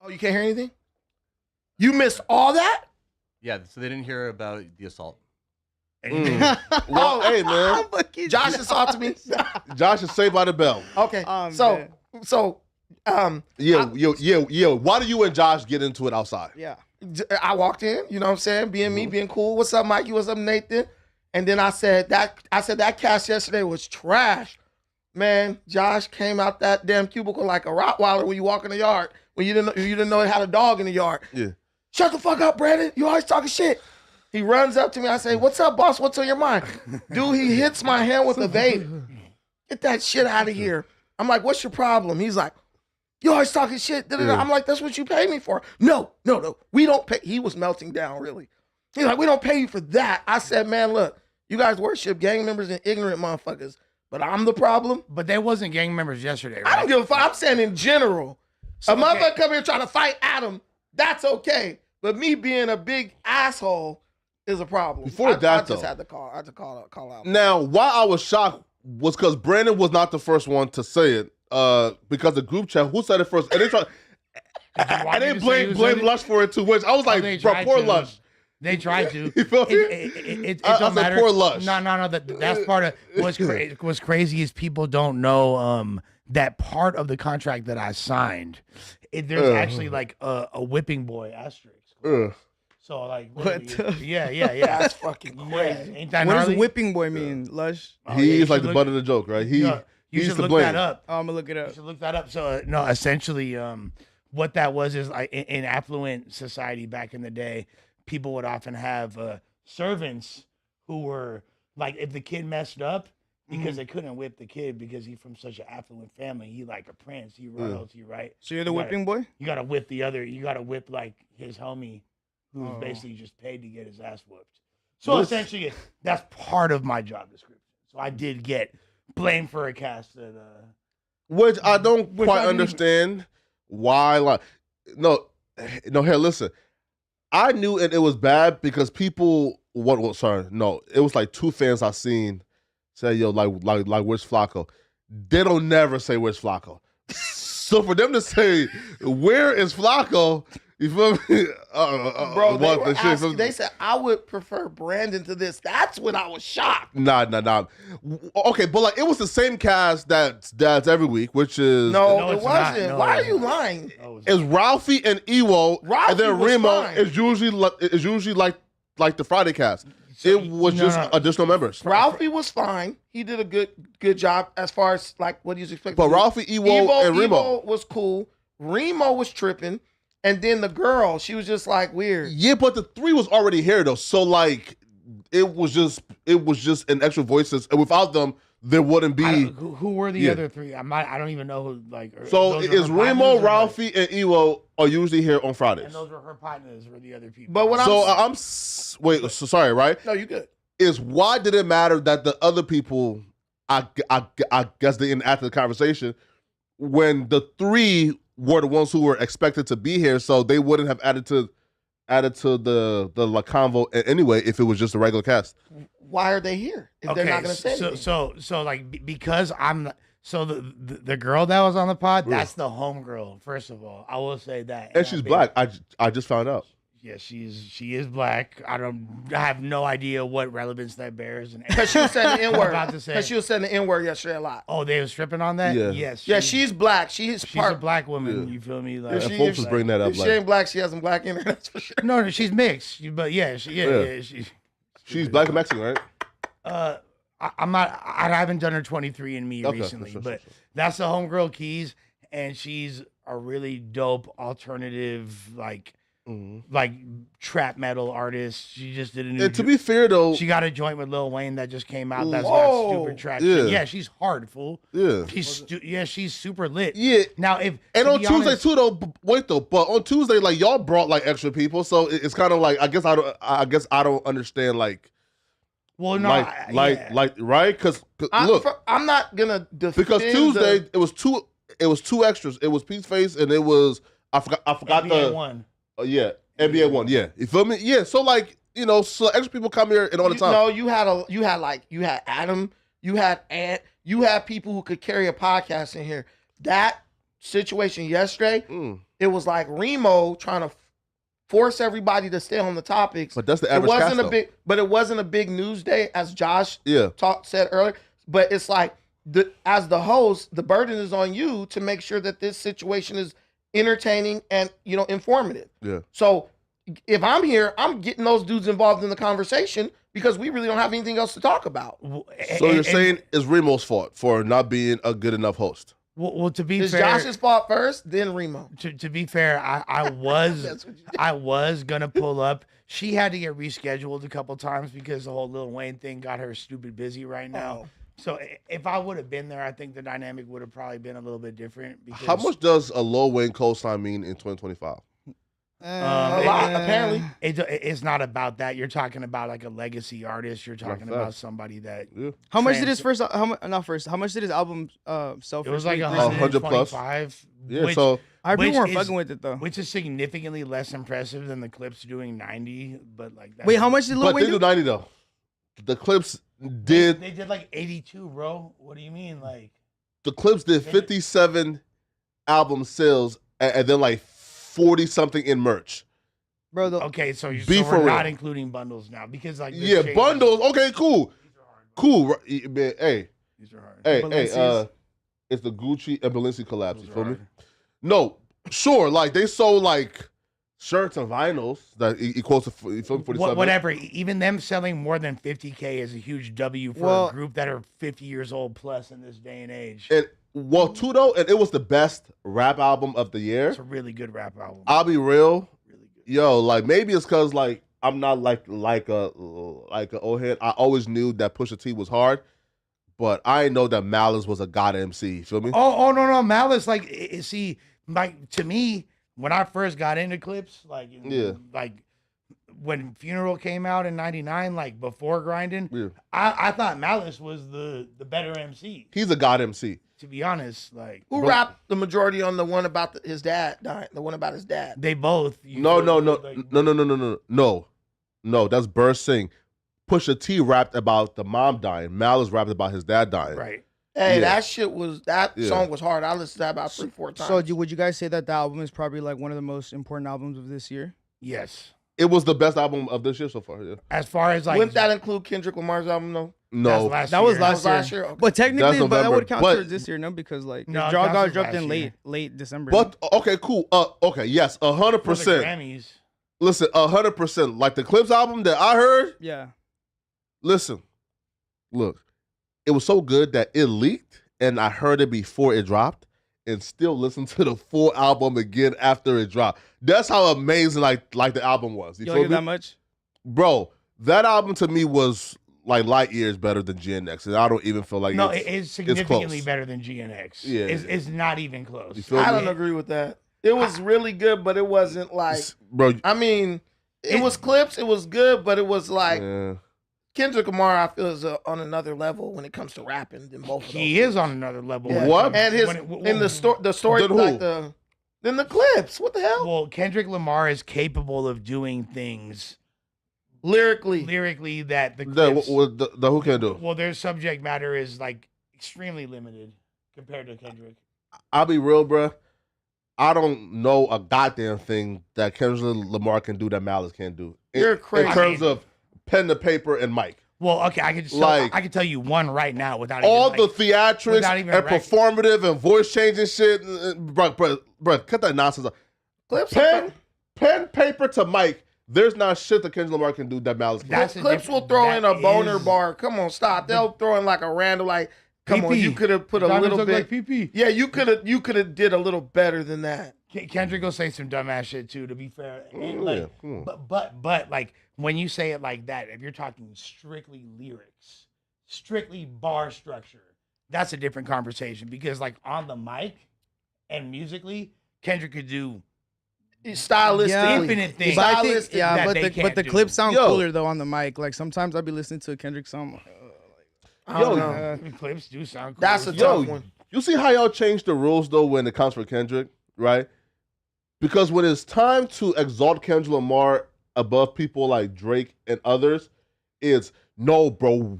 Oh, you can't hear anything? You missed all that? Yeah, so they didn't hear about the assault. Well, hey man, Josh assaulted me. Josh is saved by the bell. Okay, so Yeah. Why do you and Josh get into it outside? Yeah. I walked in, you know what I'm saying, being me, being cool. What's up, Mikey? What's up, Nathan? And then I said that cast yesterday was trash. Man, Josh came out that damn cubicle like a Rottweiler when you walk in the yard. When you didn't know it had a dog in the yard. Yeah. Shut the fuck up, Brandon. You always talking shit. He runs up to me. I say, "What's up, boss? What's on your mind?" Dude, he hits my hand with a vape. Get that shit out of here. I'm like, "What's your problem?" He's like, "You always talking shit." Yeah. I'm like, "That's what you pay me for." No. We don't pay. He was melting down, really. He's like, "We don't pay you for that." I said, "Man, look, you guys worship gang members and ignorant motherfuckers, but I'm the problem." But they wasn't gang members yesterday, right? I don't give a fuck. I'm saying in general. So, motherfucker come here trying to fight Adam, that's okay. But me being a big asshole is a problem. Before that, I just had to call out. Now, why I was shocked was because Brandon was not the first one to say it. Because the group chat, who said it first? And they tried. And they blame Lush for it too. Which I was like, bro, poor Lush. They tried to. You feel me? It don't matter. Poor Lush. No. That's part of what's crazy is people don't know that part of the contract that I signed. There's actually like a whipping boy asterisk. So like, yeah. That's fucking crazy. Ain't that What gnarly? does whipping boy mean, Lush? He's like the butt of the joke, right? You he's should to look blame. that up. Oh, I'm gonna look it You up. should look that up. So no, essentially, what that was is like in affluent society back in the day, people would often have servants who were like, if the kid messed up, because they couldn't whip the kid because he's from such an affluent family, he like a prince, he royalty, right? So you're the whipping boy? You gotta whip the other. You gotta whip like his homie, who's basically just paid to get his ass whooped. So essentially, that's part of my job description. So I did get blamed for a cast that. Which I don't quite understand why. Like, no. Here, listen. I knew it was bad because people. It was like two fans I seen say, "Yo, like, where's Flacco?" They don't never say where's Flacco. So for them to say, "Where is Flacco?" You feel me? Bro, they said I would prefer Brandon to this. That's when I was shocked. Nah. Okay, but like it was the same cast that's every week, which is no, it wasn't. No, why are you lying? It's Ralphie and Ewo, Ralphie and then was Remo fine. is usually like the Friday cast. It was just additional members. Ralphie was fine. He did a good job as far as like what he's expected. But Ralphie, Ewo, and Remo was cool. Remo was tripping. And then the girl, she was just like weird. Yeah, but the three was already here though. So like it was just an extra voices. And without them, there wouldn't be who were the other three? I don't even know who like. So it's Remo, Ralphie, and Ewo are usually here on Fridays. And those were her partners, were the other people. But what sorry, right? No, you good. Is why did it matter that the other people I guess they didn't add to the conversation when the three were the ones who were expected to be here, so they wouldn't have added to the convo anyway if it was just a regular cast. Why are they here if they're not going to say anything? So like because I'm the girl that was on the pod, that's the home girl. First of all, I will say that, and she's black. I just found out. Yeah, she is black. I have no idea what relevance that bears. Because she was saying the N-word. Because she was saying the N-word yesterday a lot. Oh, they were stripping on that? Yeah. Yes. Yeah, she's black. She's a black woman. Yeah. You feel me? Like, and folks was bringing that up. If she ain't black, she has some black in her. That's for sure. No, she's mixed. But yeah, she's black and Mexican, right? I'm not. I haven't done her 23andMe recently, but that's the homegirl Keys, and she's a really dope alternative like trap metal artist. She just did a new. And to be fair though, she got a joint with Lil Wayne that just came out. That's got stupid traction. Yeah, she's hard, fool. Yeah, she's super lit. Yeah. Now on Tuesday too though. But on Tuesday like y'all brought like extra people, so it's kind of like I guess I don't understand like. Well, no, right? Because look, I'm not gonna defend because Tuesday it was two extras. It was Pete's Face and it was I forgot NBA one. Yeah, NBA one. Yeah, you feel me? Yeah, so like so extra people come here and all the time. No, you had Adam, you had Ant, you had people who could carry a podcast in here. That situation yesterday, it was like Remo trying to force everybody to stay on the topics. But that's the It average wasn't cast, a though. big, but it wasn't a big news day, as Josh Yeah. said earlier. But it's like as the host, the burden is on you to make sure that this situation is entertaining and informative. Yeah. So if I'm here, I'm getting those dudes involved in the conversation because we really don't have anything else to talk about. So you're saying it's Remo's fault for not being a good enough host? Well, to be It's fair, Josh's fault first, then Remo. to be fair, I was That's what you did. I was gonna pull up. She had to get rescheduled a couple times because the whole Lil Wayne thing got her stupid busy right now. Oh. So if I would have been there, I think the dynamic would have probably been a little bit different. Because, How much does a Lil Wayne cosign mean in 2025? A lot, apparently. It's not about that. You're talking about like a legacy artist. You're talking fact. about somebody that Yeah. How much did his first? How much? Not first. How much did his album sell? it was first like week? 100 plus. 125. Yeah, which, so People which weren't is- fucking with it though. which is significantly less impressive than the Clips doing 90. But like, that's Wait, how much did Lil but Wayne they do? do 90 though. The Clips did They did like 82, bro. What do you mean, like? the Clips did 57 album sales and then like 40 something in merch. Bro, the, Okay, so Be for we're real. not including bundles now because like this Yeah, changes. bundles. Okay, cool. Cool. Right, man, hey, These are hard. hey, Balenci's. it's the Gucci and Balenci collabs. Those You are feel me? hard. No, sure. Like they sold like shirts and vinyls that equals to 47. Whatever. Even them selling more than 50K is a huge W for Well- a group that are 50 years old plus in this day and age. And well, too though, and it was the best rap album of the year. It's a really good rap album. I'll be real, Really good. yo. Like maybe it's because like I'm not like a old head. I always knew that Pusha T was hard, but I didn't know that Malice was a god MC. You feel me? Oh no, Malice. Like, see, like to me, when I first got into Clips, like, Yeah. like when Funeral came out in '99, like before Grinding, Yeah. I thought Malice was the better MC. He's a god MC. To be honest, like Who rapped the majority on the one about his dad dying? The one about his dad. they both. No. like- No, that's Burst Singh. Pusha T rapped about the mom dying. Malice rapped about his dad dying. Right. Hey, Yeah. that Yeah. song was hard. I listened to that about 3-4 times. so would you guys say that the album is probably like one of the most important albums of this year? Yes. It was the best album of this year so far. Yeah. As far as like Wouldn't that include Kendrick Lamar's album though? No, That was That was last year. last year. Okay. But technically, That's but that November, would count but- towards this year, no? Because like No, it it got counts as dropped last in year. late December. but okay, cool. Okay, yes, for the 100%. Grammys. Listen, 100%. Like the Clips album that I heard. yeah, Listen, look, it was so good that it leaked, and I heard it before it dropped, and still listened to the full album again after it dropped. That's how amazing like the album was. You you feel like it me? that much? Bro, that album to me was like light years better than GNX, and I don't even feel like No, it's, it's significantly close. better than GNX. Yeah. It's not even close. You feel I me? don't agree with that. It was really good, but it wasn't like. bro. I mean, it was Clips. It was good, but it was like Yeah. Kendrick Lamar. I feel is on another level when it comes to rapping than both of those. He is on another level. Yeah. What? And his in the story Then who? like the Clips. What the hell? Well, Kendrick Lamar is capable of doing things Lyrically, lyrically that the The, Clips. the who can do? Well, their subject matter is like extremely limited compared to Kendrick. I'll be real, bro. I don't know a goddamn thing that Kendrick Lamar can do that Malice can't do. You're crazy. In terms I mean- of pen to paper and mic. Well, okay, I can just Like- I can tell you one right now without All even, the theatrics without even and rec- performative and voice changing shit. Bro, cut that nonsense out. Clips. Pen, paper to mic. There's not shit that Kendrick Lamar can do that Malice can. That's a Clips different- will throw in a that boner is- bar. Come on, stop. They'll throw in like a random like. Come on, PP. you could have put a Diamonds little look bit. like PP. Yeah, you could have did a little better than that. Kendrick will say some dumbass shit too. To be fair, And, like, Yeah, come on. but like when you say it like that, if you're talking strictly lyrics, strictly bar structure, that's a different conversation. Because like on the mic and musically, Kendrick could do Stylistically, Yeah. infinite things. But I think, Stylistic yeah, that but they the can't do. clips sound Yo. cooler though on the mic. Like sometimes I'll be listening to a Kendrick song. I don't Yo, know. The clips do sound cool. That's a as Yo, tough one. you see how y'all changed the rules though when it comes for Kendrick, right? Because when it's time to exalt Kendrick Lamar above people like Drake and others, it's no, bro,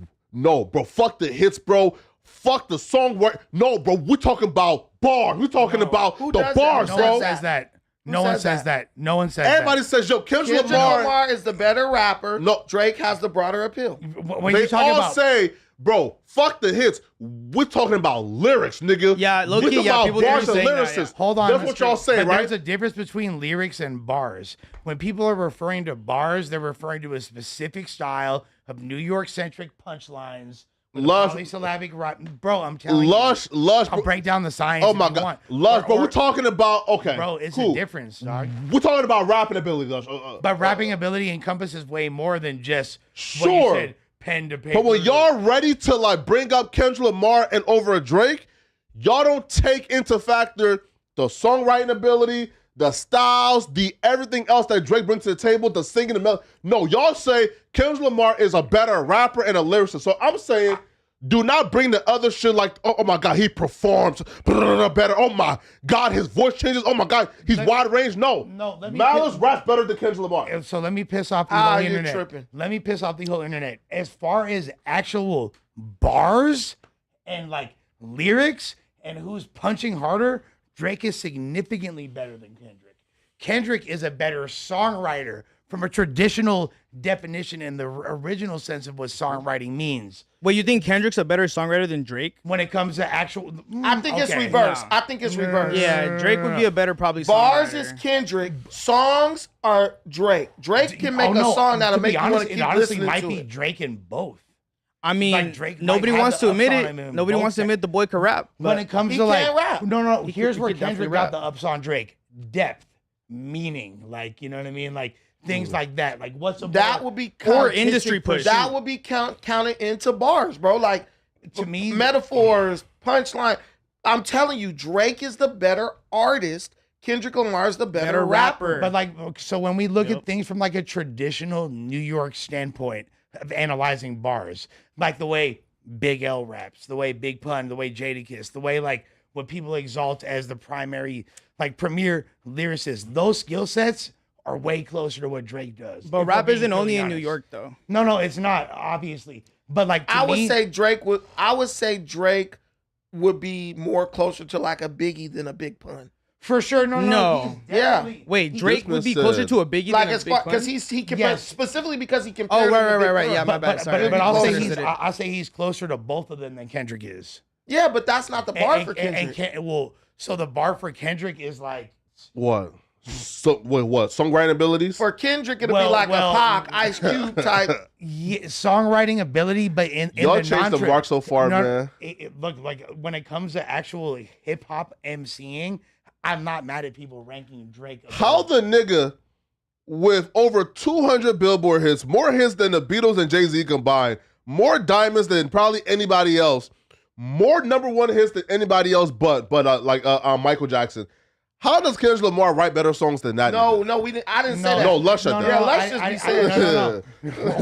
fuck the hits, bro. Fuck the song work. No, bro, we're talking about bars. We're talking No. about Who the does that? bars, No Who bro. one does says that. No one says that. No one says that. Everybody says, yo, Kendrick Lamar. Lamar is the better rapper. No. Drake has the broader appeal. When They you're talking all about say, bro, fuck the hits. We're talking about lyrics, nigga. Yeah, low We're key, talking yeah, about people bars are and saying that, lyricists. yeah. hold on. That's what y'all say, but right? There's a difference between lyrics and bars. When people are referring to bars, they're referring to a specific style of New York-centric punchlines. with a Lush- polysyllabic rhyme. Bro, I'm telling Lush, you. Lush. I'll break down the science. Oh if my you God. want. Lush, bro, Or- we're talking about, okay. Bro, it's cool. a difference, dog. We're talking about rapping ability, Lush. But rapping ability encompasses way more than just what Sure. you said, pen to paper. But when y'all ready to like bring up Kendrick Lamar and over a Drake, y'all don't take into factor the songwriting ability, the styles, the everything else that Drake brings to the table, the singing, the melody. No, y'all say Kendrick Lamar is a better rapper and a lyricist. So I'm saying, do not bring the other shit like, oh my God, he performs better. Oh my God, his voice changes. Oh my God, he's wide range. No, let me Malice raps better than Kendrick Lamar. So let me piss off the whole you're internet. tripping. Let me piss off the whole internet. As far as actual bars and like lyrics and who's punching harder, Drake is significantly better than Kendrick. Kendrick is a better songwriter from a traditional definition in the original sense of what songwriting means. Wait, you think Kendrick's a better songwriter than Drake? When it comes to actual, I think it's okay, reversed. no. I think it's reversed. Yeah, Drake would be a better probably Bars songwriter. is Kendrick. Songs are Drake. Drake can make a song that'll to be make you honest, want to it keep honestly listening might to be it. Drake in both. I mean, Like Drake nobody might have wants the to admit ups on it. him in Nobody both wants to that- admit the boy can rap. When But it comes he to like, can't rap. no, He here's could- where he could Kendrick definitely got the ups on Drake: depth, meaning, like, you know what I mean, like things like that. Like what's a That bar? would be Or industry push. That would be counted into bars, bro. Like To me- metaphors, punchline. I'm telling you, Drake is the better artist. Kendrick Lamar is the better rapper. But like, so when we look at things from like a traditional New York standpoint of analyzing bars, like the way Big L raps, the way Big Pun, the way Jadakiss, the way like what people exalt as the primary, like premier lyricist, those skill sets are way closer to what Drake does. But if rap we're being isn't only really in New honest. York though. No, it's not, obviously. But like, to I would me- say Drake would. I would say Drake would be more closer to like a Biggie than a Big Pun. for sure, no. No. he's Yeah. definitely- Wait, Drake would be said- closer to a Biggie Like than a as Big far Pun? because he compared Yes. specifically because he Oh, compared. right. Yeah, my bad. But, Sorry. but I'll say Closer he's, to I'll say he's closer to both of them than Kendrick is. Yeah, but that's not the bar for Kendrick. Well, so the bar for Kendrick is like, What? So what? Songwriting abilities? For Kendrick, it'll Well, be like well- a Pac, Ice Cube type. yeah, songwriting ability, but in Y'all the changed the non-tra- mark so far, man. Look, like when it comes to actual hip hop MCing, I'm not mad at people ranking Drake. above- How the nigga with over 200 Billboard hits, more hits than the Beatles and Jay-Z combined, more diamonds than probably anybody else, more number one hits than anybody else but Michael Jackson. How does Kendrick Lamar write better songs than that? No, nigga? no, we didn't. I didn't say No, that. No, Lush said that. Yeah, let's just be saying no.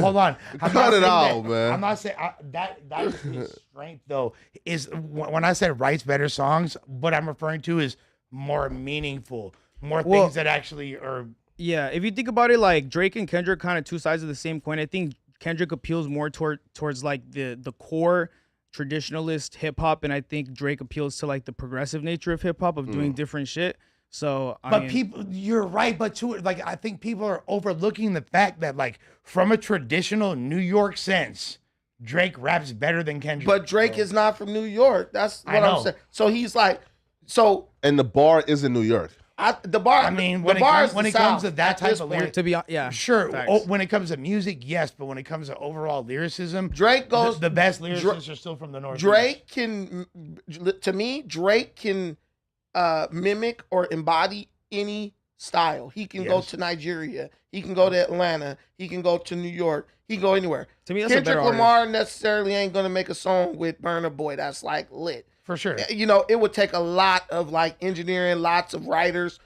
Hold on. I'm Cut not it saying out, that. man. I'm not saying that is his strength, though. Is when I said writes better songs, what I'm referring to is more meaningful, more Well- things that actually are. Yeah, if you think about it, like Drake and Kendrick, kind of two sides of the same coin. I think Kendrick appeals more towards like the core traditionalist hip hop, and I think Drake appeals to like the progressive nature of hip hop of doing different shit. So, I But mean, people, you're right. But to it, like, I think people are overlooking the fact that, like, from a traditional New York sense, Drake raps better than Kendrick. But Drake is not from New York. That's I what I'm know. saying. So he's like, so And the bar is in New York. the bar. I mean, the when it bar comes, is when the it comes South to that at type this of point. lyric, to be yeah, sure. facts. Oh, when it comes to music, yes. But when it comes to overall lyricism, Drake goes. the best lyricists are still from the Northeast. Drake can, to me, Drake can mimic or embody any style. He can go Yes. to Nigeria. He can go to Atlanta. He can go to New York. He can go anywhere. To me, that's a Kendrick better artist. Lamar necessarily ain't gonna make a song with Burna Boy that's like lit. for sure. You know, it would take a lot of like engineering, lots of writers.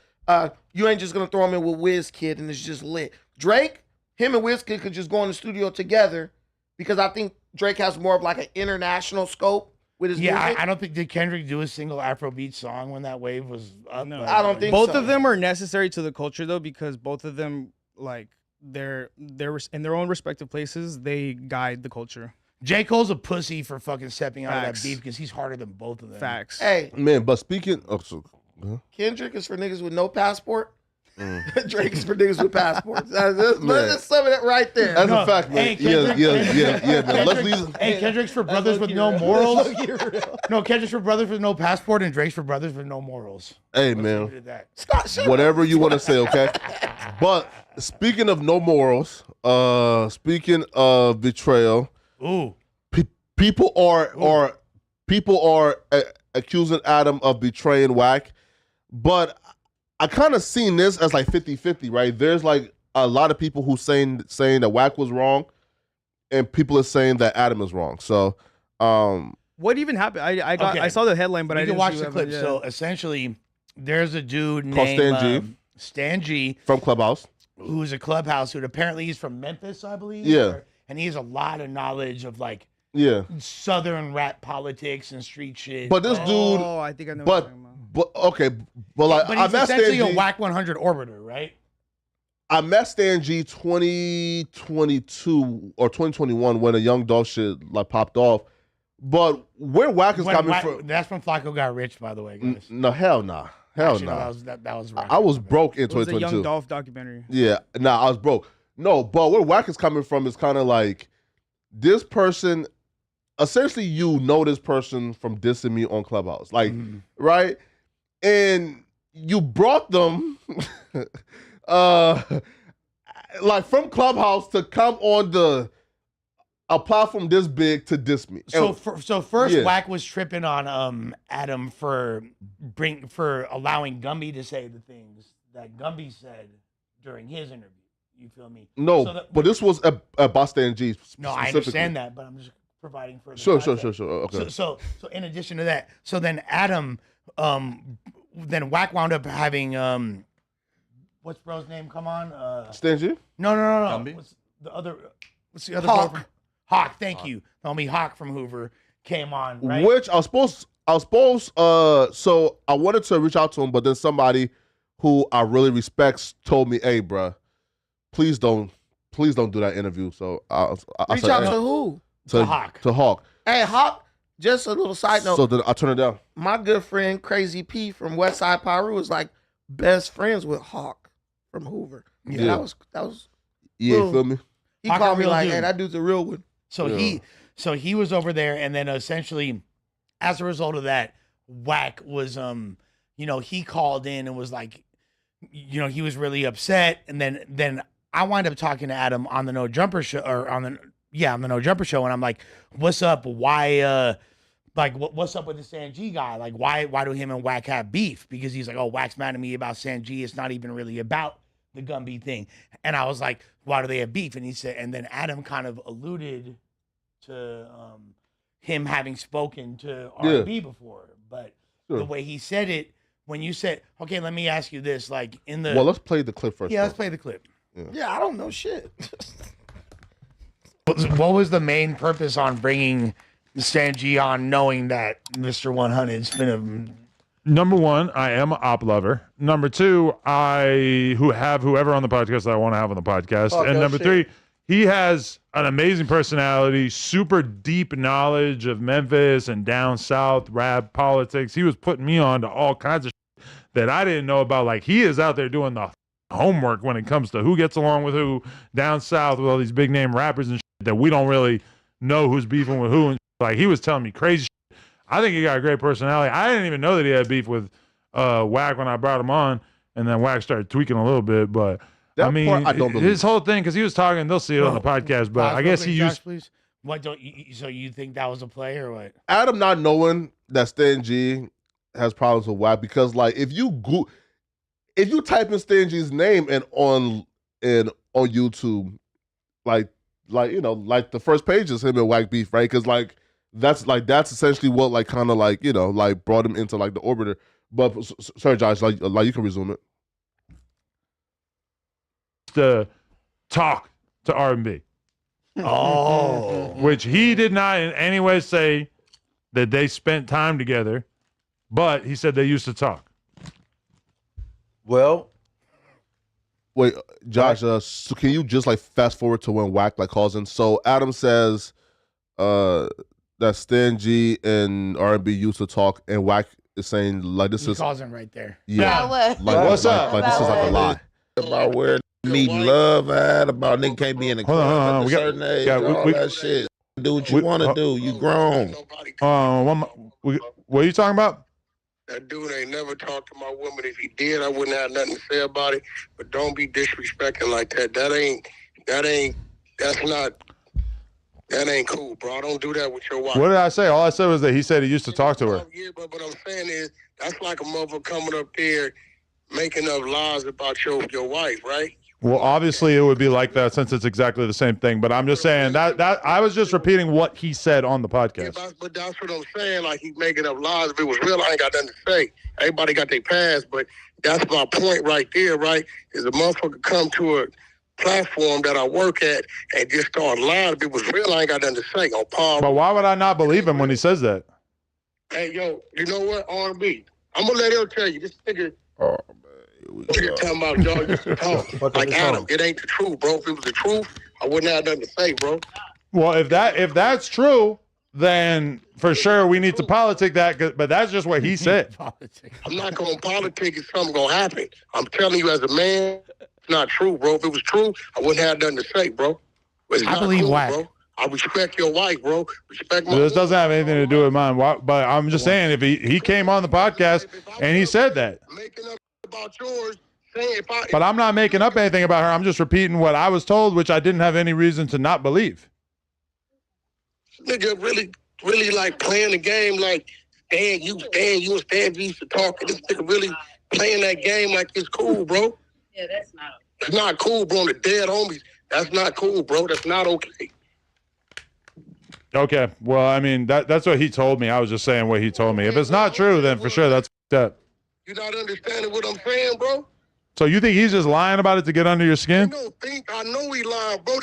You ain't just gonna throw him in with Wizkid and it's just lit. Drake, him and Wizkid could just go in the studio together because I think Drake has more of like an international scope with his Yeah, music. I don't think did Kendrick do a single Afrobeat song when that wave was up. No. I don't think both so. of them are necessary to the culture though, because both of them like they're in their own respective places. They guide the culture. J. Cole's a pussy for fucking stepping out of Facts. that beef because he's harder than both of them. Facts. Hey, Man, but speaking... Kendrick is for niggas with no passport. Drake's for niggas with passports. Let's sum it up right there. That's a fact, man. Yeah, man. Let's leave. Hey, Kendrick's for brothers with no morals. No, Kendrick's for brothers with no passport, and Drake's for brothers with no morals. Hey, Let's man. leave it at that. Stop shit. Whatever you want to say, okay? But speaking of no morals, speaking of betrayal, Ooh. people are accusing Adam of betraying Wack, but I kind of seen this as like 50-50, right? There's like a lot of people who saying that Wack was wrong, and people are saying that Adam is wrong. So, What even happened? I saw the headline, but I didn't watch see the what clip. happened. Yeah. So essentially, there's a dude Called named Stan G, from Clubhouse, who's a Clubhouse dude. Apparently, he's from Memphis, I believe. Yeah. And he has a lot of knowledge of like yeah. Southern rap politics and street shit. But this dude, Oh, I think I know. What you're talking about. but okay, but like but I he's met essentially Stan a G. Wack 100 orbiter, right? I met Stan G 2022 or 2021 when a Young Dolph shit like popped off. But where Wack is coming from? That's when Flacco got rich, by the way, guys. No, hell nah. Hell Actually, no, nah. that was I was broke in It was a 2022. Young Dolph documentary. Yeah, nah, I was broke. No, but where Wack is coming from is kind of like this person. Essentially, you know this person from dissing me on Clubhouse, like, right? And you brought them, like from Clubhouse to come on a platform this big to diss me. So first, yeah. Wack was tripping on Adam for allowing Gumby to say the things that Gumby said during his interview. You feel me? No, So but this was about Stan G. No, I understand that, but I'm just providing further. Sure. context. Okay. So in addition to that, so then Adam, then Wack wound up having what's bro's name? Come on, Stan G? No. Gumby? What's the other bro Hawk. from- Hawk. Thank you. Homie Hawk from Hoover came on, right? Which I was supposed. So I wanted to reach out to him, but then somebody who I really respect told me, "Hey, bruh, please don't do that interview." So I Reach said, out "Hey," to who? To Hawk. To Hawk. Hey, Hawk, just a little side note. So then I turned it down. My good friend Crazy P from Westside Pyru was like best friends with Hawk from Hoover. Yeah, Yeah. that was. Yeah, you Well, feel me? He Hawk called a me real like, dude. "Hey, that dude's a real one." So Yeah. he was over there, and then essentially, as a result of that, Wack was he called in and was like, he was really upset, and then I wind up talking to Adam on the No Jumper show on the No Jumper show, and I'm like, "What's up? Why what's up with the San G guy? Like why do him and Wack have beef?" Because he's like, "Oh, Wack's mad at me about San G. It's not even really about the Gumby thing." And I was like, "Why do they have beef?" And he said, and then Adam kind of alluded to him having spoken to R&B before, but the way he said it, when you said, "Okay, let me ask you this," like in the Well, let's play the clip first. yeah, let's though. play the clip. Yeah, I don't know shit. What was the main purpose on bringing Stan G on, knowing that Mr. 100's finna? Number one, I am an op lover. Number two, I have whoever on the podcast that I want to have on the podcast. Fuck And that number shit. three, he has an amazing personality, super deep knowledge of Memphis and down south rap politics. He was putting me on to all kinds of shit that I didn't know about. Like, he is out there doing the homework when it comes to who gets along with who down south with all these big name rappers and shit that we don't really know who's beefing with who. And like, he was telling me crazy shit. I think he got a great personality. I didn't even know that he had beef with Wack when I brought him on, and then Wack started tweaking a little bit. But That I mean, part I don't believe. his whole thing, because he was talking, they'll see it on the podcast, but Pause I guess real he quick, used. Josh, please. What don't you? So you think that was a play or what? Adam not knowing that Stan G has problems with Wack, because like if you type in Stan G's name and on YouTube, like the first page is him and Wack beef, right? Because that's essentially what like kind of like like brought him into like the orbiter. But sorry, Josh, like you can resume it. To talk to R&B, Oh, which he did not in any way say that they spent time together, but he said they used to talk. Well, Wait, Josh, so can you just like fast forward to when Wack like calls in? So Adam says that Stan G and R&B used to talk, and Wack is saying like this he is calls him right there. yeah, Valid. like What's up? Like this is like a Valid. lie. about where meet love at, about nigga can't be in the Hold on, club hold on. at a certain age, all that shit. Do what you want to do. You grown. What are you talking about? That dude ain't never talked to my woman. If he did, I wouldn't have nothing to say about it. But don't be disrespecting like that. That ain't cool, bro. I don't do that with your wife. What did I say? All I said was that he said he used to talk to her. Yeah, but what I'm saying is that's like a motherfucker coming up there making up lies about your wife, right? Well, obviously it would be like that since it's exactly the same thing. But I'm just saying that I was just repeating what he said on the podcast. Yeah, but that's what I'm saying. Like, he's making up lies. If it was real, I ain't got nothing to say. Everybody got their past, but that's my point right there, right? Is a motherfucker come to a platform that I work at and just start lying. If it was real, I ain't got nothing to say. On Paul. But why would I not believe him when he says that? Hey, yo, you know what? R&B. I'm gonna let him tell you. This nigga. Oh, man. You're talking about y'all used to talk. Like Adam, it ain't the truth, bro. If it was the truth, I wouldn't have nothing to say, bro. Well, if that's true, then for sure we need to politic that. But that's just what he said. I'm not going to politic if something going to happen. I'm telling you as a man, it's not true, bro. If it was true, I wouldn't have nothing to say, bro. It's I believe cool, Wack. bro. I respect your wife, bro. Respect my This doesn't have anything to do with mine. But I'm just saying, if he came on the podcast and he said that. Making up about yours, saying But I'm not making up anything about her. I'm just repeating what I was told, which I didn't have any reason to not believe. Nigga really like playing the game like Stan, you and Stan used to talk. And this nigga really playing that game like it's cool, bro. Yeah, that's not. It's not cool, bro. The dead homies. That's not cool, bro. That's not okay. Okay. Well, I mean, that's what he told me. I was just saying what he told me. If it's not true, then for sure that's f***ed up. You not understanding what I'm saying, bro? So you think he's just lying about it to get under your skin? I know he lying, bro.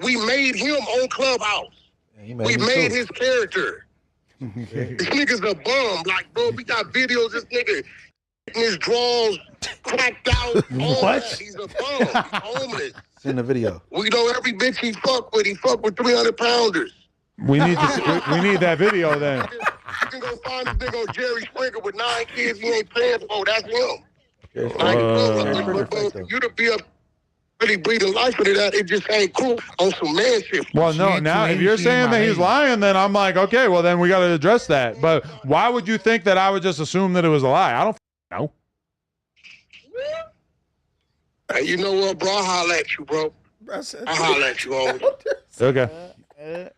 We made him on Clubhouse. We made his character. This nigga's a bum. Like, bro, we got videos. This nigga, his drawers cracked out. What? He's a bum. He's homeless. It's in the video. We know every bitch he fuck with 300 pounders. We need we need that video then. You can go find this nigga on Jerry Springer with 9 kids he ain't paying for. That's him. Like, you to be up really breathing life into that, it just ain't cool on some man shit. Well, no, now if you're saying that he's lying, then I'm like, okay, well then we got to address that. But why would you think that I would just assume that it was a lie? I don't know. Hey, you know what, bro? I'll holler at you, bro. I'll holler at you, homie. Okay.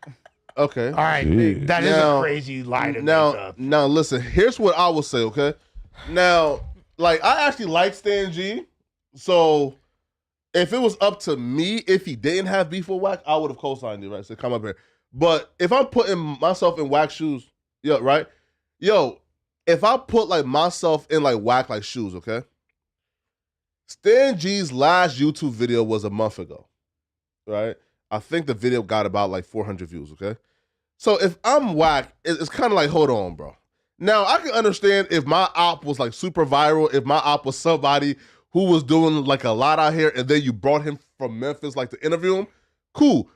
Okay. All right. Jeez. That is a crazy lie to make up. Now, listen, here's what I will say, okay? Now, like, I actually like Stan G, so if it was up to me, if he didn't have beef with Wack, I would have co-signed you, right? So come up here. But if I'm putting myself in Wack's shoes, right? If I put, like, myself in, like, Wack, like, shoes, okay? Stan G's last YouTube video was a month ago, right? I think the video got about like 400 views, okay? So if I'm Wack, it's kind of like, hold on, bro. Now, I can understand if my op was like super viral, if my op was somebody who was doing like a lot out here and then you brought him from Memphis like to interview him, cool.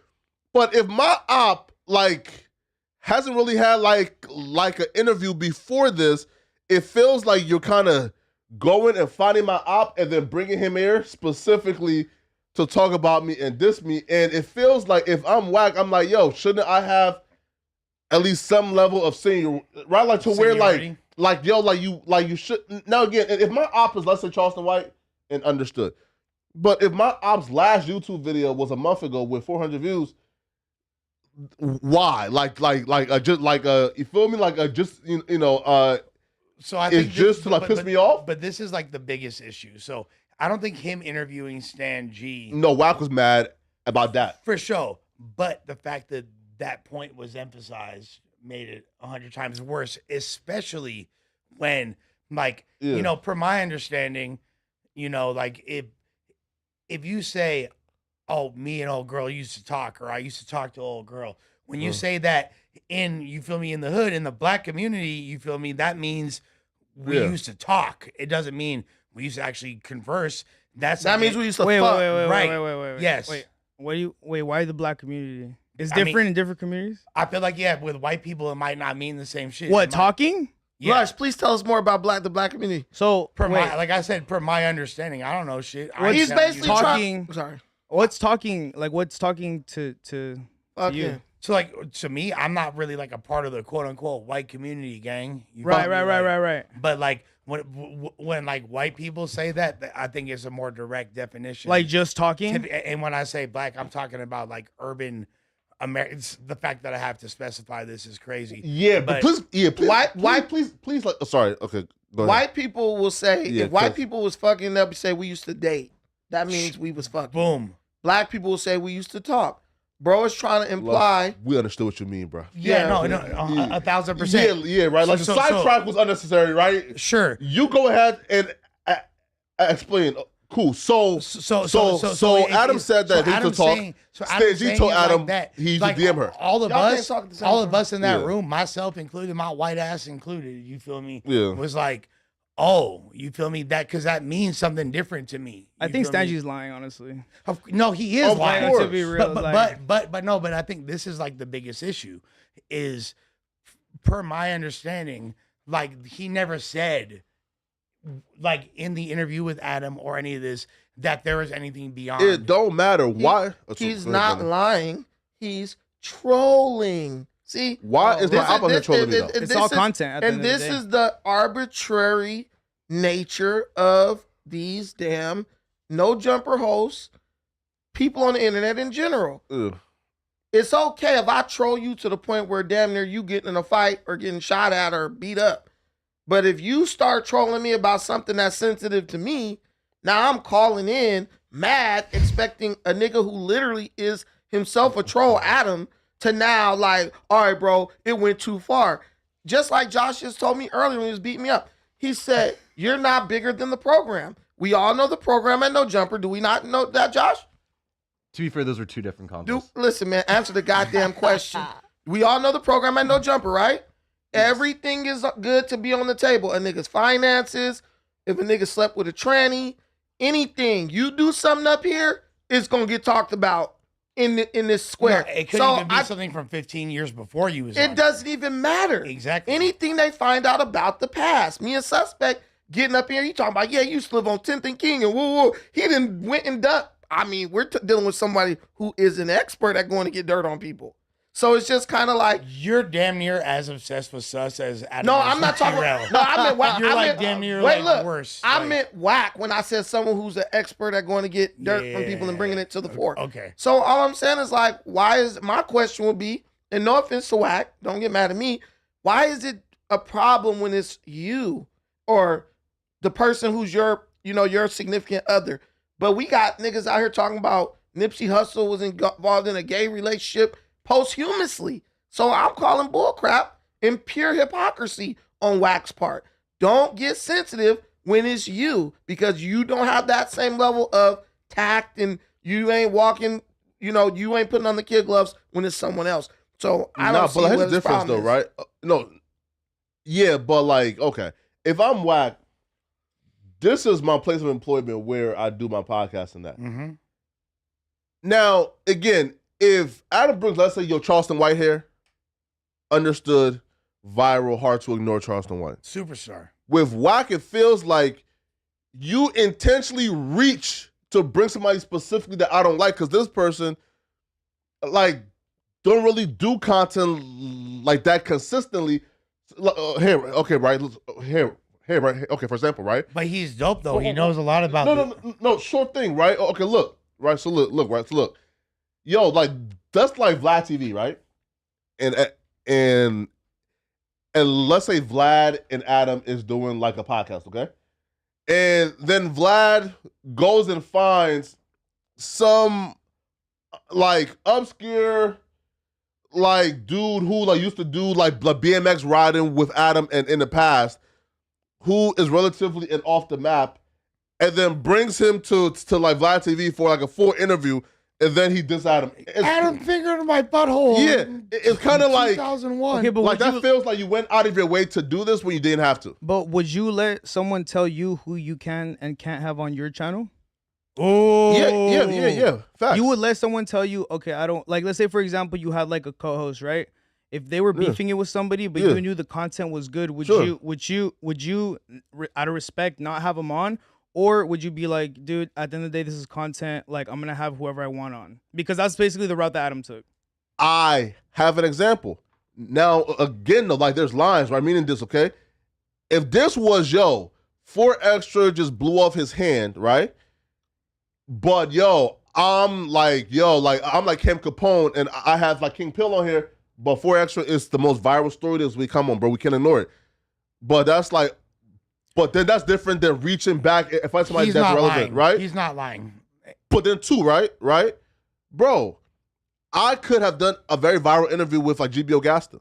But if my op like hasn't really had like an interview before this, it feels like you're kind of going and finding my op and then bringing him here specifically to talk about me and diss me. And it feels like if I'm Wack, I'm like, yo, shouldn't I have at least some level of senior, right? Like to where like you should. Now again, if my op is, let's say, Charleston White, and understood. But if my op's last YouTube video was a month ago with 400 views, why? You feel me? So I it's think just to like piss me off. But this is like the biggest issue. So I don't think him interviewing Stan G. No, Wack was mad about that For sure. But the fact that that point was emphasized made it 100 times worse, especially when, like, per my understanding, like if you say, oh, me and old girl used to talk, or I used to talk to old girl, when you say that in the hood, in the black community, you feel me, that means we used to talk. It doesn't mean we used to actually converse. That means we used to wait, fuck. Wait. Yes. Why the black community? It's different in different communities? I feel like, with white people, it might not mean the same shit. What, talking? Yeah. Rush, please tell us more about the black community. So Like I said, per my understanding, I don't know shit. He's basically talking- Sorry. what's talking to Fuck you? him. So like to me, I'm not really like a part of the quote unquote white community gang. You Right, feel me? right. But like when like white people say that, I think it's a more direct definition. Like just talking. And when I say black, I'm talking about like urban Americans. The fact that I have to specify this is crazy. Yeah, but please, please, like, sorry, okay, go ahead. White people will say, Yeah, if white 'cause- people was fucking up, say we used to date. That means we was fucking. Boom. Black people will say we used to talk. Bro is trying to imply. We understood what you mean, bro. Yeah, no, yeah. 1,000%. Yeah, right. Like So- the sidetrack was unnecessary, right? Sure. You go ahead and explain. Cool. So Adam said that he could talk. Stage, he told Adam he used to DM her. All of Y'all can't us, talk at the same all of time. us in that Yeah. room, myself included, my white ass included. You feel me? Yeah. Was like, oh, you feel me? That because that means something different to me. I You think feel me? Stangy's lying, honestly. No, he is Of lying. course. To be real, But I think this is like the biggest issue is, per my understanding, like he never said, like in the interview with Adam or any of this, that there was anything beyond. It don't matter why. He's not lying. He's trolling. See? Why is my album here trolling me though? It's all content at the And end of the this day. is the arbitrary nature of these damn no jumper hosts, people on the internet in general. Ugh. It's okay if I troll you to the point where damn near you getting in a fight or getting shot at or beat up. But if you start trolling me about something that's sensitive to me, now I'm calling in mad, expecting a nigga who literally is himself a troll, Adam, to now like, all right, bro, it went too far. Just like Josh just told me earlier when he was beating me up. He said, you're not bigger than the program. We all know the program at No Jumper. Do we not know that, Josh? To be fair, those were two different combos. Listen, man, answer the goddamn question. We all know the program at No Jumper, right? Everything is good to be on the table. A nigga's finances, if a nigga slept with a tranny, anything. You do something up here, it's going to get talked about in this square. No, it could even be something from 15 years before you was on. It doesn't even matter. Exactly. Anything they find out about the past. Me and Suspect getting up here, you talking about, yeah, you used to live on 10th and King and woo. He didn't went and done. I mean, we're dealing with somebody who is an expert at going to get dirt on people. So it's just kind of like, you're damn near as obsessed with Sus as Adam. no, is I'm not with talking Terrell. about, no, I meant Wack. You're I like meant, damn near wait, like look, worse. I Like, meant Wack when I said someone who's an expert at going to get dirt from people and bringing it to the fore. Okay. So all I'm saying is like, why is, my question would be, and no offense to Wack, don't get mad at me, why is it a problem when it's you or the person who's your significant other? But we got niggas out here talking about Nipsey Hussle was involved in a gay relationship posthumously. So I'm calling bullcrap and pure hypocrisy on Wack's part. Don't get sensitive when it's you, because you don't have that same level of tact and you ain't walking, you ain't putting on the kid gloves when it's someone else. So I don't see but here's what the his difference problem though, is. right? No, yeah, but like, okay, if I'm Wack, this is my place of employment where I do my podcast and that. Mm-hmm. Now, again, if Adam Brooks, let's say, Charleston Whitehair, understood, viral, hard to ignore Charleston White. Superstar. With Wack, it feels like you intentionally reach to bring somebody specifically that I don't like, because this person, like, don't really do content like that consistently. Here, okay, right? Here, right? Okay, for example, right? But he's dope though. He knows a lot about. No, sure thing, right? Okay, look, right? So look, right? So look, yo, like, that's like Vlad TV, right? And let's say Vlad and Adam is doing like a podcast, okay? And then Vlad goes and finds some like obscure like dude who like used to do like BMX riding with Adam and in the past, who is relatively and off the map, and then brings him to like Vlad TV for like a full interview. And then he diss Adam. Adam fingered my butthole. Yeah, it's kind of like 2001. Okay, but like would that you, feels like you went out of your way to do this when you didn't have to. but would you let someone tell you who you can and can't have on your channel? Oh, Yeah. Facts. You would let someone tell you, okay, I don't like. Let's say, for example, you had like a co-host, right? if they were beefing it with somebody, but you knew the content was good, would you out of respect not have them on? Or would you be like, dude, at the end of the day, this is content. Like, I'm going to have whoever I want on. Because that's basically the route that Adam took. I have an example. Now, again, though, like there's lines, right? Meaning this, okay? If this was, 4 Extra just blew off his hand, right? But, I'm like Kim Capone, and I have like King Pill on here, but 4 Extra is the most viral story this week. Come on, bro. We can't ignore it. But that's like, but then that's different than reaching back and find somebody that's relevant, lying. right? He's not lying. But then 2, right? Bro, I could have done a very viral interview with like GBO Gaston,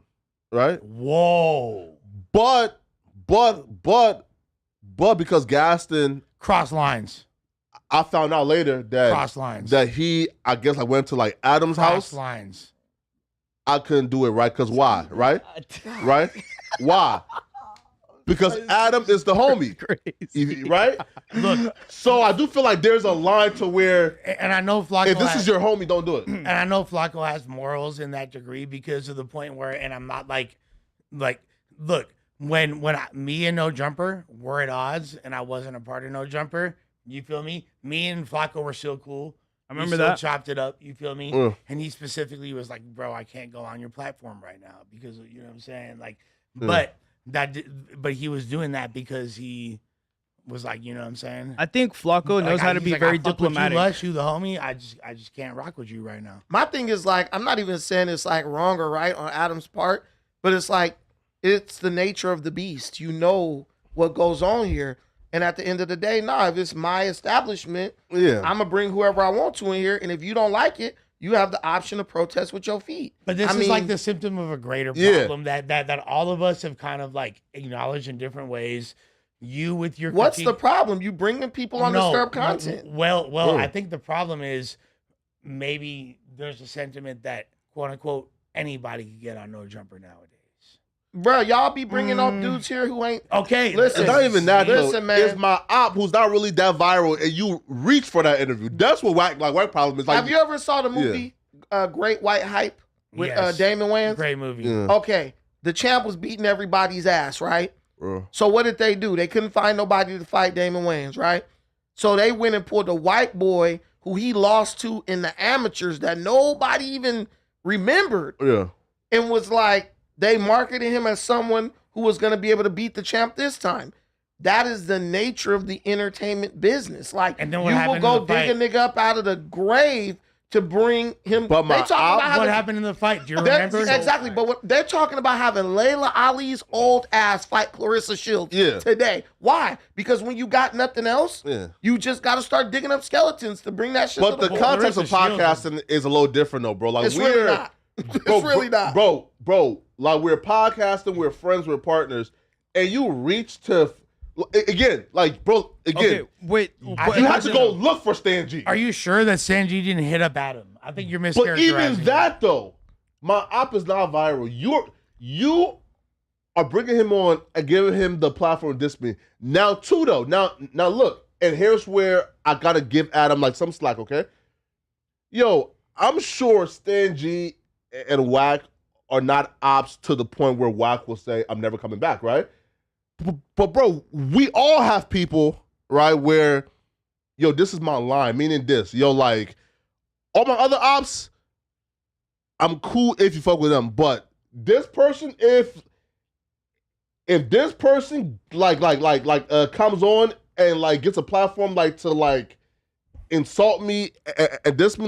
right? Whoa. But because Gaston cross lines. I found out later that cross lines. That he, I guess, I went to like Adam's house. Cross lines. I couldn't do it, right? Because why, right? Right? Why? Because Adam is the homie, Crazy. right? Look, so I do feel like there's a line to where, and I know Flacco, if this is your homie, don't do it. And I know Flacco has morals in that degree because of the point where, and I'm not like, look, when me and No Jumper were at odds, and I wasn't a part of No Jumper, you feel me? Me and Flacco were still cool. I remember that. that. Chopped it up, you feel me? And he specifically was like, bro, I can't go on your platform right now because, you know what I'm saying? Like, but he was doing that because he was like, you know what I'm saying? I think Flacco knows how to be very diplomatic. You the homie. I just can't rock with you right now. My thing is like, I'm not even saying it's like wrong or right on Adam's part, but it's like, it's the nature of the beast. You know what goes on here. And at the end of the day, if it's my establishment, I'm going to bring whoever I want to in here. And if you don't like it, you have the option to protest with your feet. But this is like the symptom of a greater problem that all of us have kind of like acknowledged in different ways. You with your What's the problem? You bringing people on disturbed content. Well, I think the problem is maybe there's a sentiment that, quote unquote, anybody can get on No Jumper nowadays. Bro, y'all be bringing up dudes here who ain't. Okay, listen. It's not even that, listen, though. man. It's my op who's not really that viral, and you reach for that interview. That's what Wack problem is. Like, have you ever saw the movie Great White Hype with Damon Wayans? Great movie. Yeah. Okay, the champ was beating everybody's ass, right? So what did they do? They couldn't find nobody to fight Damon Wayans, right? So they went and pulled a white boy who he lost to in the amateurs that nobody even remembered. Yeah. And was like, they marketed him as someone who was going to be able to beat the champ this time. That is the nature of the entertainment business. Like, and then you will go dig a nigga up out of the grave to bring him. But what happened in the fight? Do you remember? Exactly. But they're talking about having Layla Ali's old ass fight Clarissa Shields today. Why? Because when you got nothing else, you just got to start digging up skeletons to bring that shit But to the context of podcasting is a little different, though, bro. Like, it's really not. It's really not. Bro, like, we're podcasting, we're friends, we're partners, and you reach to, again, like, bro, Okay, wait. you have to go look for Stan G. Are you sure that Stan G didn't hit up Adam? I think you're mischaracterizing. But even that, though, my op is not viral. You are bringing him on and giving him the platform to discipline. Now, too, though, now look, and here's where I got to give Adam, like, some slack, okay? Yo, I'm sure Stan G and Wack are not ops to the point where Wack will say, I'm never coming back, right? But bro, we all have people, right, where, yo, this is my line, meaning this. Yo, like, all my other ops, I'm cool if you fuck with them. But this person, if this person comes on and like gets a platform like to like insult me and diss me,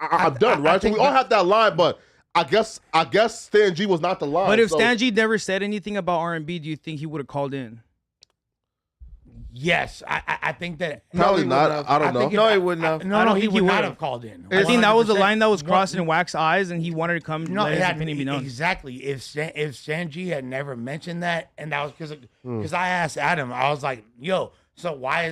I'm done, right? So we all have that line, but I guess Stan G was not the line. But if Stan G never said anything about R&B, do you think he would have called in? Yes, I think that probably not. I don't know. No, he wouldn't have. No, he would not have called in. I think that was the line that was crossing in Wack's eyes, and he wanted to come. No, let his opinion be known. Exactly. If Stan G had never mentioned that, and that was because I asked Adam, I was like, "Yo, so why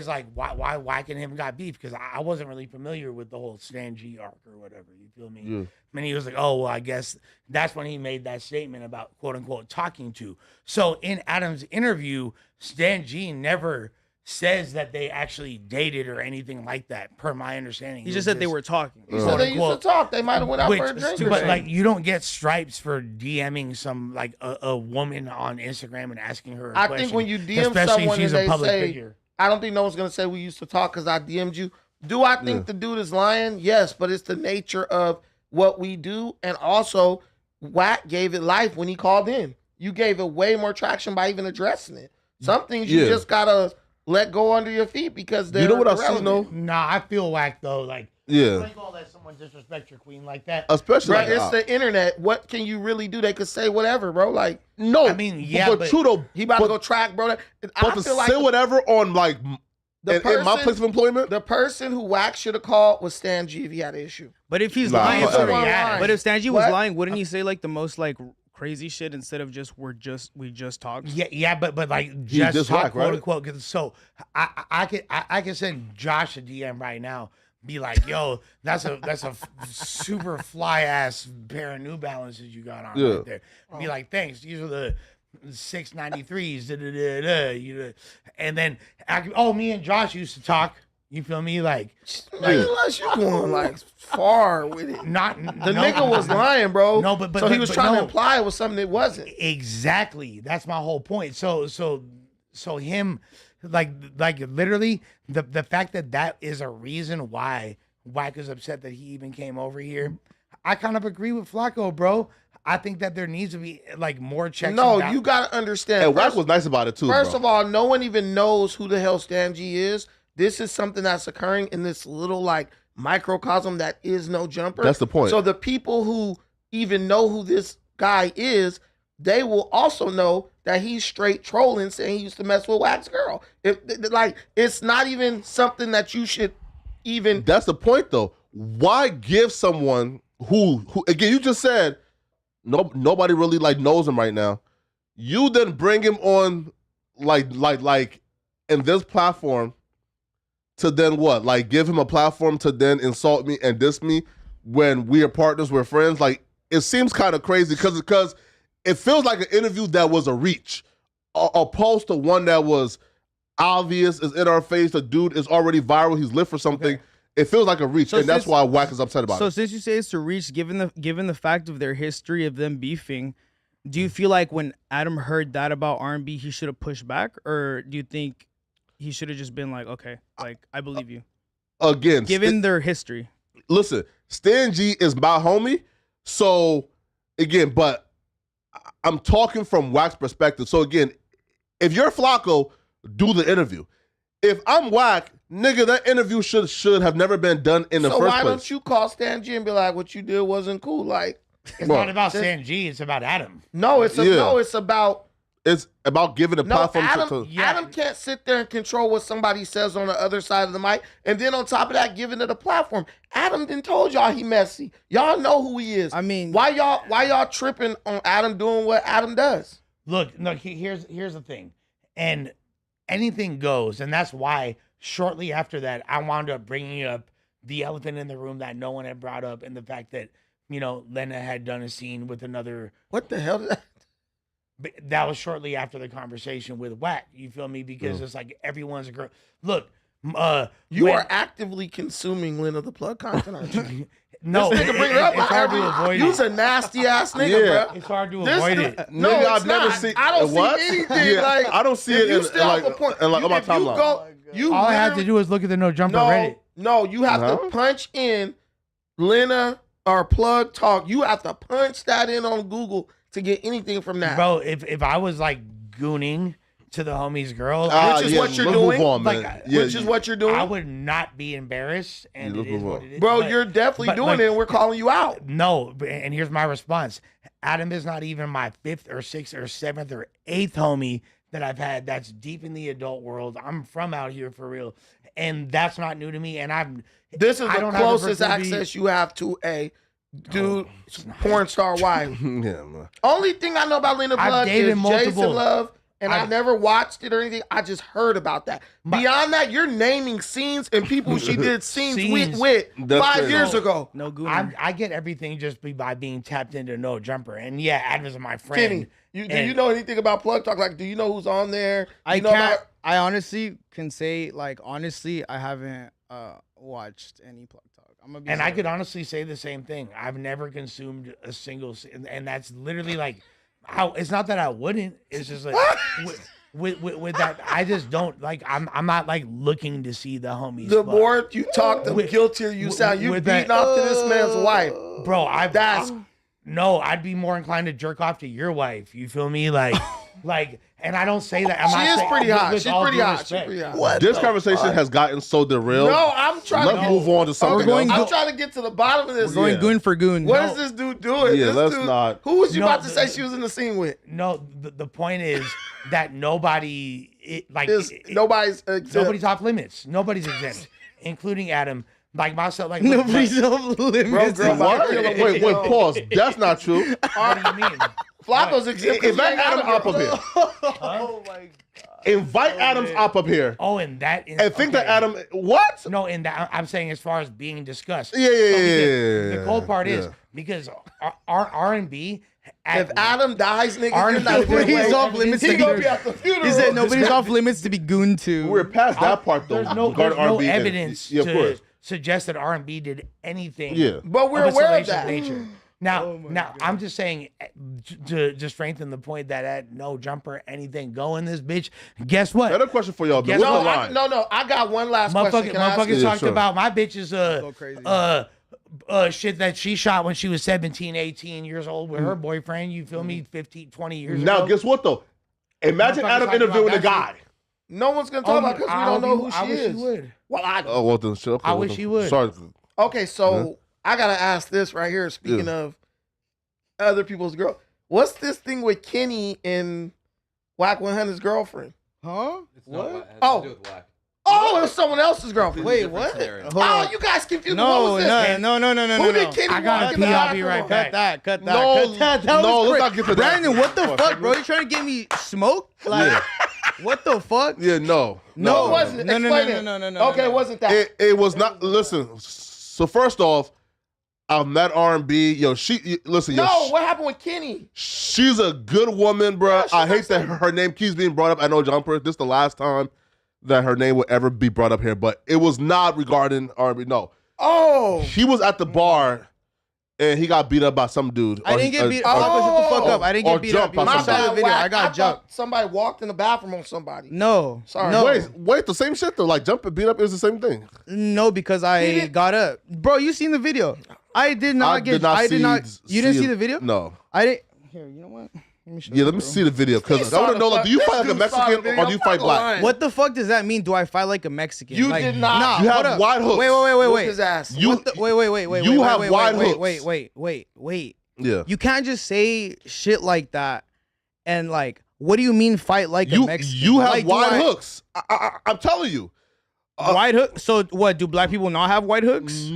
Wack and him got beef?" Because I wasn't really familiar with the whole Stan G arc or whatever. You feel me? Yeah. And he was like, "Oh, well, I guess that's when he made that statement about quote unquote talking to." So in Adam's interview, Stan G never says that they actually dated or anything like that, per my understanding. He just said they were talking. So they used to talk. They might have went out for a drink. Or but something. like, you don't get stripes for DMing some like a woman on Instagram and asking her. I think when you DM especially if someone she's and a they public say, figure. I don't think no one's gonna say we used to talk because I DM'd you. Do I think the dude is lying? Yes, but it's the nature of what we do, and also Wack gave it life when he called in. You gave it way more traction by even addressing it. Some things you just gotta let go under your feet because they're You know what I see, irrelevant. though? Nah, I feel Wack though. Like, Yeah. you ain't gonna let someone disrespect your queen like that. Especially Bro, like, it's the internet. What can you really do? They could say whatever, bro. Like, no, I mean, yeah, but but true though. he about to go track, bro. But I to feel like say whatever on like the in my place of employment. the person who Wack should have called was Stan G if he had an issue. But if he's Nah, lying, he's already lying. but if Stanji was What? lying, wouldn't he say like the most like crazy shit instead of just we just talked? Yeah, but like just just talk, Wack, quote right? unquote. 'Cause so I can send Josh a DM right now. Be like, yo, that's a super fly ass pair of New Balances you got on right there. Be like, thanks. These are the 693s. You know, and then me and Josh used to talk. You feel me? Like, Unless you going like far with it. not The nigga was lying, bro. No, but so he was trying to no. imply it was something it wasn't. Exactly. That's my whole point. So him, like literally the fact that is a reason why Wack is upset that he even came over here. I kind of agree with Flacco, bro. I think that there needs to be like more checks. No, you gotta understand. And Wack was nice about it too. First bro. of all, no one even knows who the hell Stan G is. This is something that's occurring in this little like microcosm that is no jumper. That's the point. So the people who even know who this guy is, they will also know that he's straight trolling, saying he used to mess with Wack's girl. Like, it's not even something that you should even. That's the point, though. Why give someone who again, you just said nobody really like knows him right now. You then bring him on like in this platform to then what? Like give him a platform to then insult me and diss me when we are partners, we're friends. Like, it seems kind of crazy because it feels like an interview that was a reach, opposed to one that was obvious, is in our face. The dude is already viral. He's lit for something. Okay. It feels like a reach, and that's why Wack is upset about it. So since you say it's a reach, given the fact of their history of them beefing, do you feel like when Adam heard that about R&B, he should have pushed back, or do you think he should have just been like, okay, like I believe you? Again, given their history. Listen, Stan G is my homie. So again, but I'm talking from Wack's perspective. So again, if you're Flacco, do the interview. If I'm Wack, nigga, that interview should have never been done in the first place. So why don't you call Stan G and be like, what you did wasn't cool? Like, it's not about Stan G, it's about Adam. No, it's about. It's about giving a platform Adam can't sit there and control what somebody says on the other side of the mic, and then on top of that, giving it a platform. Adam done told y'all he messy. Y'all know who he is. I mean, why y'all tripping on Adam doing what Adam does? Look, here's the thing, and anything goes, and that's why shortly after that, I wound up bringing up the elephant in the room that no one had brought up, and the fact that Lena had done a scene with another. What the hell did that? But that was shortly after the conversation with Wack. You feel me? Because it's like everyone's a girl. Look, you are actively consuming Lena the Plug content, aren't you? No, this nigga bring her up. It's hard to avoid it. You's a nasty ass nigga, bro. It's hard to avoid it. No, nigga, it's I've never not. seen. I don't what? see anything. Like, I don't see it you in still like, have a point. on my timeline. All I have to do is look at the No Jumper Reddit. No, you have to punch in Lena or Plug Talk. You have to punch that in on Google to get anything from that. Bro, if I was like gooning to the homie's girl, which is what you're doing, which is what you're doing, I would not be embarrassed, and it is what it is. Bro, you're definitely doing it, and we're calling you out. No, and here's my response. Adam is not even my 5th or 6th or 7th or 8th homie that I've had that's deep in the adult world. I'm from out here for real, and that's not new to me, and This is the closest access you have to a dude, porn star wife. Yeah, man. Only thing I know about Lena Plug is Jason Love and I never watched it or anything. I just heard about that. Beyond that, you're naming scenes and people she did scenes with That's 5 crazy. years ago. No gooner. I get everything just by being tapped into No Jumper. And yeah, Adam's my friend. Kenny, do you know anything about Plug Talk? Like, do you know who's on there? I You know can't. about- I honestly can say, like, honestly, I haven't watched any Plug Talk. I'm gonna be And I sorry. could honestly say the same thing. I've never consumed a single, and that's literally like, how it's not that I wouldn't. It's just like with that, I just don't like. I'm not like looking to see the homies. The fuck. more you talk, the With- guiltier you sound. You with beating that- off to this man's wife. Bro. I'd be more inclined to jerk off to your wife. You feel me? Like, and I don't say that. I'm She not is saying- pretty with- hot. with She's all pretty due hot. She's respect. pretty hot. This conversation has gotten so derailed. No, I'm trying Let's to move on to something going else. I'm trying to get to the bottom of this. We're going Yeah. goon for goon. What is this dude doing? Yeah, This let's dude, not- Who was you No, about to the- say she was in the scene with? No, the point is that nobody's Nobody's off limits. Nobody's exempt, including Adam. Like myself, like Nobody's off limits. Bro, What? Kill him. Wait, pause. That's not true. What do you mean? Flacco's exempt. Invite Adam up here. Oh my god. Invite Adam's up here. Oh, and that. And think that Adam. What? No, in that I'm saying as far as being discussed. Yeah. The cold part is Yeah. because our R&B. If Adam dies, nigga, Aren't you're not even Nobody's awake. off limits He to gonna be be at the funeral. He said nobody's off limits to be goon to. We're past that part though. There's no regarding R&B and- evidence Yeah, of to course. suggest that R&B did anything. Yeah. But we're of a aware of salacious that. nature. Now, I'm just saying to strengthen the point that at No Jumper anything go in this bitch. Guess what? Better question for y'all. Guess What's No, the I, line? no, I got one last question. Can I ask Motherfuckers you? Yeah, talked sure. about my bitch's crazy. shit that she shot when she was 17, 18 years old with her boyfriend. You feel me? 15, 20 years Now, ago. guess what though? Imagine Motherfuckers Adam talking interviewing a about guy. No one's gonna talk about because we don't know who I she wish is. you would. Well, I Oh, well then, shit. Okay, I well, wish then. you would. Sorry. okay. So I gotta ask this right here. Speaking of other people's girl, what's this thing with Kenny and Wack 100's girlfriend? Huh? It's not What? Wack. It has Oh. to do with Wack. Oh, it was someone else's girlfriend. Wait, Different what? scenario. Hold Oh, on. you guys confused. No, What was this? no. Who did Kenny I gotta walk in pee, the I'll be bathroom right on? back. Cut that. Cut that. No, cut that. That no, was let's crazy. not get to that. Brandon, what the Come on, fuck, come bro? on. You trying to get me smoke? Like, what the fuck? Yeah, no. No, it wasn't. No, no, Explain no, it. no, no, no, Okay, no. it wasn't that. It was not. Listen. So first off, that R&B, yo, listen, yo, No, what happened with Kenny? she's a good woman, bro. I hate that her name keeps being brought up. I know Jumper. This is the last time that her name will ever be brought up here, but it was not regarding R&B. No, Oh, he was at the bar and he got beat up by some dude. I didn't get beat up. Shut the fuck up. I didn't or get beat up. jumped by You my some saw dude. the bad. video. Wack. I got thought jumped. Somebody walked in the bathroom on somebody. No. Sorry. No. Wait, the same shit though. Like jump and beat up is the same thing. No, because I didn't- got up. Bro, you seen the video. I did not get. I I did not. You didn't see it. the video? No. I didn't. Here, you know what? Let me show Yeah, you, let me bro. see the video He because saw I want to the know. Like, fuck- do you this fight like a dude saw the Mexican video. or do you fight black? Lying. What the fuck does that mean? Do I fight like a Mexican? You Like, did not. Nah, You hold have up. wide hooks. Wait. Whoop his ass. You- What the, wait. you wait, have wait, wide wait, hooks. Wait. Yeah. You can't just say shit like that and like, what do you mean fight like a You Mexican? you have Like, do wide I- hooks. I'm telling you. Wide hook. So what? Do black people not have wide hooks?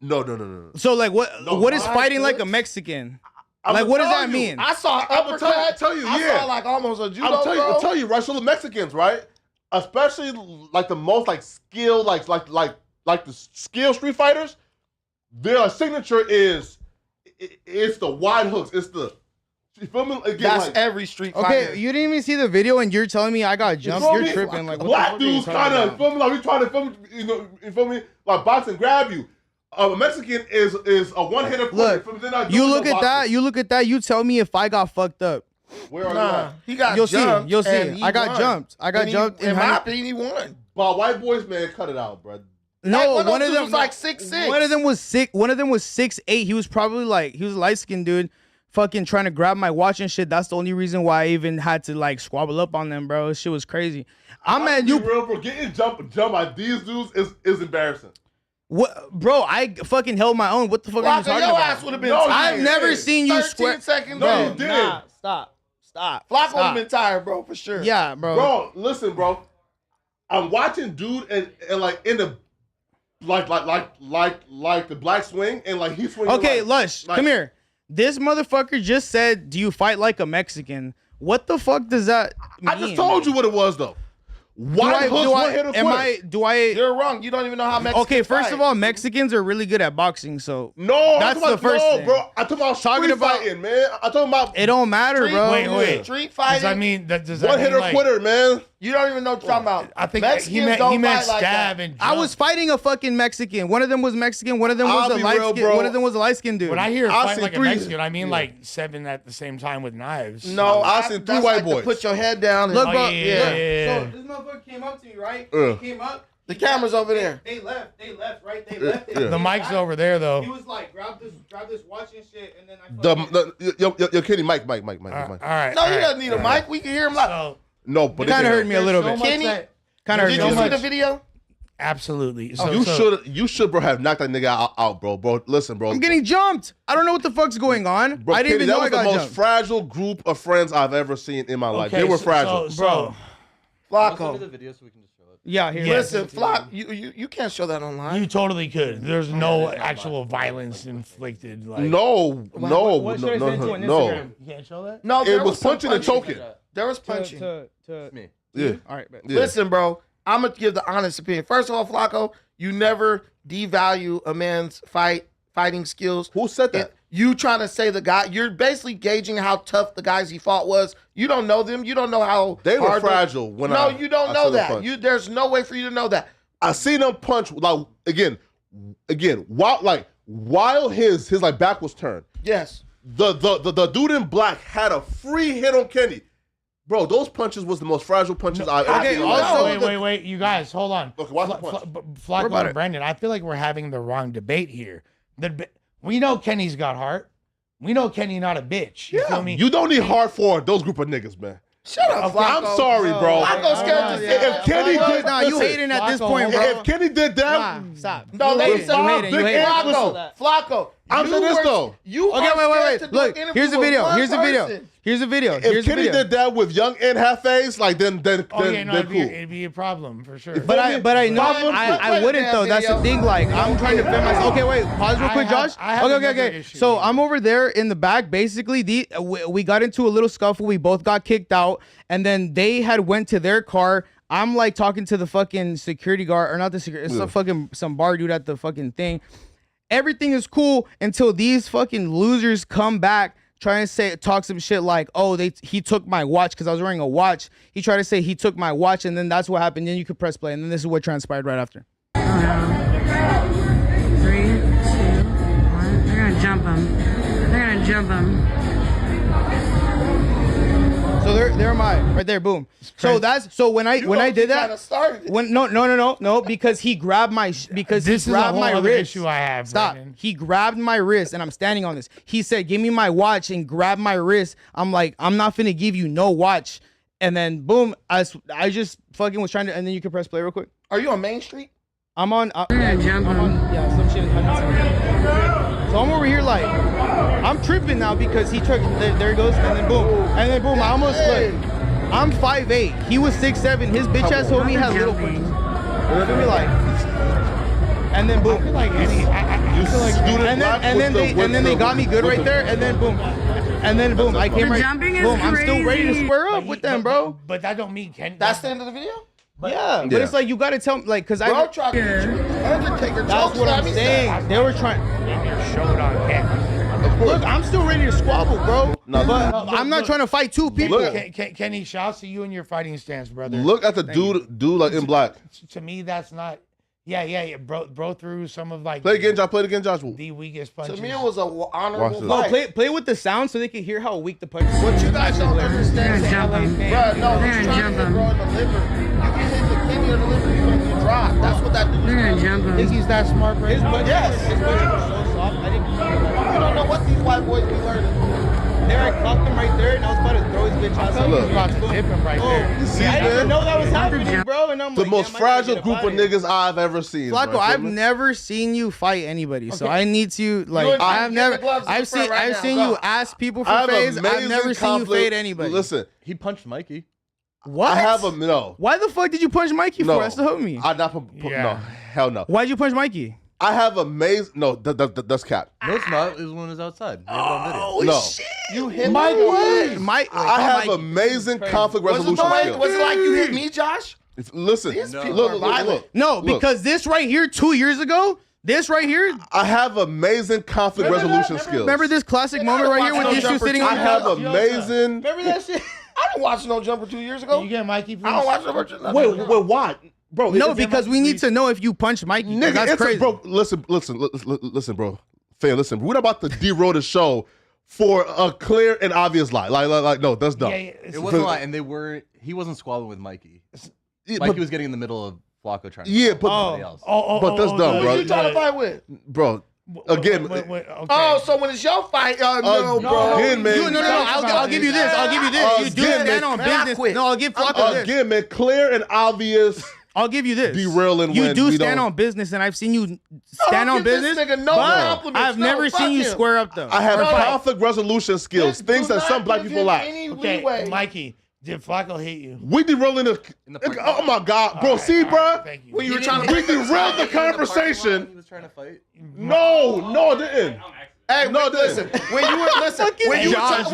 No. So like, what? No, what is wide fighting like a hooks? Mexican? I'ma Like, what does tell that you. mean? I saw an I'ma uppercut. tell you, I yeah. saw like almost a judo I'll throw. tell you, right? So the Mexicans, right? Especially like the most like skilled, like the skilled street fighters, their signature is it's the wide hooks. It's the you feel me? Again, That's like, every street Okay, fighter. you didn't even see the video, and you're telling me I got jumped. feel You're me? tripping. Like, what black the fuck are you dudes talking kind of about? feel me like we trying to feel me, you feel me like box and grab you. A Mexican is a one hitter. Look, you look at that. You look at that. You tell me if I got fucked up. Where are Nah, you at? he got You'll see. jumped. You'll see. and he I got won. jumped. I got And he- jumped in In my high- opinion, he won. But white boys, man, cut it out, bro. No, Like, one of those them was like 6'6". One of them was 6. One of them was 6'8". He was probably like he was a light skinned dude, fucking trying to grab my watch and shit. That's the only reason why I even had to like squabble up on them, bro. This shit was crazy. I'm at You you, real, bro. Getting jumped by these dudes is embarrassing. what, bro? I fucking held my own. What the fuck are you Flocka, talking your about? ass would have been No, tired. I've never did. seen you 13 square. seconds No, in. you did. Nah, stop. Flocka would have Stop. been tired, bro, for sure. Yeah, bro. Bro, listen, bro. I'm watching dude and like in the like the black swing and like he's swinging. Okay, like, Lush, like- come here. This motherfucker just said, "Do you fight like a Mexican?" What the fuck does that mean? I just told you what it was though. One hit or quit. You're wrong. You don't even know how Mexicans Okay, first fight. of all, Mexicans are really good at boxing, so No, that's the first thing. bro. I'm talking about street fighting, man. I'm talking about It don't matter, bro. Wait. Street Does fighting. that mean that? Does that one mean hitter like, quitter, man. You don't even know what you're talking about. I think Mexicans he meant don't fight like stab that. and. I jump. was fighting a fucking Mexican. One of them was Mexican. One of them was I'll a be light real, skin. bro. One of them was a light skinned dude. When I hear I've fight seen like a three- Mexican, I mean like 7 at the same time with knives. No, I've seen 3 that's white like to boys. put your head down. And Look, bro. yeah. So this motherfucker came up to me, right? Yeah. He came up. The camera's over there. They left, right? They left. Yeah. The mic's over there though. He was like, grab this watch and shit, and then I Yo, Kenny, Mike. All right. No, he doesn't need a mic. We can hear him like. So, No, but Kind of hurt me a little there's bit. so much Kenny, that- Kind of hurt Did me a you little see bit. the video? Absolutely. So, You should, bro, have knocked that nigga out, bro. Bro, listen, bro. I'm getting jumped. I don't know what the fuck's going on. Bro, I didn't Kenny, even know I that got was the most jumped. fragile group of friends I've ever seen in my life. Okay, They were so- fragile. So, Flacco. the video so we can just show it. Yeah, here. Yeah. Listen, Flock, you can't show that online. you totally could. There's no actual violence inflicted. Like No. What should I send to on Instagram? You can't show that. No, It was some punching and choking. There was punching. To Me. Yeah. all right, bet. Yeah. Listen, bro, I'm gonna give the honest opinion. First of all, Flacco, you never devalue a man's fighting skills. Who said that? You trying to say the guy? You're basically gauging how tough the guys he fought was. You don't know them. You don't know how They were hard fragile when No, I you don't I know saw them that. punch. There's no way for you to know that. I seen him punch like again, while his like back was turned. Yes. The dude in black had a free hit on Kenny. Bro, those punches was the most fragile punches I've ever okay, seen. in my also- life. Wait. You guys, hold on. Okay, watch the punch. Flacco about and it. Brandon, I feel like we're having the wrong debate here. We know Kenny's got heart. We know Kenny not a bitch. You feel me? You don't need hard for those group of niggas, man. Shut up, Flacco. I'm sorry, bro. Flacco's scared to say If Kenny did, Nah, you listen, hating at this Flacco, point, hold bro. if Kenny did that, Nah, stop. No, you they hating. saw You hating. You Big hating. Ass. Flacco. I'm saying this though. You Okay, are wait. scared to do Look, an here's the interview with video. one Here's the video. person. Here's the video. If Here's the Kenny video. did that with young and half face, like then Oh yeah, no, cool. it'd be a problem for sure. But I know I wouldn't though. That's the thing. Like I'm trying to defend myself. Okay, wait. Pause real quick, Josh. I have another Okay. issue. So I'm over there in the back. Basically, we got into a little scuffle. We both got kicked out, and then they had went to their car. I'm like talking to the fucking security guard, or not the security. It's some bar dude at the fucking thing. Everything is cool until these fucking losers come back trying to talk some shit like, oh, he took my watch because I was wearing a watch. He tried to say he took my watch, and then that's what happened. Then you could press play, and then this is what transpired right after. Oh no. 3, 2, 1. They're gonna jump him. So there am I, right there, boom. So when I did that, no, because he grabbed my this is a whole other wrist. issue I have. Stop. Brandon. He grabbed my wrist, and I'm standing on this. He said, "Give me my watch," and grabbed my wrist. I'm like, I'm not finna give you no watch. And then boom, I just fucking was trying to. And then you can press play real quick. Are you on Main Street? I'm on. They're gonna jump him. Yeah, some shit. So I'm over here like, I'm tripping now because he took. There he goes, and then boom, I almost like. I'm 5'8". He was 6'7". His bitch ass told me he had little punches. You feel me, like? And then boom. I feel like any. I feel like And then they got me good right there, and then boom, I came The right. jumping is Boom, I'm still ready to crazy. square up with them, bro. But that don't mean Kenny. That's the end of the video? Yeah, but it's like you gotta tell me, like, cause Bro, I. try to get you. Undertaker That's what I'm saying. They were trying. Your showed on Kenny. Look, I'm still ready to squabble, bro. No, but look, I'm not trying to fight two people. Kenny, shouts to you and your fighting stance, brother. Look at the dude like in black. To me, that's not. Yeah. Bro through some of like. Play it again, Josh. The weakest punches. To me, it was an Watch honorable this. fight. Play with the sound so they can hear how weak the punch is. What you guys don't understand, They're gonna jump him. bro, no, They're he's gonna trying to jump hit him. bro in the liver. You can hit the kidney or the liver, you're gonna get dropped. That's what that dude They're gonna is. jump Think him. he's that smart, bro? His punches, Yes. his punches were so soft. I didn't. You don't know what these white boys be learning. There, I clocked him right there, and I was about to throw his bitch ass. I Look. was about to dip him right there. You see, I didn't even man? know that was happening, bro. And I'm The like, most damn, I gotta fragile get group up of out of here. niggas I've ever seen. Flacco, bro. I've never seen you fight anybody, so Okay. I need to like. and I've get never. the gloves in I've front seen. right I've now, seen go. you ask people for I have fades. I've amazing never seen you conflict. fade anybody. Listen, He punched Mikey. What? I have a no. Why the fuck did you punch Mikey No, for? That's to help me. I not put Yeah. no. Hell no. Why'd you punch Mikey? I have amazing. No, that's cap. No, it's not. It was when it was outside. They have it on video. Oh, No. shit. You hit Mike, me? what? Mike, I have amazing conflict resolution skills. Was it like you hit me, Josh? Listen, These people look, are look, violent. look. No, Look. because this right here 2 years ago, this right here. I have amazing conflict resolution skills. Remember this classic moment right here with watch these no two jumper sitting two. on I the have couch? amazing. Remember that shit? I didn't watch no jumper 2 years ago. You get Mikey, please? I don't watch jumper. Wait, why, bro? No, it's- because we need to know if you punched Mikey. 'cause Nigga, that's it's crazy. bro. Listen, bro. Fan, listen. We're not about to derail the show for a clear and obvious lie. Like, no, that's dumb. It wasn't a lie, and they weren't. He wasn't squabbling with Mikey. Yeah, Mikey but, was getting in the middle of Flacco trying to Yeah, fight but- somebody else. but that's dumb, Who bro. you trying to fight with? bro. Again, Okay. Oh, so when it's your fight, no, bro. again, man. No. I'll give you this. I'll give you this. You do Again, stand on man, I business. quit. No, I'll give Flacco this. Again, man. Clear and obvious. I'll give you this. Derailing You when do we stand don't- on business, and I've seen you stand don't on give this business. nigga no but compliments. I've No, never fuck seen you him. square up though. I have Bro. conflict resolution skills, things Do that some not black give people him lack. any Okay, leeway. Mikey, did Flacco hate you? We derailing the. In the parking Oh lot. my god, bro! See, bro. Thank you. When you were He trying didn't to We derailed the He conversation. was trying to fight. No, it didn't. Hey, No, listen. When you were when you were Josh, trying,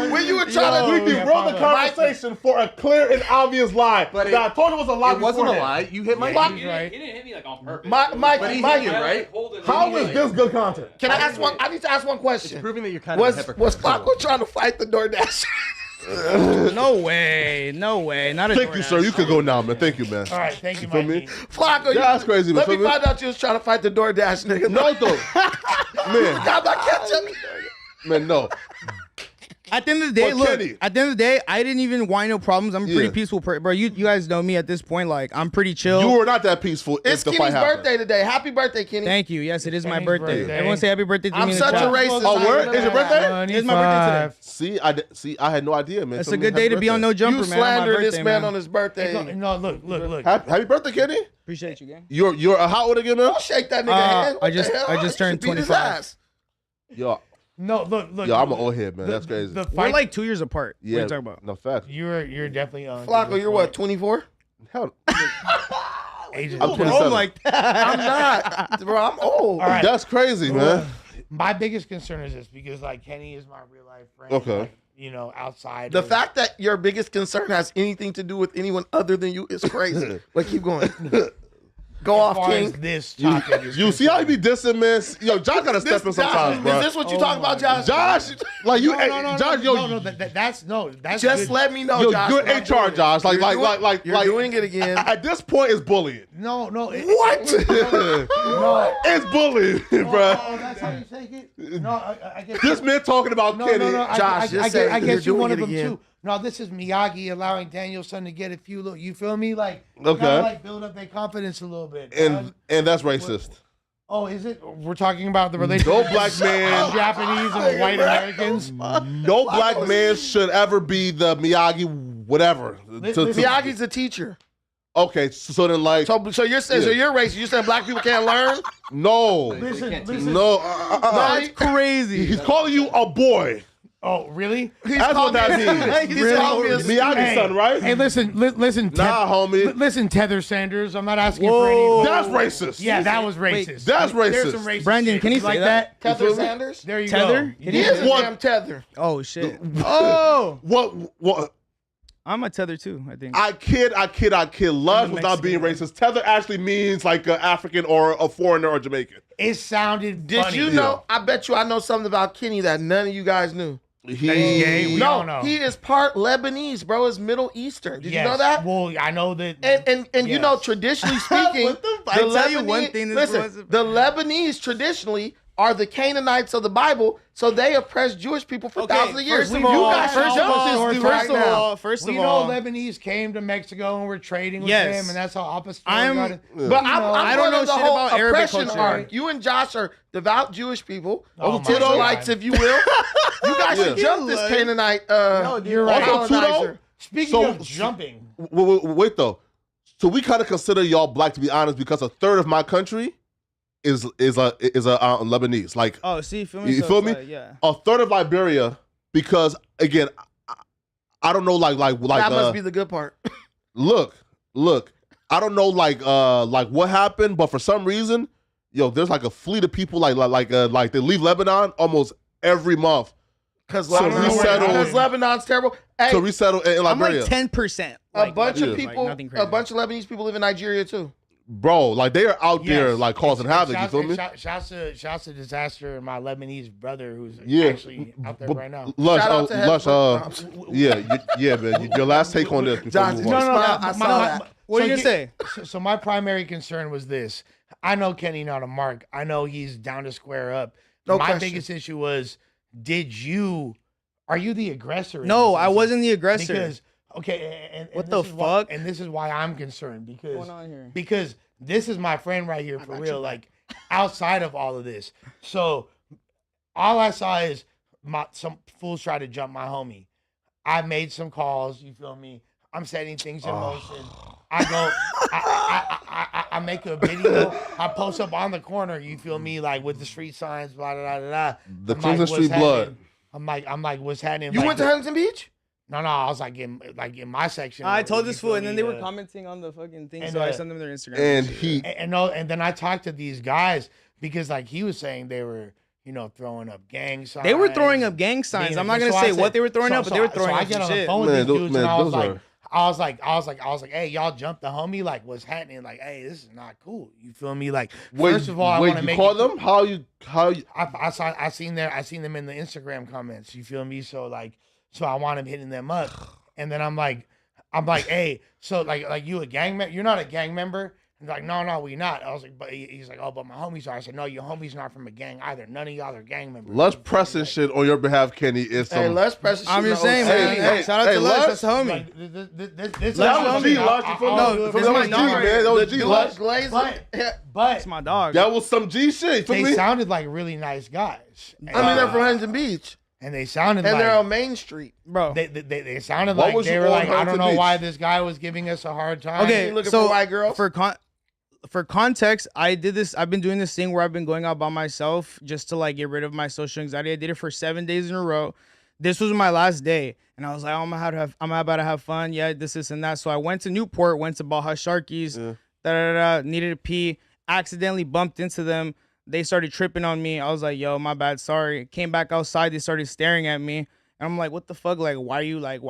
wait. When you were trying We to, derailed the conversation for a clear and obvious lie. But it- that I told you was a lie. It wasn't a beforehand. lie. You hit Mikey. He's right. He didn't hit me like on purpose. But Mikey, he Mikey, hit you, right? How is this good content? can I ask one? I need to ask one It's question. proving that you're kind of a Was hypocrite. Flacco trying to fight the DoorDash? No way. Not a Thank you, DoorDash. sir. You can go now, man. Thank you, man. All right, thank you, feel Mikey. me? Flacco, Yeah, that's crazy, man. Let me Feel me? find out you was trying to fight the DoorDash nigga. No, though, man, Got my ketchup. man, no. At the end of the day, But look. Kenny- At the end of the day, I didn't even want no problems. I'm a pretty Yeah. peaceful person, bro. You guys know me at this point. Like I'm pretty chill. You were not that peaceful. It's if the Kenny's fight happened. birthday today. Happy birthday, Kenny. Thank you. Yes, it is my Kenny's birthday. birthday. Everyone say happy birthday to I'm me in the such a chat. racist. Oh, word? Is your birthday? It's my birthday today. See, I had no idea, man. It's Feel a me? good Happy day to be on birthday. No Jumper, You man. on my slander this birthday, man on his birthday. No, look. Happy birthday, Kenny. Appreciate you, gang. You're how old again, man? Don't shake that nigga hand. What I just- the hell? I just You should turned beat his 25. ass. Yo, No, look. yo, I'm an old head, man. That's crazy. The We're fight, like 2 years apart. What are Yeah, you talking about? no facts. you're definitely on. Flacco, you're what, 24? Hell, Age I'm 27. like that. I'm not. Bro, I'm old. All right. That's crazy, man. My biggest concern is this because like Kenny is my real life friend. Okay. like, you know, outside. The of- fact that your biggest concern has anything to do with anyone other than you is crazy. But keep going. Go as off, far as King. this topic is You see how you concerned. be dissing, man? Yo, Josh gotta step in sometimes, Josh, bro. is this what you talk about, Josh? Josh, like you, No, Josh, yo, that's Just good. let me know, yo, Josh. you're when I'm HR, doing it. Josh. Like, You're doing it again. At this point, it's bullying. No, What? no. It's bullying, bro. Oh, that's how you take it. No, I get This man talking about No, Kenny. no. Josh, just say I you're guess you doing one it of them again. too. No, this is Miyagi allowing Danielson to get a few little. You feel me? Like Okay. kinda like build up their confidence a little bit. And that's racist. Oh, is it? We're talking about the relationship. No black man, of Japanese and white Americans. no black man should ever be the Miyagi, whatever. Miyagi's a teacher. Okay, so then like, So you're saying, so you're racist. You're saying black people can't learn? no, Listen. no, That's crazy. He's calling you a boy. Oh, really? That's what that means. He's called me a Miyagi's son, right? Hey, listen. Nah, homie. Listen, Tether Sanders. I'm not asking Whoa. for any. That's racist. Yeah, that was racist. That's There's racist. some racist. Brandon, shit. can you say like that? Tether feel me? Sanders? There you Tether? go. He is a What? damn tether. Oh shit. Oh, What? I'm a tether too. I think. I kid. Love was not being Mexican. racist. Tether actually means like an African or a foreigner or Jamaican. It sounded. Did funny. you know? I bet you I know something about Kenny that none of you guys knew. That he's gay? We don't know. He is part Lebanese, bro. It's Middle Eastern. Did you know that? Well, I know that. And you know, Yes. traditionally speaking, What the fuck? I tell you one thing that's listen, the Lebanese traditionally are the Canaanites of the Bible, so they oppressed Jewish people for thousands of years. First of You all, guys should first of jump all, this dude right first of now. all, first we of know all, Lebanese came to Mexico and were trading with Yes. them, and that's how opposite. I'm- got it. But You know, I don't know shit the whole about Arabic oppression culture. arc. You and Josh are devout Jewish people, Oh, my Israelites, God. if you will. You guys should Yeah. jump this Canaanite you're right. Also, too, colonizer. Speaking So- of jumping, Wait though. So we kind of consider y'all black, to be honest, because a third of my country is Lebanese. Like oh, see, feel me? You So feel it's me? like, yeah. a third of Liberia, because again, I don't know like That must be the good part. look, I don't know like what happened, but for some reason, yo, there's like a fleet of people like they leave Lebanon almost every month Because So resettle- Lebanon's terrible. Hey, to resettle in I'm Liberia. like 10%. a bunch of Yeah. people, nothing a crazy. bunch of Lebanese people live in Nigeria too. Bro, like they are out there Yes. like causing havoc. You feel me? Shouts to Disaster and my Lebanese brother who's Yeah. actually out there But- right now. Lush, Shout out to Lush, Headphones. yeah, man. Your last take on this before Johnson, we move on. I saw that. What are you So gonna say? So my primary concern was this. I know Kenny not a mark. I know he's down to square up. No my question. biggest issue was, are you the aggressor? in No, this I instance? wasn't the aggressor. Because and What this the is why- fuck? and this is why I'm concerned because What's going on here? because this is my friend right here for real. Like outside of all of this, so all I saw is some fools try to jump my homie. I made some calls. You feel me? I'm setting things in motion. I go. I make a video. I post up on the corner. You feel me? Like with the street signs. Blah blah blah blah. The I'm Crimson what's Street Blood. happening? I'm like, what's happening? You Like, went to Huntington Beach? No, I was like in my section. I where told you this feel fool, and me, then they were commenting on the fucking thing, and, so I uh, sent them their Instagram. And shit. he and then I talked to these guys because like he was saying they were throwing up gang signs. They were throwing up gang signs. being I'm not gonna so I say said- what they were throwing so- up, but so they were I- throwing so up I get some on the shit. phone with Man, these those- dudes, man, and I was those like, are- I was like, hey, y'all jumped the homie. Like, what's happening? Like, hey, this is not cool. You feel me? Like, first of all, I want to you make call it- them? How you? I seen them in the Instagram comments. You feel me? So I want him hitting them up, and then I'm like, hey, so like you a gang member? You're not a gang member. He's like, no, we not. I was like, but he's like, oh, but my homies are. I said, no, your homies not from a gang either. None of y'all are gang members. Lush pressing shit on your behalf, Kenny. Is some. Hey, let's press. I'm just saying, man. Hey, Shout out hey, to Lush. Lush. That's the homie. Like, this That was G, Lush. You feel me? No, That this is was my G, dog man. right That was G, Lush Lush. Glaze. But It's my dog. That was some G shit. You they feel me? sounded like really nice guys. I mean, they're from Huntington Beach, And they sounded and like they're on Main Street. Bro. they sounded What like was they you were on like, I don't Huntington know Beach? why this guy was giving us a hard time. Okay, You looking so for white girls? for context, I've been doing this thing where I've been going out by myself just to like get rid of my social anxiety. I did it for 7 days in a row. This was my last day, and I was like, I'm about to have fun. Yeah, this and that. So I went to Newport, went to Baja Sharkies, needed to pee, accidentally bumped into them. They started tripping on me. I was like, yo, my bad, sorry. Came back outside, they started staring at me. And I'm like, what the fuck? Like, why are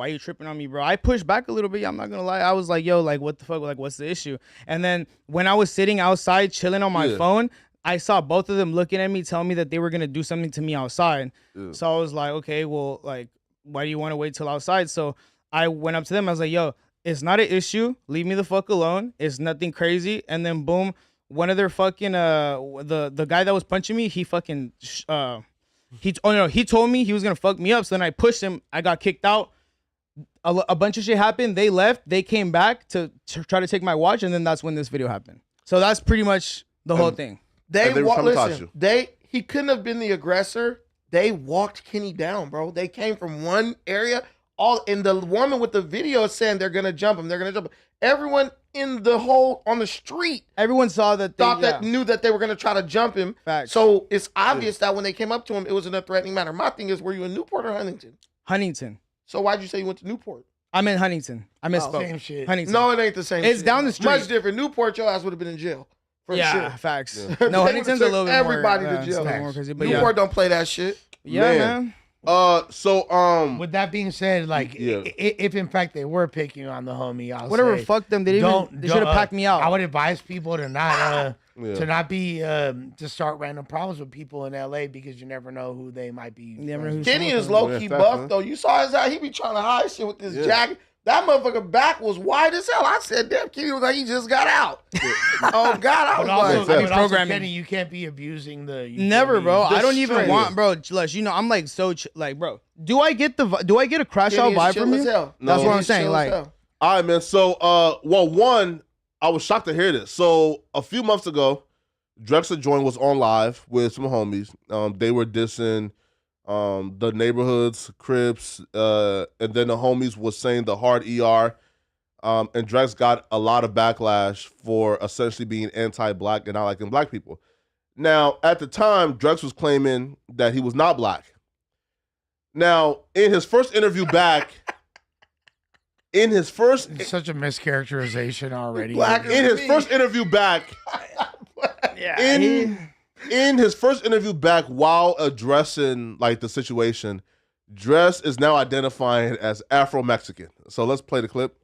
you tripping on me, bro? I pushed back a little bit. I'm not gonna lie. I was like, yo, like, what the fuck? Like, what's the issue? And then when I was sitting outside chilling on my phone, I saw both of them looking at me, telling me that they were gonna do something to me outside. So I was like, okay, well, like, why do you want to wait till outside? So I went up to them. I was like, yo, it's not an issue. Leave me the fuck alone. It's nothing crazy. And then boom, one of their fucking the guy that was punching me, he fucking he told me he was gonna fuck me up. So then I pushed him. I got kicked out. A bunch of shit happened. They left. They came back to try to take my watch, and then that's when this video happened. So that's pretty much the whole thing. And they were trying to touch Listen, you. he couldn't have been the aggressor. They walked Kenny down, bro. They came from one area. And the woman with the video is saying they're gonna jump him. They're gonna jump him. Everyone in the whole on the street Everyone saw that. knew that they were gonna try to jump him. Facts. So it's obvious that when they came up to him, it was in a threatening manner. My thing is, were you in Newport or Huntington? Huntington. So why'd you say you went to Newport? I'm in Huntington. I misspoke. Same shit. Huntington. No, it ain't the same. It's shit. down the street. Much different. Newport, your ass would have been in jail. For Yeah, sure. facts. They No, would've Huntington's a took little bit everybody more, to it's jail. a little more crazy, but Newport don't play that shit. yeah, Man. man. So With that being said, like Yeah. if in fact they were picking on the homie, I'll Whatever, say, fuck them. They should have packed me out. I would advise people to not Yeah. to not be to start random problems with people in LA because you never know who they might be. Never know friends who's with. Kenny is low key Yeah, buff man. though. You saw his eye. He be trying to hide shit with this Yeah. jacket. That motherfucker back was wide as hell. I said, damn, Kenny was like he just got out. Oh God, I was But also, like, Fact. but also, Programming. Kenny, you can't be abusing the. you Never, feel me? bro. The I don't even straight. want, bro. Lush, you know, I'm like so like, bro. Do I get a crash Kenny out is vibe chill from as you? hell. That's No. what I'm He's saying. chill as Like, hell. all right, man. So one, I was shocked to hear this. So a few months ago, Drexler Joint was on live with some homies. They were dissing the neighborhoods, Crips, and then the homies was saying the hard ER. And Drex got a lot of backlash for essentially being anti-black and not liking black people. Now, at the time, Drex was claiming that he was not black. Now, in his first interview back, It's such a mischaracterization already. Black in his first interview back, In his first interview back, while addressing like the situation, Dress is now identifying as Afro-Mexican. So let's play the clip.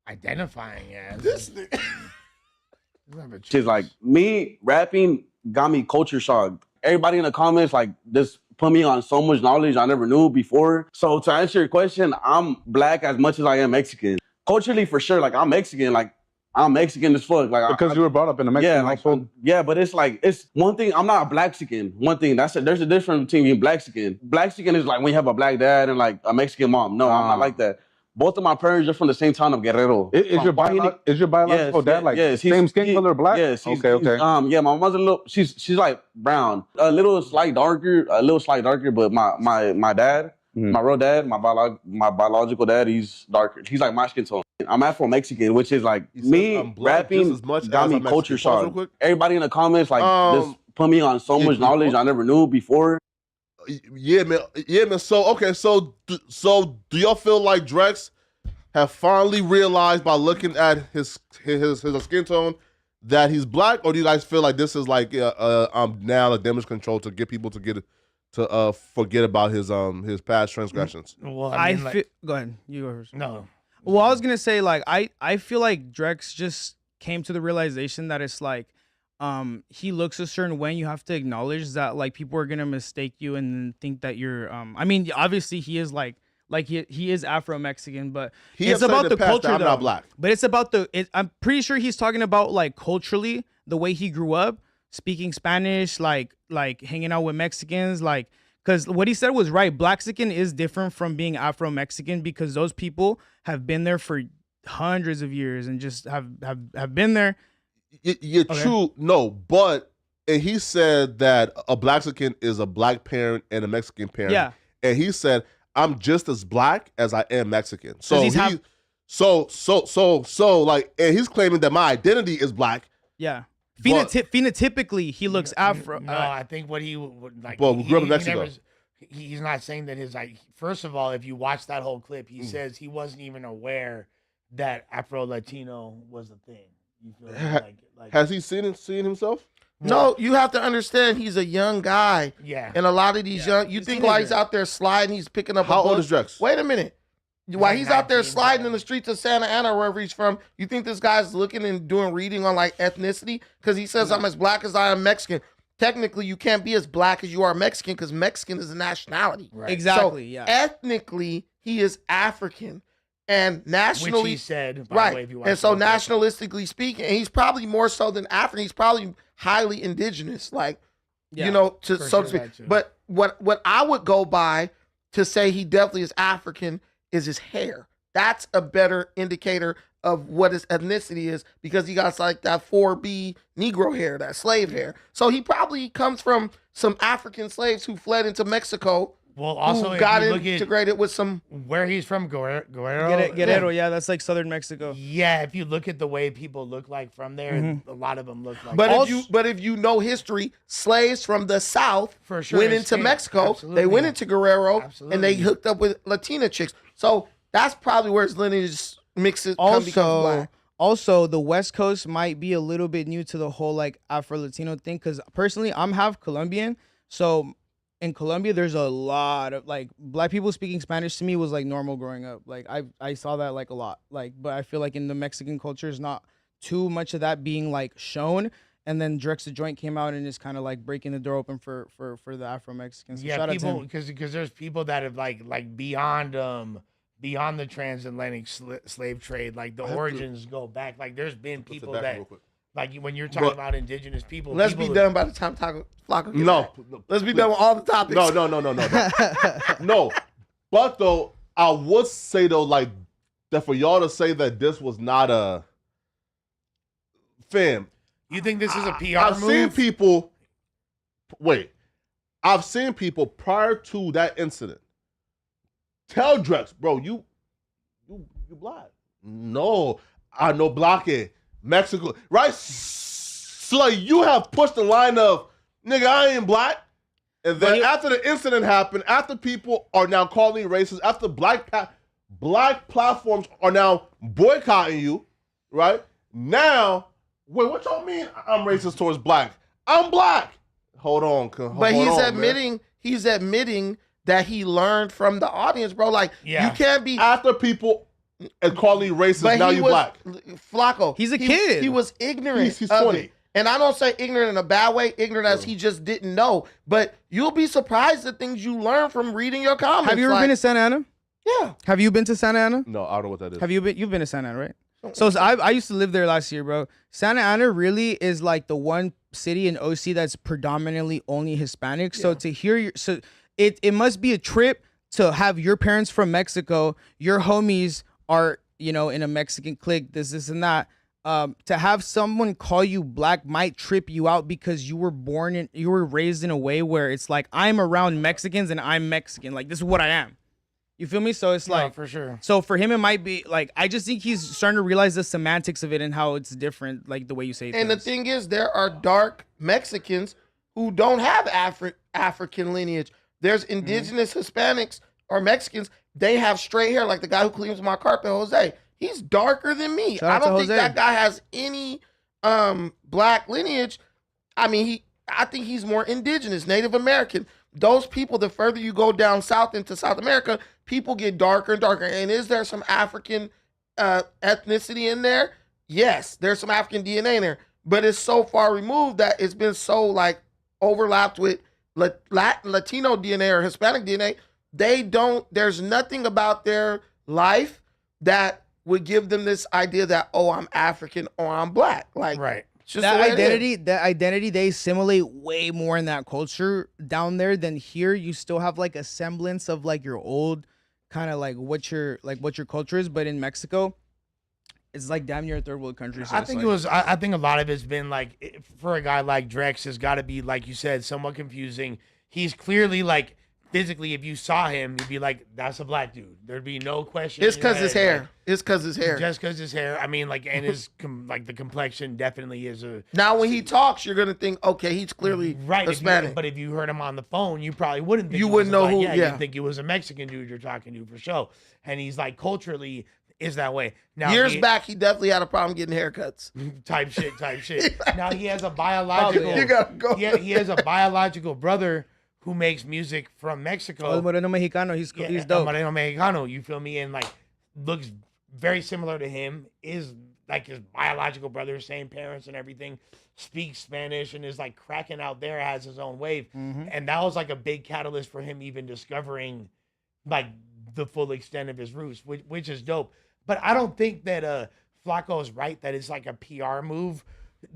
Identifying as This nigga. She's like, me rapping got me culture shocked. Everybody in the comments like this put me on so much knowledge I never knew before. So to answer your question, I'm black as much as I am Mexican. Culturally, for sure, like I'm Mexican, like I'm Mexican as fuck. Like because you were brought up in a Mexican household. Yeah, but it's like it's one thing. I'm not a Blaxican. One thing there's a difference between being Blaxican. Blaxican is like when you have a black dad and like a Mexican mom. No, I'm not like that. Both of my parents are from the same town of Guerrero. Is your biological dad like same skin color, black? Yes. Okay. Yeah, my mom's a little. She's like brown, a little slight darker, But my dad, my real dad, my biological dad, he's darker. He's like my skin tone. I'm Afro-Mexican, which is like me rapping as much got as me a culture Mexican. shock. Everybody in the comments like this put me on so much knowledge I never knew before. Yeah, man. So do y'all feel like Drex have finally realized by looking at his skin tone that he's black, or do you guys feel like this is like now a damage control to get people to forget about his past transgressions? Well, go ahead. You go first. No. Well, I was gonna say like I feel like Drex just came to the realization that it's like he looks a certain way. You have to acknowledge that like people are gonna mistake you and think that you're I mean obviously he is like he is Afro-Mexican, but it's about the culture though. I'm not black. But it's about I'm pretty sure he's talking about like culturally the way he grew up, speaking Spanish, like hanging out with Mexicans, like. Because what he said was right. Blaxican is different from being Afro-Mexican because those people have been there for hundreds of years and just have been there. You're true. No, but and he said that a Blaxican is a black parent and a Mexican parent. Yeah. And he said, I'm just as black as I am Mexican. So like, and he's claiming that my identity is black. Yeah. Phenotypically, he looks Afro. No, I think what he would like. Well, we grew up in Mexico. He's not saying that his like. First of all, if you watch that whole clip, he says he wasn't even aware that Afro Latino was a thing. You feel like has he seen himself? No, you have to understand he's a young guy. Yeah. And a lot of these young, you think while he's out there sliding, he's picking up How a book? old is Drex? Wait a minute. While he's out there sliding in the streets of Santa Ana, wherever he's from, you think this guy's looking and doing reading on like ethnicity? Because he says I'm as black as I am Mexican. Technically, you can't be as black as you are Mexican because Mexican is a nationality. Right. Exactly, so yeah. Ethnically, he is African. And nationally, which he said, by right. the way, if you watch and so the nationalistically speaking, and he's probably more so than African. He's probably highly indigenous, like, you know, to so to speak. But what I would go by to say he definitely is African is his hair. That's a better indicator of what his ethnicity is because he got like that 4B Negro hair, that slave hair. So he probably comes from some African slaves who fled into Mexico. Well, also who got integrated with some where he's from, Guerrero. Guerrero, yeah, that's like southern Mexico. Yeah, if you look at the way people look like from there, a lot of them look like. But if you know history, slaves from the South for sure went into Mexico. Absolutely. They went into Guerrero Absolutely. and they hooked up with Latina chicks. So that's probably where his lineage mixes. Also, the West Coast might be a little bit new to the whole like Afro-Latino thing because personally, I'm half Colombian, so. In Colombia, there's a lot of like black people speaking Spanish to me was like normal growing up. Like I saw that like a lot. Like, but I feel like in the Mexican culture is not too much of that being like shown. And then Drex the Joint came out and is kind of like breaking the door open for the Afro-Mexicans. So yeah, people because there's people that have like beyond the transatlantic slave trade. Like the origins go back. Like there's been people that. Like when you're talking about indigenous people. Let's be done by the time Flacco gets No. back. Let's be done with all the topics. No. No. But though, I would say though, like that for y'all to say that this was not a fam. You think this is a PR I've move? seen people. Wait, I've seen people prior to that incident tell Drex, bro, you black. No, I know blockade. Mexico, right? So like you have pushed the line of nigga, I ain't black. And then after the incident happened, after people are now calling you racist, after black platforms are now boycotting you, right? Now Wait, what y'all mean? I'm racist towards black. I'm black. Hold on, but he's admitting that he learned from the audience, bro. Like you can't be after people and calling you racist. But now you black. Flacco. He's a kid. He was ignorant. He's 20. And I don't say ignorant in a bad way, ignorant as he just didn't know. But you'll be surprised at things you learn from reading your comments. Have you ever been to Santa Ana? Yeah. Have you been to Santa Ana? No, I don't know what that is. Have you been? You've been to Santa Ana, right? So I used to live there last year, bro. Santa Ana really is like the one city in OC that's predominantly only Hispanic. So to hear it must be a trip to have your parents from Mexico, your homies are, in a Mexican clique, this and that. To have someone call you black might trip you out because you were raised in a way where it's like, I'm around Mexicans and I'm Mexican. Like, this is what I am. You feel me? So it's like, for sure. So for him, it might be like, I just think he's starting to realize the semantics of it and how it's different, like the way you say it. And the thing is, there are dark Mexicans who don't have African lineage. There's indigenous Hispanics or Mexicans. They have straight hair, like the guy who cleans my carpet, Jose. He's darker than me. Shout I out to don't think Jose. that guy has any black lineage. I mean, I think he's more indigenous, Native American. Those people, the further you go down south into South America, people get darker and darker. And is there some African ethnicity in there? Yes, there's some African DNA in there. But it's so far removed that it's been so like overlapped with Latino DNA or Hispanic DNA. There's nothing about their life that would give them this idea that, oh, I'm African or I'm black. Like, right. Just that identity, they assimilate way more in that culture down there than here. You still have like a semblance of like your old kind of like what your culture is, but in Mexico, it's like damn near a third world country. So I think I think a lot of it's been like, for a guy like Drex, has got to be, like you said, somewhat confusing. He's clearly like, physically, if you saw him, you'd be like, that's a black dude. There'd be no question. It's because his hair. It's because his hair. Just because his hair. I mean, like, and his like the complexion definitely is a. Now, when he talks, you're gonna think, okay, he's clearly Hispanic. But if you heard him on the phone, you probably wouldn't think. You wouldn't know who. Yeah, Yeah. you'd think it was a Mexican dude you're talking to for sure. And he's like culturally is that way. Now years back, he definitely had a problem getting haircuts. Type shit. Now he has a biological. You gotta go. He has a biological brother who makes music from Mexico. El Moreno Mexicano, he's dope. Moreno Mexicano, you feel me? And like looks very similar to him, is like his biological brother, same parents and everything, speaks Spanish and is like cracking out there, has his own wave. And that was like a big catalyst for him even discovering like the full extent of his roots, which is dope. But I don't think that Flacco is right that it's like a PR move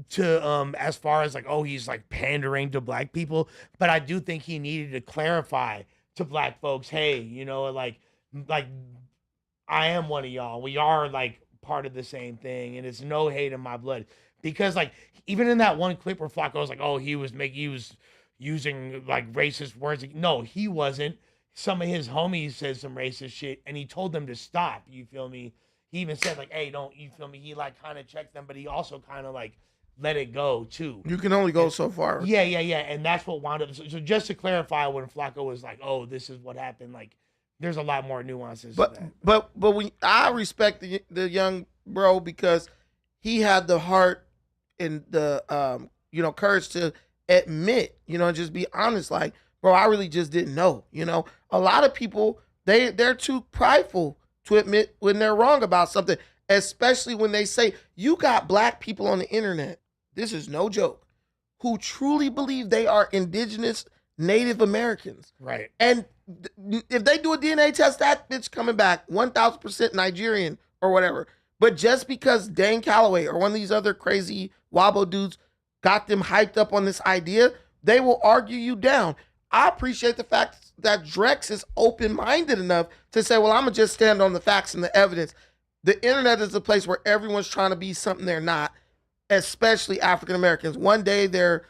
to as far as like, oh, he's like pandering to black people. But I do think he needed to clarify to black folks, hey, you know, like I am one of y'all. We are like part of the same thing, and it's no hate in my blood. Because like even in that one clip where Flacco was like, oh, he was using like racist words. No, he wasn't. Some of his homies said some racist shit, and he told them to stop. You feel me? He even said like, hey, don't, you feel me? He like kind of checked them, but he also kind of like let it go too. You can only go so far. Yeah. And that's what wound up. So just to clarify, when Flacco was like, oh, this is what happened, like there's a lot more nuances to that. But I respect the young bro because he had the heart and the courage to admit, and just be honest, like, bro, I really just didn't know. A lot of people, they're too prideful to admit when they're wrong about something, especially when they say, you got black people on the internet, this is no joke, who truly believe they are indigenous Native Americans. Right. And if they do a DNA test, that bitch coming back 1,000% Nigerian or whatever. But just because Dane Calloway or one of these other crazy Wabo dudes got them hyped up on this idea, they will argue you down. I appreciate the fact that Drex is open-minded enough to say, well, I'm going to just stand on the facts and the evidence. The internet is a place where everyone's trying to be something they're not, especially African Americans. One day they're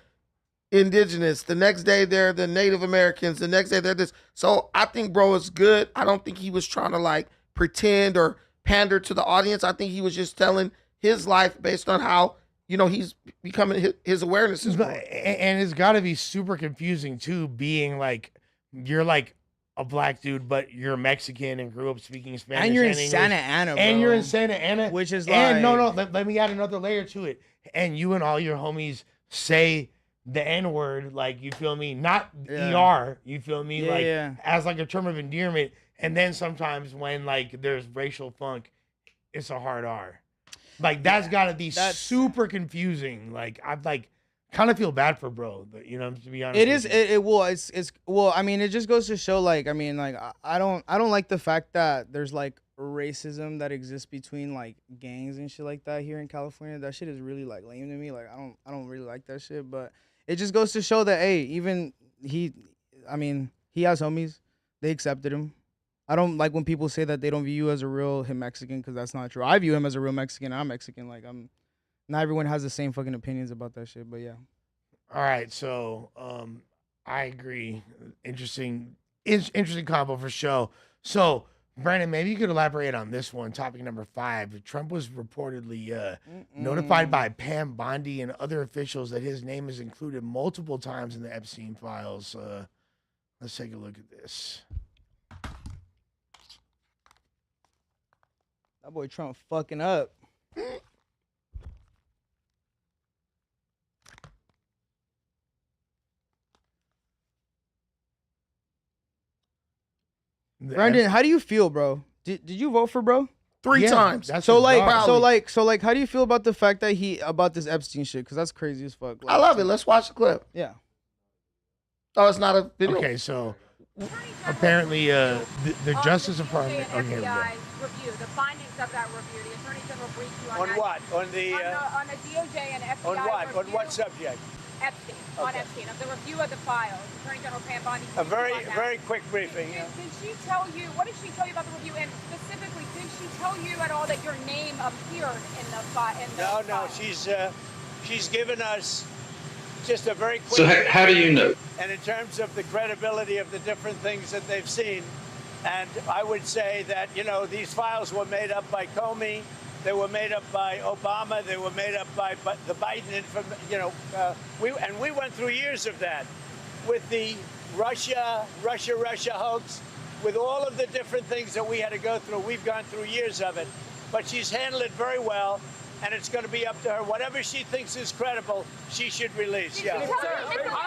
indigenous. The next day they're the Native Americans. The next day they're this. So I think bro is good. I don't think he was trying to like pretend or pander to the audience. I think he was just telling his life based on how he's becoming his awareness is growing. And it's got to be super confusing too, being like, you're like a black dude, but you're Mexican and grew up speaking Spanish. And you're in English, Santa Ana, bro. And you're in Santa Ana. Which is and like... let me add another layer to it. And you and all your homies say the N-word, like, you feel me? Not ER, you feel me? As like a term of endearment. And then sometimes when like there's racial funk, it's a hard R. Like that's gotta be super confusing. Like I've like kind of feel bad for bro, but you know, to be honest. It is. It will. It's. Well, I mean, it just goes to show. Like, I mean, like, I don't like the fact that there's like racism that exists between like gangs and shit like that here in California. That shit is really like lame to me. Like, I don't really like that shit. But it just goes to show that even he has homies. They accepted him. I don't like when people say that they don't view you as a real Mexican, because that's not true. I view him as a real Mexican. I'm Mexican. Like, not everyone has the same fucking opinions about that shit, but yeah. All right, so I agree. Interesting combo for show. So, Brandon, maybe you could elaborate on this one, topic number 5. Trump was reportedly notified by Pam Bondi and other officials that his name is included multiple times in the Epstein files. Let's take a look at this. That boy Trump fucking up. Brandon, how do you feel, bro? Did you vote for bro? 3 times. So like, how do you feel about the fact that about this Epstein shit? Because that's crazy as fuck. Like, I love it. Let's watch the clip. Yeah. Oh, it's not a video. Okay, so apparently the Justice Department. Okay, review the findings of that review. The Attorney General briefed you on that. What? On the DOJ and FBI. On what? Review. On what subject? Epstein. Okay. On Epstein, of the review of the files. Attorney General Pam Bondi. A very quick briefing. Did she tell you? What did she tell you about the review? And specifically, did she tell you at all that your name appeared in the file? No. She's given us just a very quick. So how do you know? And in terms of the credibility of the different things that they've seen, and I would say that these files were made up by Comey, they were made up by Obama, they were made up by the Biden we went through years of that with the Russia hoax, with all of the different things that we had to go through. We've gone through years of it, but she's handled it very well. And it's going to be up to her. Whatever she thinks is credible, she should release. Yeah.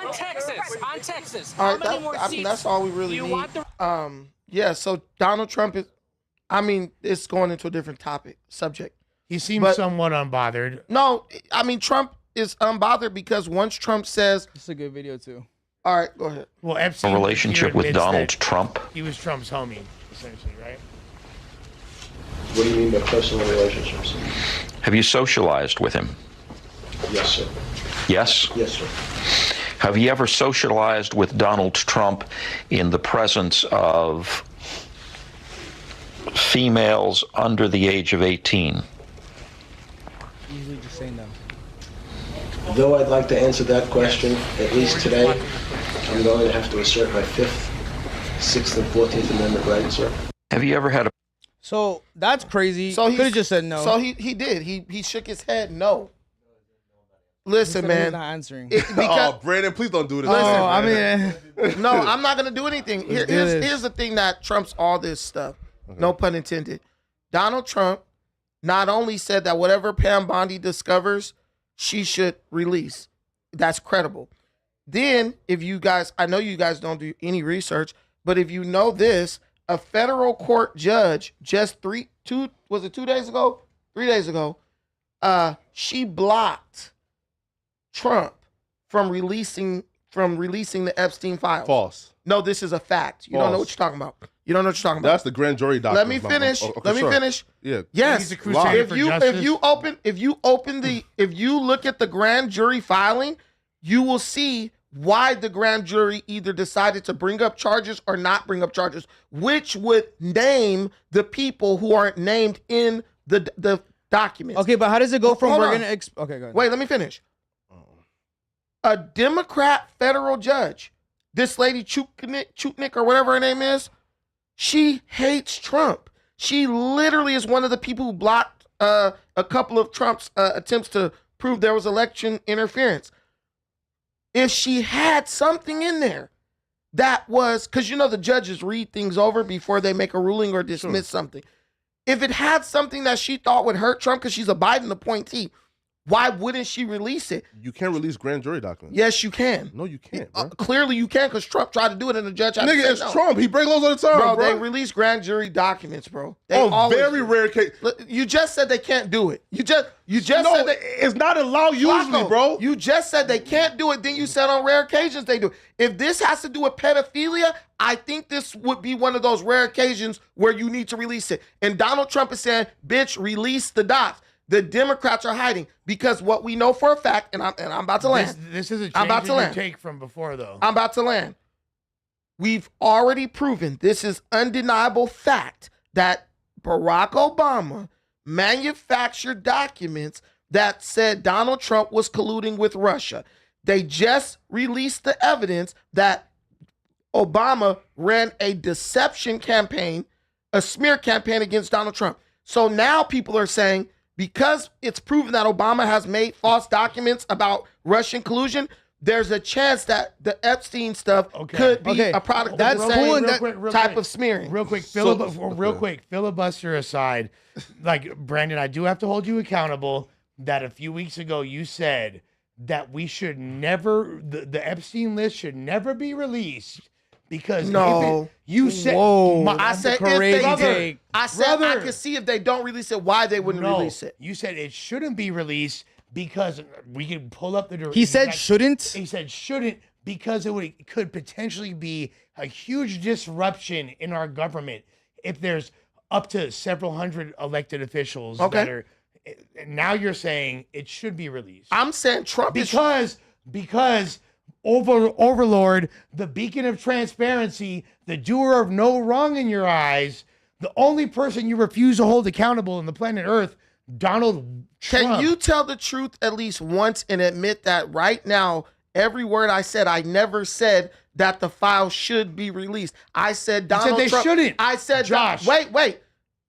On Texas. All right, that's all we really need. So Donald Trump is. I mean, it's going into a different subject. He seems somewhat unbothered. No, I mean Trump is unbothered because once Trump says, "It's a good video too." All right, go ahead. Well, Epstein, a relationship with Donald Trump. He was Trump's homie, essentially, right? What do you mean by personal relationships? Have you socialized with him? Yes, sir. Yes? Yes, sir. Have you ever socialized with Donald Trump in the presence of females under the age of 18? Usually just say no. Though I'd like to answer that question, at least today, I'm going to have to assert my 5th, 6th, and 14th Amendment rights, sir. Have you ever had a... So that's crazy. So he could have just said no. So he did. He shook his head no. Listen, man. He's not answering. Brandon, please don't do this. Listen, no, I'm not gonna do anything. Here's the thing that trumps all this stuff. Okay. No pun intended. Donald Trump not only said that whatever Pam Bondi discovers, she should release. That's credible. Then, if you guys, I know you guys don't do any research, but if you know this, a federal court judge just 3 days ago, she blocked Trump from releasing the Epstein files. False. No, this is a fact. You don't know what you're talking about. You don't know what you're talking about. That's the grand jury doctrine. Let me finish. Let me finish. Yeah. Yes. He's a crusader for justice. If you look at the grand jury filing, you will see why the grand jury either decided to bring up charges or not bring up charges, which would name the people who aren't named in the documents. Okay, but how does it go from Hold we're on. gonna okay, go ahead. Wait, let me finish. A Democrat federal judge, this lady Chutnik or whatever her name is, she hates Trump. She literally is one of the people who blocked a couple of Trump's attempts to prove there was election interference. If she had something in there that was, because you know the judges read things over before they make a ruling or dismiss something. If it had something that she thought would hurt Trump because she's a Biden appointee, why wouldn't she release it? You can't release grand jury documents. Yes, you can. No, you can't, bro. Clearly you can because Trump tried to do it and the judge had to Nigga, say it's no. Trump. He break laws all the time, bro. They release grand jury documents, bro. They On always very do. rare case. You just said they can't do it. You just No, said that it's not allowed usually, Flacco, bro. You just said they can't do it. Then you said on rare occasions they do. If this has to do with pedophilia, I think this would be one of those rare occasions where you need to release it. And Donald Trump is saying, bitch, release the docs. The Democrats are hiding because what we know for a fact, and I'm about to land. This is a I'm about change to in your land. take from before, though. I'm about to land. We've already proven, this is undeniable fact, that Barack Obama manufactured documents that said Donald Trump was colluding with Russia. They just released the evidence that Obama ran a deception campaign, a smear campaign against Donald Trump. So now people are saying, because it's proven that Obama has made false documents about Russian collusion, there's a chance that the Epstein stuff could be a product That's of the same real type quick. of smearing. Real quick, filibuster aside, like, Brandon, I do have to hold you accountable that a few weeks ago you said that we should never, the Epstein list should never be released because you said, I said I could see if they don't release it, why they wouldn't release it. You said it shouldn't be released because we can pull up the. He said shouldn't? He said shouldn't because it could potentially be a huge disruption in our government if there's up to several hundred elected officials that are. Now you're saying it should be released. I'm saying Trump because Overlord, the beacon of transparency, the doer of no wrong in your eyes, the only person you refuse to hold accountable on the planet Earth, Donald Trump. Can you tell the truth at least once and admit that right now, every word I said, I never said that the file should be released. I said Donald they Trump. shouldn't. I said, Josh. Wait.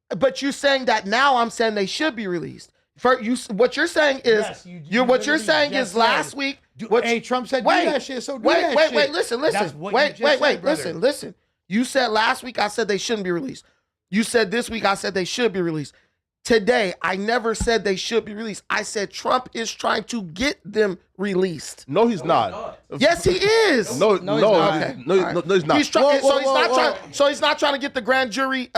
But you're saying that now I'm saying they should be released. What you're saying is, what you're saying is last week. Hey, Trump said do that shit, so do that shit. Wait, listen. Listen. You said last week I said they shouldn't be released. You said this week I said they should be released. Today, I never said they should be released. I said Trump is trying to get them released. No, he's not. Yes, he is. No, he's not. So he's not trying to get the grand jury.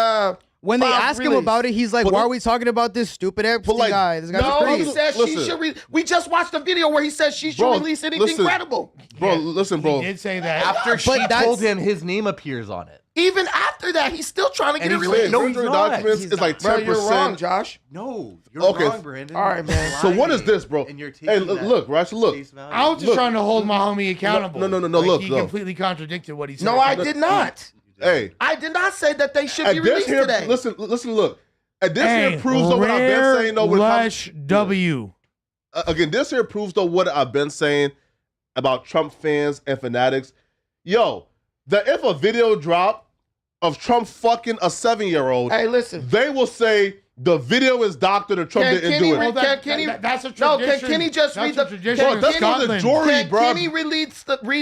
When they ask him about it, he's like, "Why are we talking about this stupid Epstein guy? This guy's crazy." He said she should. We just watched a video where he said she should release anything credible. Bro, listen, bro. He did say that. After she told him his name appears on it. Even after that, he's still trying to get it And released. no jury documents is like 10%. Bro, you're wrong, Josh. No, you're Okay. wrong, Brandon. All right, man. So what is this, bro? And you're taking Hey, that look, Rash, look. I was just trying to hold my homie accountable. No, Like, look, he though. completely contradicted what he said. No, I did not. Hey, I did not say that they should be and this released here, today. listen, look. And this here proves though what I've been saying though. Lush W. Again, this here proves though what I've been saying about Trump fans and fanatics. Yo, that if a video drop of Trump fucking a 7-year-old, hey, listen, they will say the video is doctored or Trump didn't do it. That's a tradition. No, can Kenny just read the tradition? Bro, that's not the jury, Can bro. Kenny read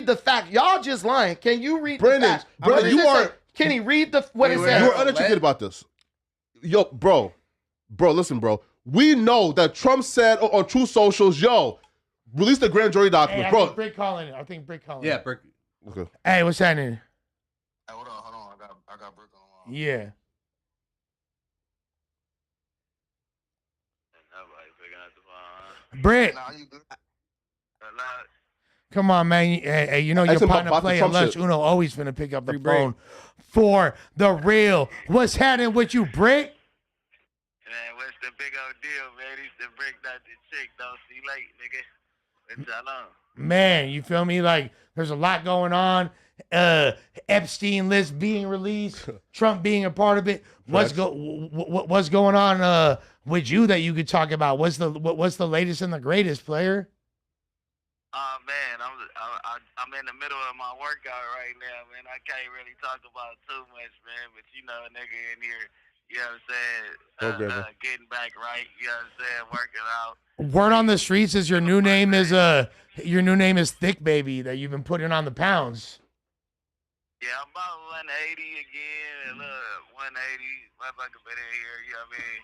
the fact? Y'all just lying. Can you read Brandon, the fact? bro, you are. Kenny, read what it says. You're uneducated about this. Yo, bro, listen, bro. We know that Trump said on True Socials, yo, release the grand jury documents, Hey, I bro. think Brick calling. Yeah, Brick. Okay. Hey, what's happening? Hey, hold on. I got Brick on. Yeah. Britt. Come on, man. Hey, you know your partner playing lunch. Uno always finna pick up the phone for the real. What's happening with you, Brick? Man, what's the big old deal, man? He's the Brick, not the chick. Don't see late, nigga. What's y'all on? Man, you feel me? Like, there's a lot going on. Epstein list being released, Trump being a part of it. What's going on with you that you could talk about? What's the latest and the greatest, player? Man, I'm in the middle of my workout right now, man. I can't really talk about too much, man. But you know, a nigga in here, you know what I'm saying? Getting back right, you know what I'm saying? Working out. Word on the streets is your new name is Thick Baby, that you've been putting on the pounds. Yeah, I'm about 180 again. Look, 180. Motherfucker been in here, you know what I mean?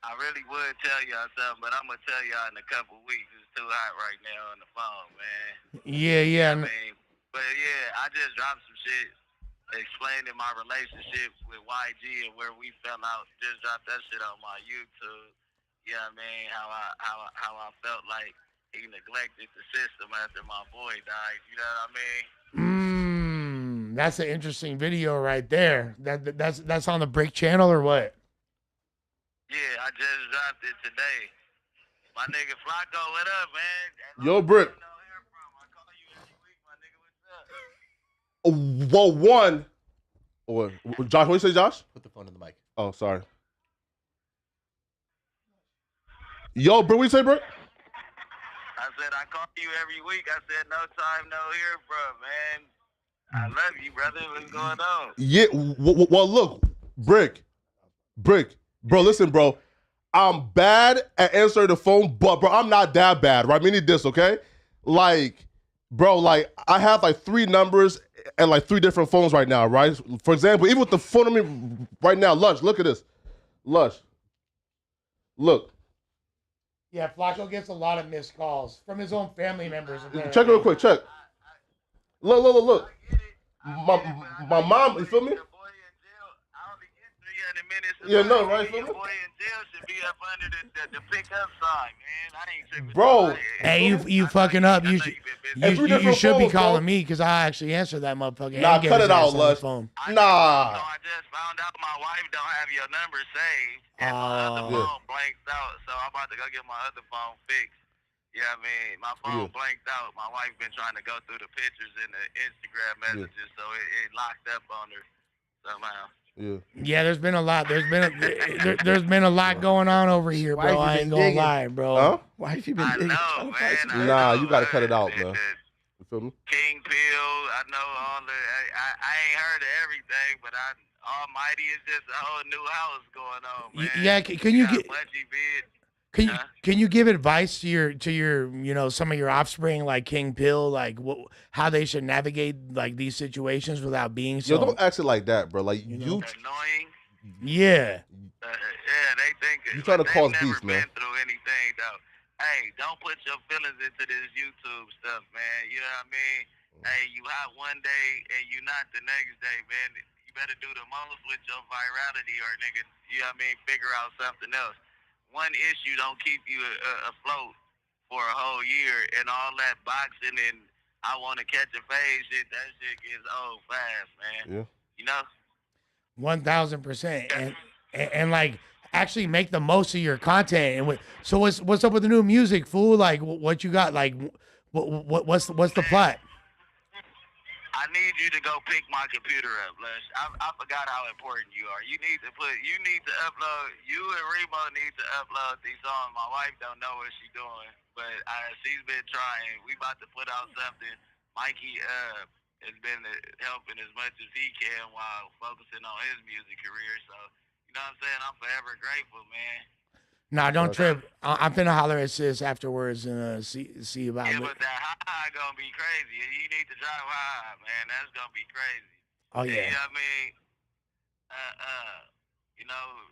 I really would tell y'all something, but I'm going to tell y'all in a couple weeks. It's too hot right now on the phone, man. Yeah. You know what I mean? But yeah, I just dropped some shit explaining my relationship with YG and where we fell out. Just dropped that shit on my YouTube. You know what I mean? How I felt like he neglected the system after my boy died. You know what I mean? That's an interesting video right there. That's on the Break channel or what? Yeah, I just dropped it today. My nigga Flacco, what up, man? Yo, Brick. Well, one. What? Josh, what you say, Josh? Put the phone in the mic. Oh, sorry. Yo, Brick, what you say, Brick? I said I call you every week. I said no time, no hear from, man. I love you, brother. What's going on? Yeah. Well, look, Brick, bro. Listen, bro. I'm bad at answering the phone, but bro, I'm not that bad, right? Meaning this, okay? Like, bro, like I have like 3 numbers and like 3 different phones right now, right? For example, even with the phone on me right now, Lush, look at this. Lush. Look. Yeah, Flacco gets a lot of missed calls from his own family members. Check it real quick, check. Look. My mom, you feel me? Yeah, no, right? Feel me? Bro, hey, you fucking up. You should be calling me because I actually answered that motherfucker. Nah, cut it out, Lush. Phone. Nah. So I just found out my wife don't have your number saved, and my other phone blanked out. So I'm about to go get my other phone fixed. Yeah, I mean, my phone blanked out. My wife been trying to go through the pictures in the Instagram messages, so it locked up on her somehow. Yeah, there's been a lot. There's been a lot going on over here, bro. I ain't gonna lie, bro. Huh? Why have you been digging? Nah, you gotta cut it out, man. You feel me? King Pill, I know all the. I ain't heard of everything, but Almighty is just a whole new house going on, man. Yeah, can you give advice to your some of your offspring like King Pill, like how they should navigate like these situations without being so? Yo, don't act it like that, bro. Like you annoying. Yeah. Yeah, they think you trying to cause never beef, man. been through anything though. Hey, don't put your feelings into this YouTube stuff, man. You know what I mean? Hey, you hot one day and you not the next day, man. You better do the most with your virality, or nigga, you know what I mean? Figure out something else. One issue don't keep you afloat for a whole year, and all that boxing and I want to catch a phase shit. That shit gets old fast, man. Yeah. You know. 1000%, and like actually make the most of your content. And so what's up with the new music, fool? Like what you got? Like what's the plot? I need you to go pick my computer up, Lush. I forgot how important you are. You need to upload. You and Remo need to upload these songs. My wife don't know what she's doing, but she's been trying. We about to put out something. Mikey has been helping as much as he can while focusing on his music career. So you know what I'm saying? I'm forever grateful, man. Nah, don't trip. I'm finna holler at sis afterwards and see about it. Yeah, but that high gonna be crazy. You need to drive high, man. That's gonna be crazy. Oh yeah. You know what I mean? You know,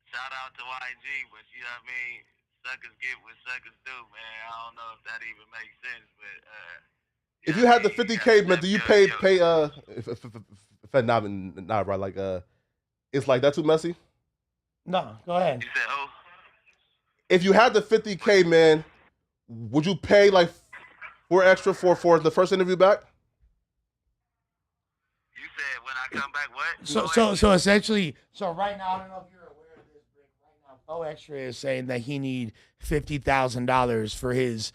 shout out to YG, but you know what I mean? Suckers get what suckers do, man. I don't know if that even makes sense, but if you had the 50K, man, do you pay if not right, like it's like that too messy? No, go ahead. You said who? If you had the 50K, man, would you pay like for extra for the first interview back? You said when I come back, what? So essentially, right now, I don't know if you're aware of this, but right now, Bo Extra is saying that he need $50,000 for his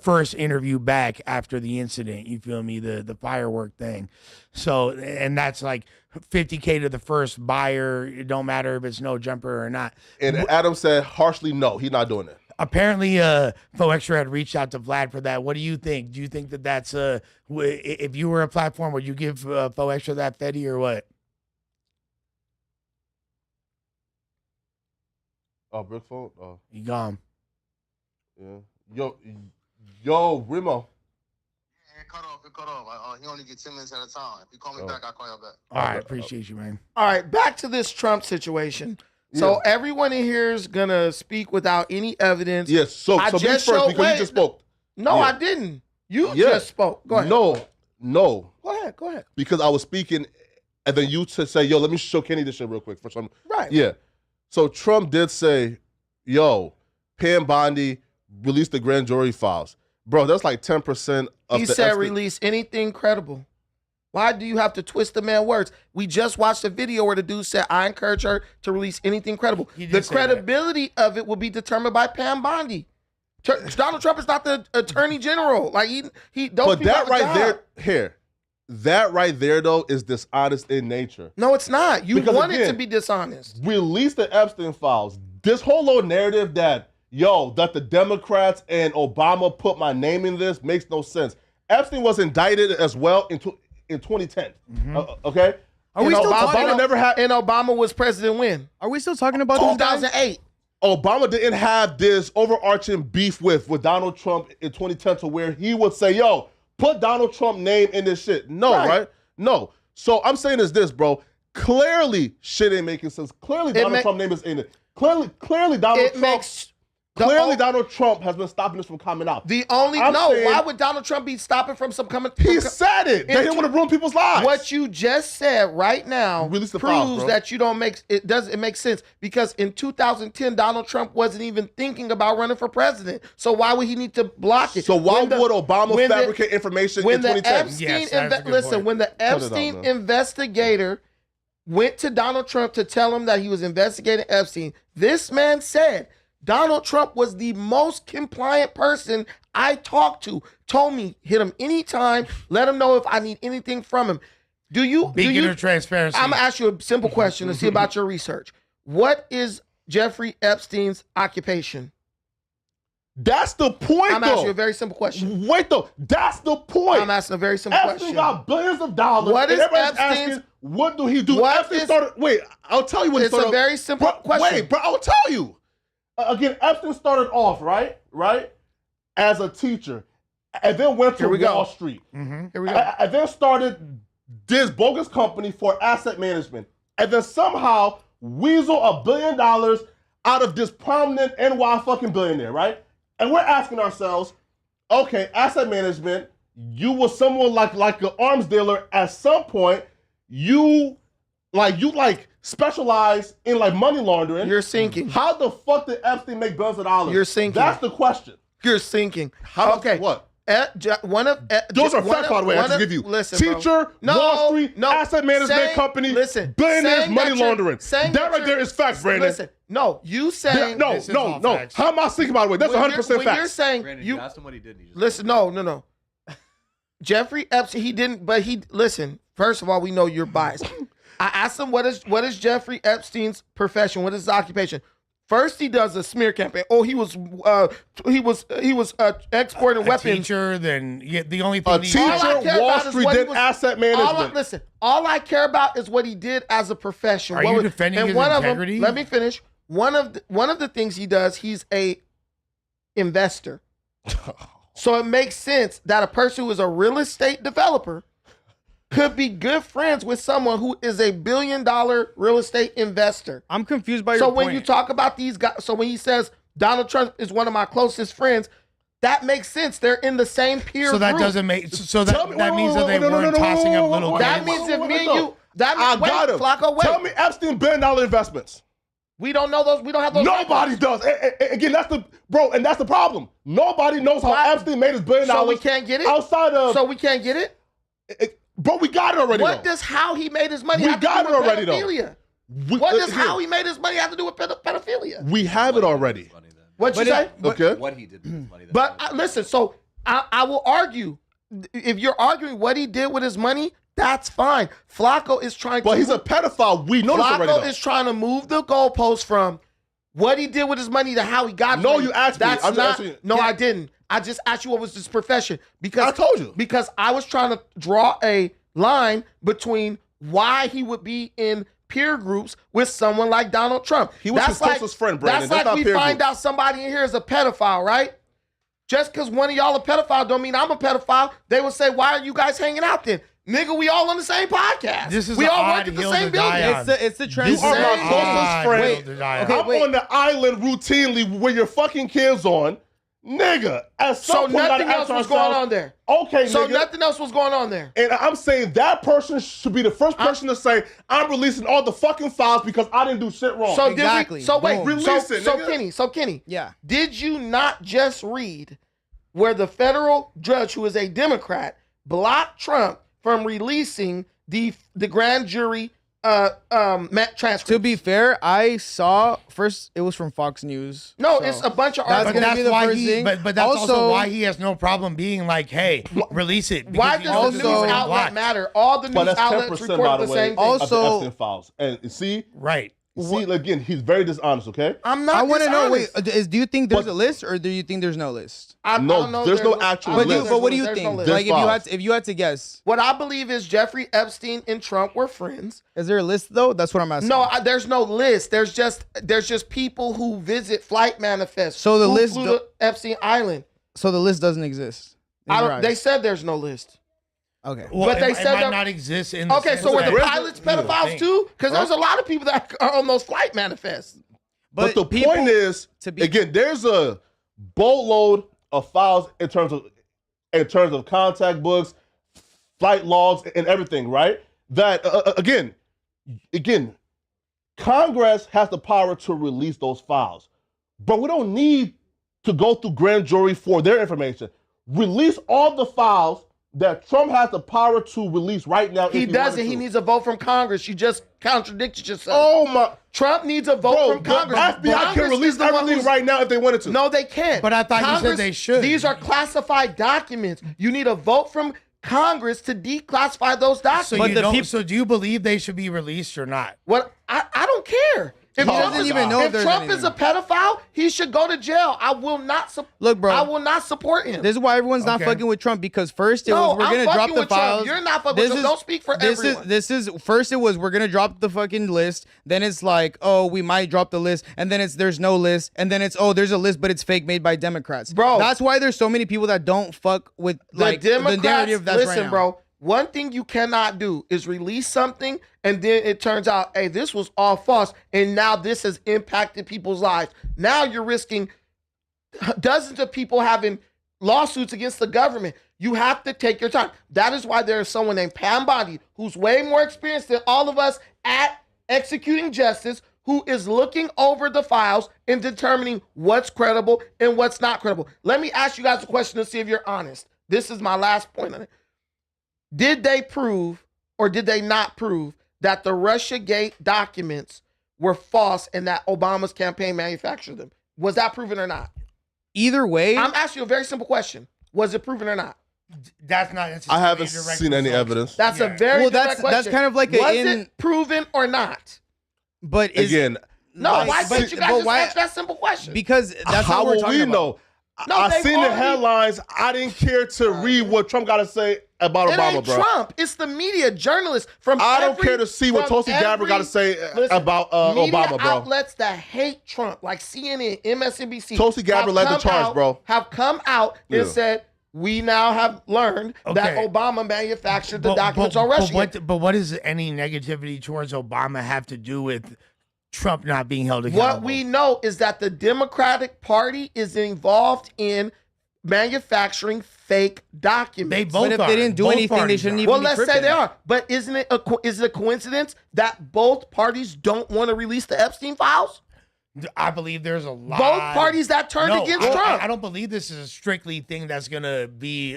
first interview back after the incident. You feel me? The firework thing. So, and that's like $50K to the first buyer. It don't matter if it's no jumper or not. And Adam said harshly, no, he's not doing it. Apparently, Bo Extra had reached out to Vlad for that. What do you think? Do you think that that's if you were a platform, would you give Bo Extra that Fetty or what? Oh, Brick phone? Oh. He gone. Yeah. Yo, Remo. Yeah, cut off. to cut off. He only gets 10 minutes at a time. If you call me back, I'll call you back. All right, appreciate you, man. All right, back to this Trump situation. So everyone in here is gonna speak without any evidence. Yes. So me first because you just spoke. No, I didn't. You just spoke. Go ahead. No. Go ahead. Because I was speaking, and then you to say, "Yo, let me show Kenny this shit real quick for some." Right. Yeah. So Trump did say, "Yo, Pam Bondi released the grand jury files." Bro, that's like 10% of He said release anything credible. Why do you have to twist the man's words? We just watched a video where the dude said, I encourage her to release anything credible. The credibility of it will be determined by Pam Bondi. Donald Trump is not the attorney general. Like he don't. But that right there though is dishonest in nature. No, it's not. You want it to again, be dishonest. Release the Epstein files. This whole little narrative that the Democrats and Obama put my name in this makes no sense. Epstein was indicted as well in 2010. Okay? Are we still talking? And Obama was president when? Are we still talking about 2008? Obama didn't have this overarching beef with Donald Trump in 2010 to where he would say, yo, put Donald Trump name in this shit. No, right? No. So I'm saying is this, bro. Clearly shit ain't making sense. Clearly Donald Trump name is in it. Clearly Donald Trump. Clearly, Donald Trump has been stopping this from coming out. Why would Donald Trump be stopping from some coming? He said it. They didn't want to ruin people's lives. What you just said right now proves that you don't make it. Doesn't make sense because in 2010, Donald Trump wasn't even thinking about running for president. So why would he need to block it? So why would Obama fabricate information in 2010? When the Epstein investigator went to Donald Trump to tell him that he was investigating Epstein, this man said, Donald Trump was the most compliant person I talked to. Told me, hit him anytime, let him know if I need anything from him. Beacon of transparency. I'm going to ask you a simple question to see about your research. What is Jeffrey Epstein's occupation? That's the point, I'm asking you a very simple question. Wait, though. That's the point. I'm asking a very simple question. Epstein got billions of dollars. What is Epstein's... What do he do? Epstein started... Wait, I'll tell you what he started... It's a very simple question. Wait, bro, I'll tell you. Again, Epstein started off, right, as a teacher, and then went to Wall Street. Here we go. And then started this bogus company for asset management. And then somehow weasel $1 billion out of this prominent NY fucking billionaire, right? And we're asking ourselves, okay, asset management, you were someone like an arms dealer at some point. You specialize in money laundering. You're sinking. How the fuck did Epstein make billions of dollars? You're sinking. That's the question. You're sinking. Okay. What? Those are facts, by the way. I just give you. Listen, teacher, Wall Street, asset management company, billionaires, money laundering. That right there is facts, Brandon. Listen, you saying no. How am I thinking, by the way? That's 100% facts. You're saying Brandon, you asked him what he did. Listen, no. Jeffrey Epstein, he didn't. But listen. First of all, we know you're biased. I asked him what is Jeffrey Epstein's profession? What is his occupation? First, he does a smear campaign. Oh, he was exporting weapons. Teacher, then the only thing. Wall Street did asset management. All I care about is what he did as a profession. Are you defending his integrity? Let me finish. One of the things he does, he's a investor. So it makes sense that a person who is a real estate developer could be good friends with someone who is a $1 billion real estate investor. I'm confused by your point. So when you talk about these guys, so when he says Donald Trump is one of my closest friends, that makes sense. They're in the same peer group. So that group. doesn't make. So that means that they weren't tossing up little. That means if me and you. That means got him. Flacco, wait. Tell me Epstein $1 billion investments. We don't know those. We don't have those. Nobody does. Again, that's the problem. Nobody knows how Epstein made his $1 billion. So we can't get it outside of. So we can't get it. But we got it already. What does how he made his money? We got it already pedophilia? Though. What does how he made his money have to do with pedophilia? We have it already. What you say? Okay. What he did with his money. But listen, so I will argue. If you're arguing what he did with his money, that's fine. Flacco is trying. But he's a pedophile. We know this already. Flacco is trying to move the goalposts from what he did with his money to how he got. No, money. you asked me. That's I'm not. asking you. No, I didn't. I just asked you what was his profession because I told you because I was trying to draw a line between why he would be in peer groups with someone like Donald Trump. He was his closest friend, Brandon. That's like we find out somebody in here is a pedophile, right? Just because one of y'all a pedophile don't mean I'm a pedophile. They will say, why are you guys hanging out then? Nigga, we all on the same podcast. We all work at the same building. It's the You transition. are my closest friend. I'm on the island routinely with your fucking kids on. Nigga, at some point, nothing else was going on there. Okay, so nigga. nothing else was going on there. And I'm saying that person should be the first person to say, I'm releasing all the fucking files because I didn't do shit wrong. So exactly. Release it, nigga. So Kenny. Yeah. Did you not just read where the federal judge, who is a Democrat, blocked Trump from releasing the grand jury transcripts? To be fair, I saw first it was from Fox News. No, so it's a bunch of that's articles. gonna be the why first he, thing. but that's also why he has no problem being like, hey, release it. Why does the news outlet matter? All the news outlets report the same thing. Also, Epstein files. And see, right. See, again, he's very dishonest, okay? I'm not I want to know, dishonest. do you think there's a list or do you think there's no list? No, there's no actual list. But what do you There's think? no list. Like if you had to guess. What I believe is Jeffrey Epstein and Trump were friends. Is there a list though? That's what I'm asking. No, there's no list. There's just people who visit flight manifests. So the who list flew to Epstein Island. So the list doesn't exist. They said there's no list. Okay. Well, but they it said might not exist in the okay, sense so were the that- pilots pedophiles too? Because there's a lot of people that are on those flight manifests. But the point is, again, there's a boatload of files in terms of contact books, flight logs, and everything, right? That again, Congress has the power to release those files, but we don't need to go through grand jury for their information. Release all the files that Trump has the power to release right now. He doesn't. He needs a vote from Congress. You just contradicted yourself. Oh my! Trump needs a vote from Congress. The FBI can release everything right now if they wanted to. No, they can't. But I thought you said they should. These are classified documents. You need a vote from Congress to declassify those documents. So do you believe they should be released or not? What? I don't care. If Trump is a pedophile, he should go to jail. I will not Look, bro. I will not support him. This is why everyone's not fucking with Trump, because first it was we're gonna drop the files. You're not fucking with Trump. Don't speak for everyone. First it was we're gonna drop the fucking list. Then it's like, oh, we might drop the list, and then it's there's no list, and then it's there's a list, but it's fake, made by Democrats. Bro, that's why there's so many people that don't fuck with like the Democrats. the narrative that's Listen, right now. bro. One thing you cannot do is release something and then it turns out, hey, this was all false, and now this has impacted people's lives. Now you're risking dozens of people having lawsuits against the government. You have to take your time. That is why there is someone named Pam Bondi, who's way more experienced than all of us at executing justice, who is looking over the files and determining what's credible and what's not credible. Let me ask you guys a question to see if you're honest. This is my last point on it. Did they prove or did they not prove that the Russiagate documents were false and that Obama's campaign manufactured them? Was that proven or not? Either way, I'm asking you a very simple question. Was it proven or not? That's not. I haven't seen any evidence. That's a very direct question. That's kind of like was it proven or not? But again, no. Why can't you guys just answer that simple question? Because that's how what we're will talking we about. know? No, I seen the headlines. I didn't care to read what Trump got to say about It Obama, ain't bro. Trump. It's the media, journalists from. I don't care to see what Tulsi Gabbard got to say about Obama, bro. Outlets that hate Trump, like CNN, MSNBC, Tulsi Gabbard led the charge, bro. Have come out and Yeah. said, we now have learned that Obama manufactured the documents on Russia. But what does any negativity towards Obama have to do with Trump not being held accountable? What we know is that the Democratic Party is involved in manufacturing fake documents. They both But if they didn't do anything, they shouldn't even Well, be let's say tripping. they are. But isn't it is it a coincidence that both parties don't want to release the Epstein files? I believe there's a lot. Both parties that turned against Trump. I don't believe this is a strictly thing that's going to be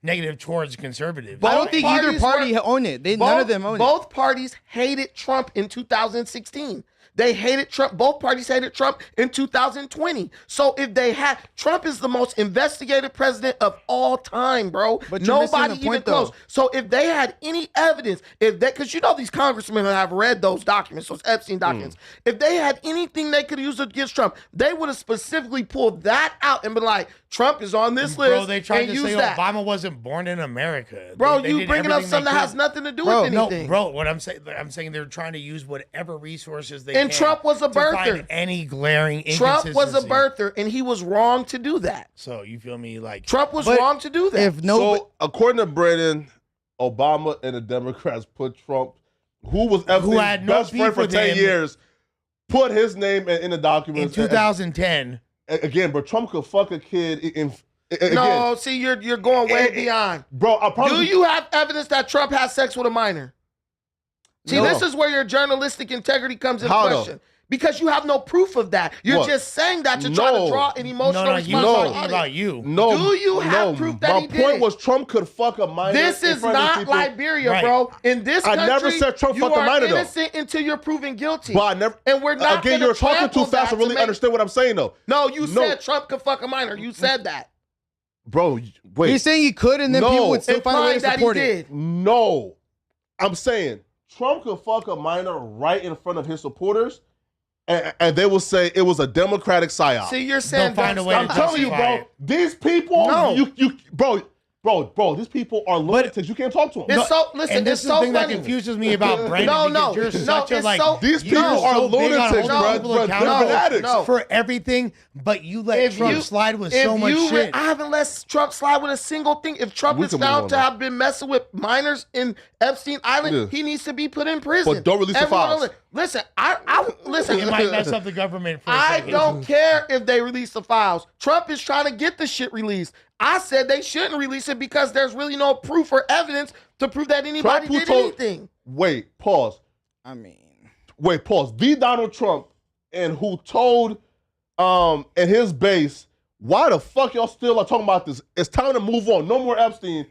negative towards conservatives. I don't think either party own it. None of them own it. Both parties hated Trump in 2016. They hated Trump. Both parties hated Trump in 2020. So if they had, Trump is the most investigated president of all time, bro. But you're missing nobody the even point, close. though. So if they had any evidence, because you know these congressmen have read those documents, those Epstein documents. If they had anything they could use against Trump. They would have specifically pulled that out and been like, Trump is on this list. Bro, they tried to say that. Obama wasn't born in America. Bro, They you did bringing up everything something they that has could. nothing to do Bro, with anything. No, bro, what I'm saying they're trying to use whatever resources they And can. Trump was a to find birther. any glaring Trump was a inconsistency. birther, and he was wrong to do that. So you feel me? Like Trump was wrong to do that. So according to Brandon, Obama and the Democrats put Trump, who was Epstein's had no best friend beef for with 10 him, years, put his name in the documents. in 2010. Again, but Trump could fuck a kid. No, see, you're going way beyond. Bro, I promise Do you have evidence that Trump has sex with a minor? See, No. this is where your journalistic integrity comes into How though? question. Because you have no proof of that. You're What? just saying that to try to draw an emotional response on the audience. about you. No, Do you have proof that my he did point it? was Trump could fuck a minor. This in is front of not people. Liberia, Right. bro. In this I country, never said Trump you fucked a are minor, though. innocent until you're proven guilty. But I never. And we're not Again, gonna you're talking trample too fast to that really make- understand what I'm saying, though. No, you No. said Trump could fuck a minor. You said that. Bro, wait. He's saying he could, and then people would still find a way to Implying that he support it. did. No, I'm saying Trump could fuck a minor right in front of his supporters, and they will say it was a Democratic psyop. See, you're saying They'll find a way I'm to telling you, justify bro. These people, No. bro. These people are lunatics. You can't talk to them. It's so listen. And this it's is the so thing that funny. confuses me about Brandon. No, because you're no, such a it's like. so- These you're people are so big on lunatics, holding bro. people They're accountable fanatics. No. for everything, but you let If Trump you- slide with if so much you shit. I haven't let Trump slide with a single thing. If Trump We is can move found on to now. have been messing with minors in Epstein Island, Yeah. he needs to be put in prison. But don't release the Everyone files. else- Listen, I listen. It might mess up the government for a I second. don't care if they release the files. Trump is trying to get the shit released. I said they shouldn't release it because there's really no proof or evidence to prove that anybody Trump who did told- anything. Wait, pause. I mean, Wait, pause. The Donald Trump and who told in his base, why the fuck y'all still are talking about this? It's time to move on. No more Epstein.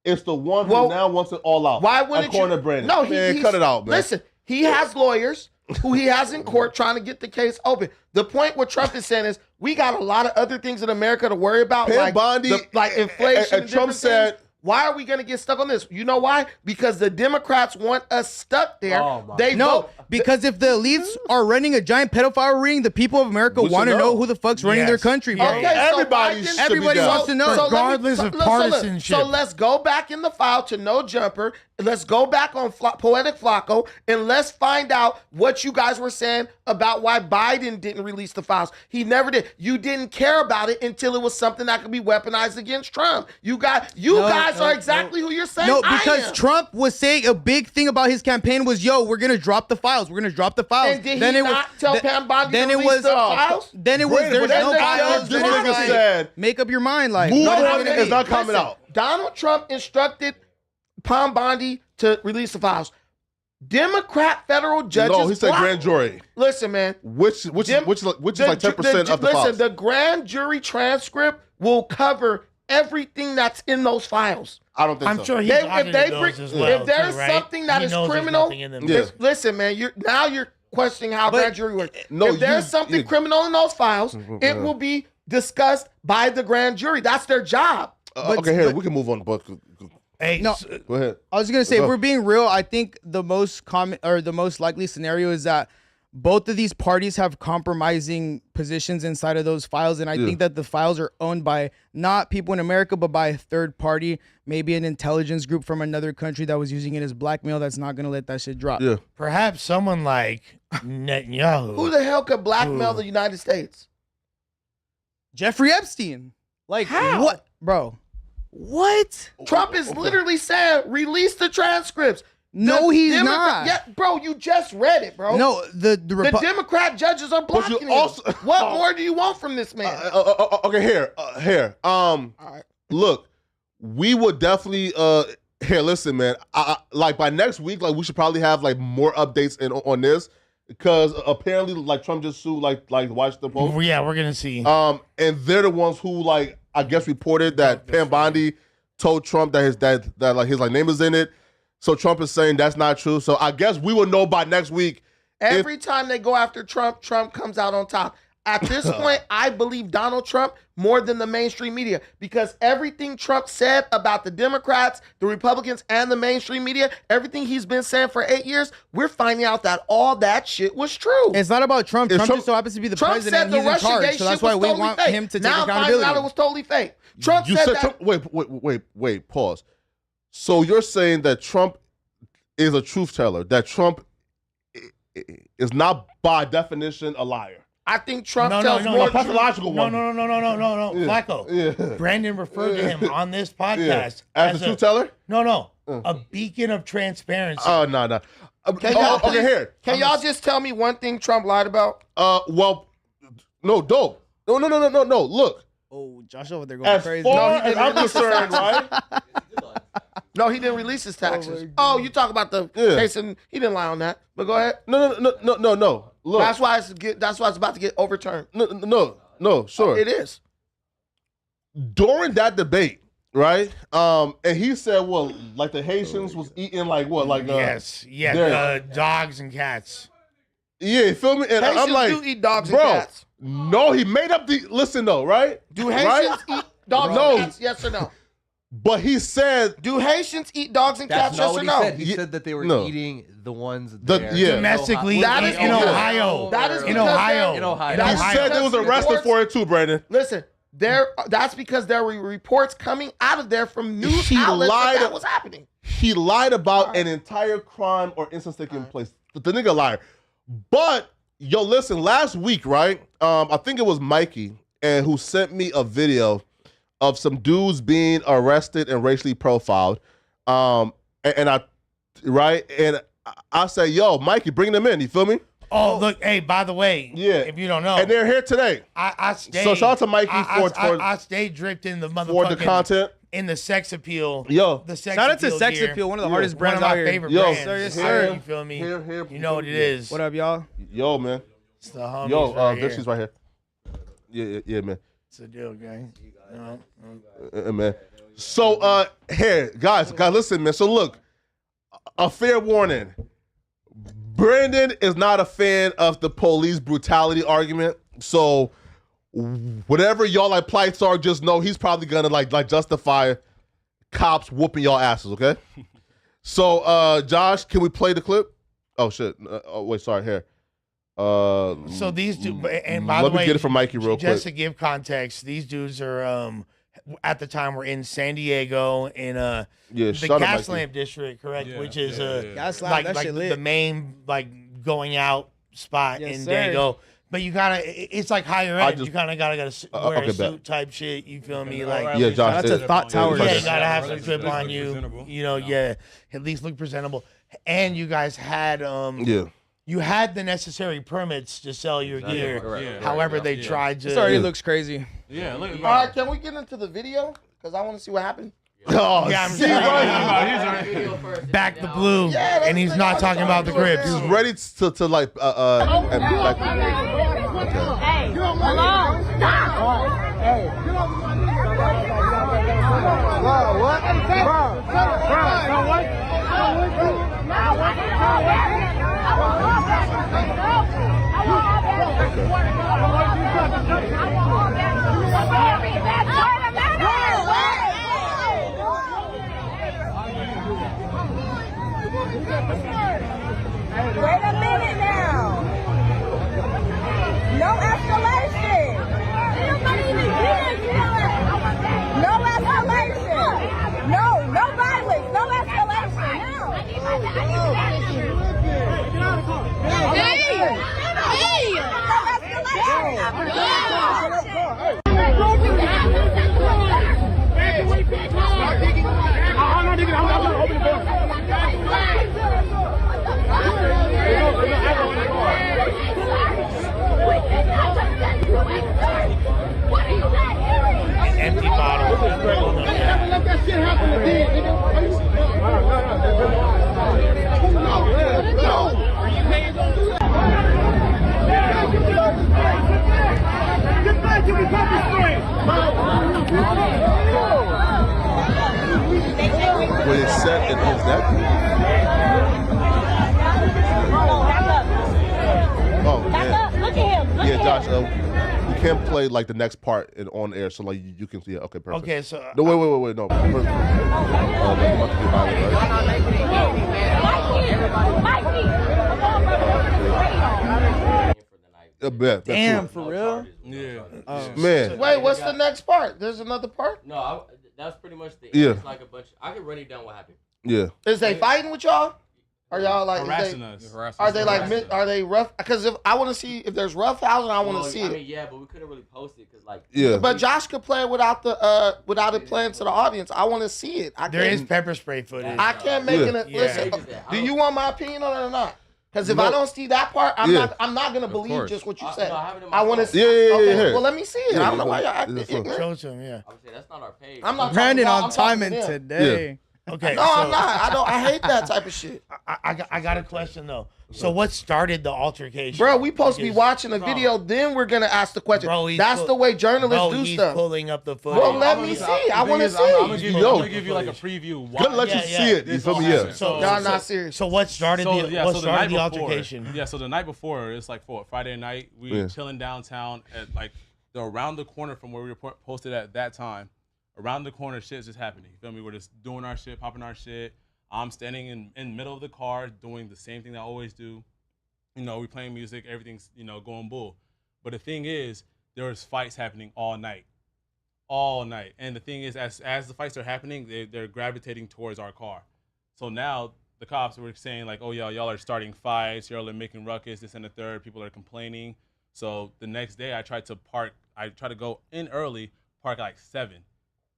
It's the one who Well, now wants it all out. Why wouldn't you? According to Brandon. No, man, he's, cut it out, man. Listen, he has lawyers who he has in court trying to get the case open. The point what Trump is saying is we got a lot of other things in America to worry about, Pam like Bondi, like inflation. and Trump different said- things. Why are we going to get stuck on this? You know why? Because the Democrats want us stuck there. They no, vote. because if the elites are running a giant pedophile ring, the people of America We should want to know. know who the fuck's running their country, bro. Okay, so Everybody why should didn't- be Everybody down. wants to know. Regardless of partisanship. So let's go back in the file to No Jumper. Let's go back on Poetic Flacco and let's find out what you guys were saying about why Biden didn't release the files. He never did. You didn't care about it until it was something that could be weaponized against Trump. You guys are exactly who you're saying. No, I because am. Trump was saying a big thing about his campaign was, "Yo, we're gonna drop the files. We're gonna drop the files." And did he not tell Pam Bondi then to it release was the files? Then it was Brandon, there's but no then files. this then nigga it's like, said, make up your mind. Like, move what on is it is not gonna be? coming out. Donald Trump instructed Pam Bondi to release the files. Democrat federal judges. No, he said blocked- grand jury. Listen, man. Which is like 10% of the listen, files. the grand jury transcript will cover everything that's in those files. I don't think I'm so. sure he's They- audited those as well, if there's too, right? something that He is knows there's criminal, nothing in them. Yeah. listen, man. You're questioning how But- grand jury works. No, if there's something criminal in those files, Mhm, it yeah. will be discussed by the grand jury. That's their job. Okay, here, we can move on. But Hey, No. go ahead. I was gonna say, if Go. we're being real, I think the most common or the most likely scenario is that both of these parties have compromising positions inside of those files, and I think that the files are owned by not people in America, but by a third party, maybe an intelligence group from another country that was using it as blackmail. That's not gonna let that shit drop. Yeah. perhaps someone like Netanyahu. Who the hell could blackmail the United States? Jeffrey Epstein, like How? what, bro? What? Trump is literally saying, release the transcripts. No, he's not. Yeah, bro, you just read it, bro. No, the The Democrat judges are blocking him. also- What more do you want from this man? Okay, here. Look, we would definitely. Here, listen, man. Like by next week, like we should probably have like more updates on this because apparently, like Trump just sued like Washington Post. Yeah, we're gonna see. And they're the ones who like I guess reported that Pam Bondi told Trump that his name is in it. So Trump is saying that's not true. So I guess we will know by next week. Every time they go after Trump, Trump comes out on top. At this point, I believe Donald Trump more than the mainstream media because everything Trump said about the Democrats, the Republicans, and the mainstream media, everything he's been saying for 8 years, we're finding out that all that shit was true. It's not about Trump. Trump just so happens to be the Trump president said and the he's in Russian charge. gate So that's shit why was we totally want fake. him to take now accountability. Now it was totally fake. Trump You said said that. Trump, wait, pause. So you're saying that Trump is a truth teller, that Trump is not by definition a liar. I think Trump No, tells no, more no, pathological no, one. no, Yeah. Flacco. Yeah. Brandon referred to him on this podcast As a truth teller? No, a beacon of transparency. Oh, no. Can y'all, okay, here. Can y'all just tell me one thing Trump lied about? Well, no, dope. No. Look. Oh, Josh over there going As crazy. far as I'm concerned, right? No, he didn't release his taxes. Oh, you talk about the case, and he didn't lie on that. But go ahead. No. Look. That's why it's about to get overturned. No, sure. It is. During that debate, right? And he said, well, like the Haitians was eating like what? Like dogs and cats. Yeah, you feel me? And Haitians I'm like, do eat dogs and bro, cats. no, he made up the listen though, right? Do Haitians eat dogs and cats? Yes or no? But he said, do Haitians eat dogs and cats? That's not Yes what or he no? said. He said that they were eating the ones there. Domestically in Ohio. That is in because Ohio. they're- In Ohio. that's he said because they was arrested reports- for it too, Brandon. Listen, that's because there were reports coming out of there from news He outlets lied. that was happening. He lied about an entire crime or instance taking place. The nigga liar. But yo, listen, last week, right? I think it was Mikey and who sent me a video of some dudes being arrested and racially profiled. And I said, yo, Mikey, bring them in. You feel me? Oh, look, hey, by the way, if you don't know. And they're here today. I stayed. So shout out to Mikey I stayed dripped in the motherfucking. for the content. In the sex appeal. Yo. The sex Shout out to appeal Sex gear. Appeal, one of the hardest One brands of my out here. favorite Yo, brands. Yes, sir. You feel me? Here, you know what it is. What up, y'all? Yo, man. It's the homies Yo, right here. Dixie's right here. Yeah, man. It's a deal, gang. Man. So, here, guys, listen, man. So, look, a fair warning. Brandon is not a fan of the police brutality argument. So, whatever y'all like plights are, just know he's probably gonna like justify cops whooping y'all asses. Okay. So, Josh, can we play the clip? Oh shit. Wait, sorry. Here. So these two, and by the way, let me get it from Mikey real quick. Just to give context, these dudes are at the time were in San Diego in the Gas Lamp district, correct? Yeah, Which is Gas Lamp, like that shit lit. the main going out spot Yes, in sir. Dago. But you gotta, it's like higher end. You kind of gotta wear okay, a bet. suit type shit. You feel me? Like Yeah, Josh. That's a Thought Tower. Yeah, you gotta have some drip on you. You know, at least look presentable. And you guys had you had the necessary permits to sell your gear. Correct. However, they tried to. This already looks crazy. Yeah, look. All right, can we get into the video? Because I want to see what happened. Oh, Yeah, I'm see, right. Back the blue, and he's not talking about the grips. He's ready to like and like. Hey, hello? Stop! Hey. Bro, what? Bro, what? Wait a minute now. No escalation. No escalation. No violence. No escalation. Empty bottle. Never let that shit happen again, When it's set in his neck. Oh, Back man. up. Look at him. Yeah, Josh. We can't play like the next part on air, so like you can see it. Okay, perfect. Okay, so no, wait. No, first, let him not to get violent, right? Damn, for real? Yeah. Man. Wait, what's the next part? There's another part? No, that's pretty much the. Yeah. It's like a bunch. I can run it down what happened. Yeah. Is they fighting with y'all? Are y'all like harassing us? Are they like? Are they rough? Because if I want to see if there's rough housing, I want to see I it. mean, yeah, but we couldn't really post it because like. Yeah. But Josh could play it without it playing to the audience. I want to see it. There is pepper spray footage. I can't make it. Listen, do you want my opinion on it or not? Because if I don't see that part, I'm not gonna believe just what you said. I want to see. Yeah. Well, let me see it. I don't know why y'all acting ignorant. Show it to him, yeah. I'm saying that's not our page. I'm not Brandon talking on about- I'm timing talking to them. today. Okay. No, I'm not. I hate that type of shit. I got a question though. So what started the altercation? Bro, we supposed to be watching a video, then we're gonna ask the question. Bro, that's the way journalists do he's stuff. pulling up the footage. Well, let me see. I want to see. I'm gonna give you like a preview. Gonna let you see it. You feel me? Yeah. So y'all not serious. So what started the night before, altercation? Yeah, so the night before, it's like Friday night. We were chilling downtown at like around the corner from where we were posted at that time. Around the corner, shit's just happening. You feel me? We're just doing our shit, popping our shit. I'm standing in the middle of the car doing the same thing that I always do. You know, we playing music, everything's, going bull. But the thing is, there was fights happening all night. And the thing is, as the fights are happening, they're gravitating towards our car. So now the cops were saying like, oh, y'all are starting fights, y'all are making ruckus, this and the third, people are complaining. So the next day I tried to go in early, park at like 7.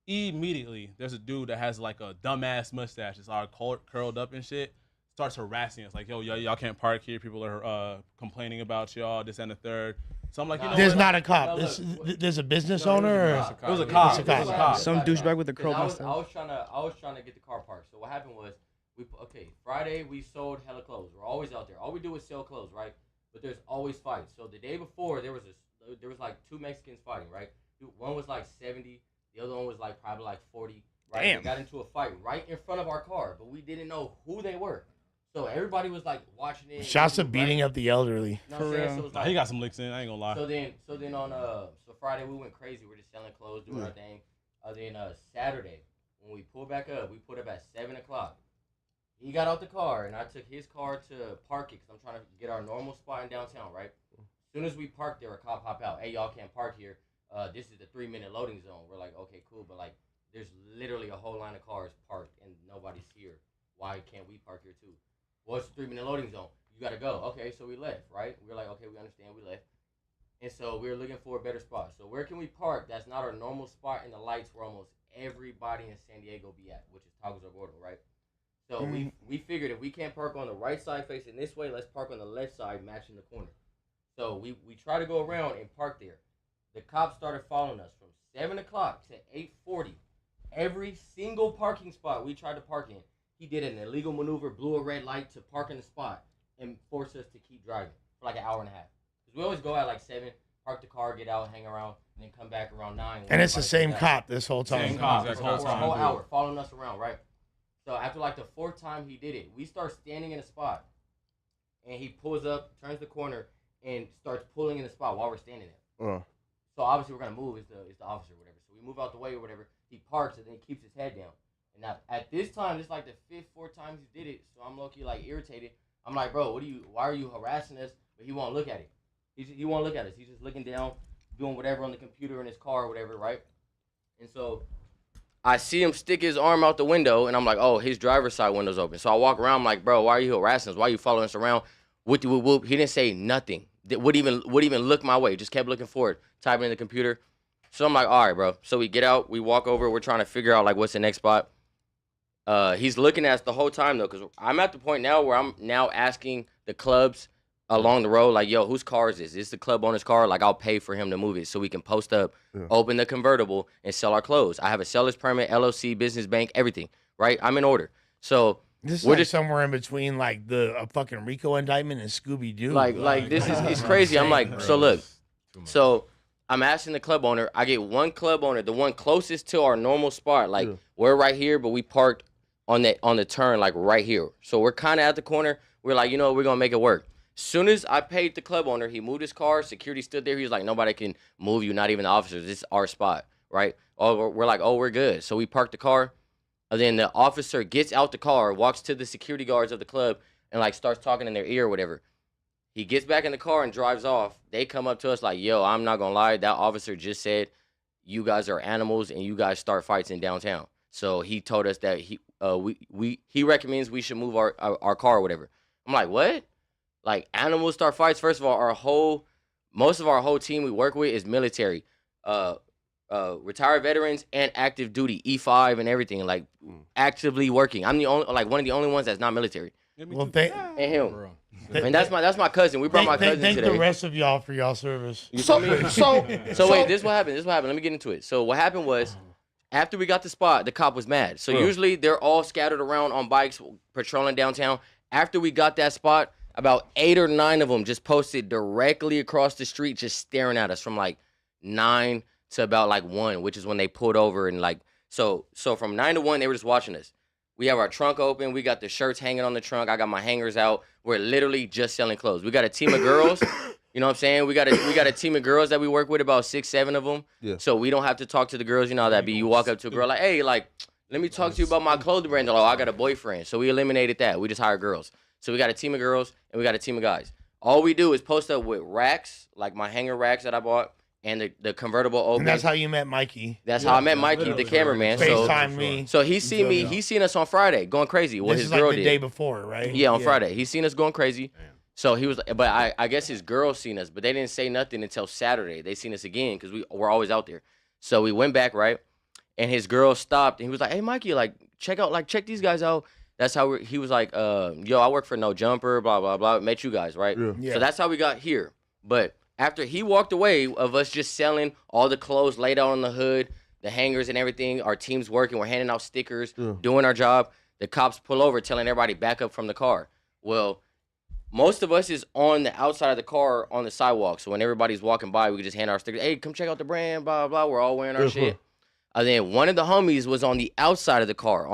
Immediately, there's a dude that has like a dumbass mustache. It's all curled up and shit. Starts harassing us like, yo, y'all can't park here. People are complaining about y'all, this and the third. So I'm like, There's not a cop. There's a business owner. It was a cop. It was a cop. Some douchebag with a curl I was mustache. trying to get the car parked. So what happened was, Friday we sold hella clothes. We're always out there. All we do is sell clothes, right? But there's always fights. So the day before there was like 2 Mexicans fighting, right? One was like 70. The other one was like probably like 40. Right? Damn. They got into a fight right in front of our car, but we didn't know who they were. So everybody was like watching it. Shouts of beating up the elderly. You know what I'm saying? So it was like, he got some licks in. I ain't gonna lie. So then on Friday we went crazy. We're just selling clothes, doing our thing. Then Saturday when we pulled back up, we pulled up at 7:00. He got out the car and I took his car to park it because I'm trying to get our normal spot in downtown. Right. As soon as we parked there, a cop hop out. Hey, y'all can't park here. This is the 3-minute loading zone. We're like, okay, cool, but like, there's literally a whole line of cars parked and nobody's here. Why can't we park here too? Well, it's a 3-minute loading zone. You gotta go. Okay, so we left, right? We were like, okay, we understand. We left, and so we were looking for a better spot. So where can we park? That's not our normal spot in the lights where almost everybody in San Diego be at, which is Tacos or Gordo, right? So we figured if we can't park on the right side facing this way, let's park on the left side matching the corner. So we try to go around and park there. The cops started following us from 7:00 to 8:40. Every single parking spot we tried to park in, he did an illegal maneuver, blew a red light to park in the spot, and forced us to keep driving for like an hour and a half. Because we always go at like 7, park the car, get out, hang around, and then come back around 9. And it's the same cop this whole time. Same cop. For a whole hour, following us around, right? So after like the 4th time he did it, we start standing in a spot, and he pulls up, turns the corner, and starts pulling in the spot while we're standing there. So obviously we're gonna move. It's the officer or whatever. So we move out the way or whatever. He parks and then he keeps his head down. And now at this time, it's like the 5th, 4th time he did it. So I'm low-key like irritated. I'm like, bro, why are you harassing us? But he won't look at it. He won't look at us. He's just looking down, doing whatever on the computer in his car or whatever, right? And so I see him stick his arm out the window, and I'm like, oh, his driver's side window's open. So I walk around, I'm like, bro, why are you harassing us? Why are you following us around? Whoop, whoop, whoop. He didn't say nothing. Would even look my way. Just kept looking forward, typing in the computer. So I'm like, all right, bro. So we get out, we walk over, we're trying to figure out like what's the next spot. He's looking at us the whole time though, because I'm at the point now where I'm now asking the clubs along the road, like, yo, whose car is this? Is this the club owner's car? Like, I'll pay for him to move it so we can post up, open the convertible, and sell our clothes. I have a seller's permit, LLC, business bank, everything, right? I'm in order. So this is we're like just somewhere in between like a fucking Rico indictment and Scooby Doo. like this is it's crazy. I'm like, so look, so I'm asking the club owner. I get one club owner, the one closest to our normal spot. Like we're right here, but we parked on the turn like right here. So we're kind of at the corner. We're like, you know, we're gonna make it work. Soon as I paid the club owner, he moved his car. Security stood there. He was like, nobody can move you, not even the officers. This is our spot, right? Oh, we're like, oh, we're good. So we parked the car. And then the officer gets out the car, walks to the security guards of the club, and like starts talking in their ear or whatever. He gets back in the car and drives off. They come up to us like, yo, I'm not going to lie. That officer just said, you guys are animals and you guys start fights in downtown. So he told us that he recommends we should move our car or whatever. I'm like, what? Like animals start fights? First of all, most of our whole team we work with is military, retired veterans and active duty, E5 and everything, like actively working. I'm one of the only ones that's not military. Well, thank and him. And that's my cousin. We brought my cousin thank today. the rest of y'all for y'all service. So wait, this is what happened. Let me get into it. So what happened was, after we got the spot, the cop was mad. So usually they're all scattered around on bikes, patrolling downtown. After we got that spot, about 8 or 9 of them just posted directly across the street, just staring at us from like 9 to about like 1, which is when they pulled over and like so from 9 to 1 they were just watching us. We have our trunk open. We got the shirts hanging on the trunk. I got my hangers out. We're literally just selling clothes. We got a team of girls. You know what I'm saying? We got a team of girls that we work with, about 6, 7 of them. Yeah. So we don't have to talk to the girls. You know how that be. You walk up to a girl like, hey, like, let me talk to you about my clothing brand. They're like, oh, I got a boyfriend. So we eliminated that. We just hired girls. So we got a team of girls and we got a team of guys. All we do is post up with racks, like my hanger racks that I bought, and the convertible open. And that's how you met Mikey. That's how I met Mikey, the cameraman. FaceTime me. So he seen me. He seen us on Friday going crazy. What his girl like the did day before, right? Yeah, on Friday. He seen us going crazy. Damn. So he was, but I guess his girl seen us, but they didn't say nothing until Saturday. They seen us again because we're always out there. So we went back, right? And his girl stopped and he was like, hey, Mikey, like check these guys out. That's how he was like, yo, I work for No Jumper, blah, blah, blah. Met you guys, right? Yeah. So that's how we got here. But after he walked away of us just selling all the clothes laid out on the hood, the hangers and everything, our team's working, we're handing out stickers, doing our job. The cops pull over telling everybody back up from the car. Well, most of us is on the outside of the car on the sidewalk. So when everybody's walking by, we can just hand our stickers. Hey, come check out the brand, blah, blah, blah. We're all wearing our shit. And then one of the homies was on the outside of the car,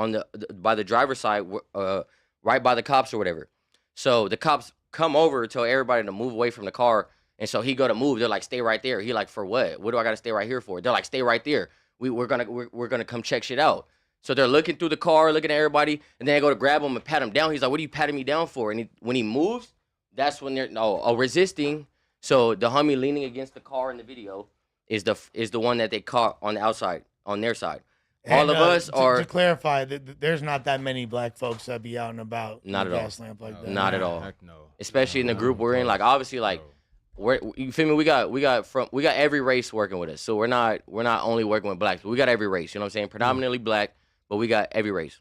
by the driver's side, right by the cops or whatever. So the cops come over, tell everybody to move away from the car. And so he go to move. They're like, stay right there. He like, for what? What do I got to stay right here for? They're like, stay right there. We're gonna come check shit out. So they're looking through the car, looking at everybody, and then I go to grab him and pat him down. He's like, what are you patting me down for? And when he moves, that's when they're resisting. So the homie leaning against the car in the video is the one that they caught on the outside, on their side. All of us are. To clarify, there's not that many black folks that be out and about. Not at all. Lamp like that. Not at all. Heck no. Especially in the group we're in. Like obviously, like you feel me? We got every race working with us. So we're not only working with blacks, but we got every race. You know what I'm saying? Predominantly black, but we got every race.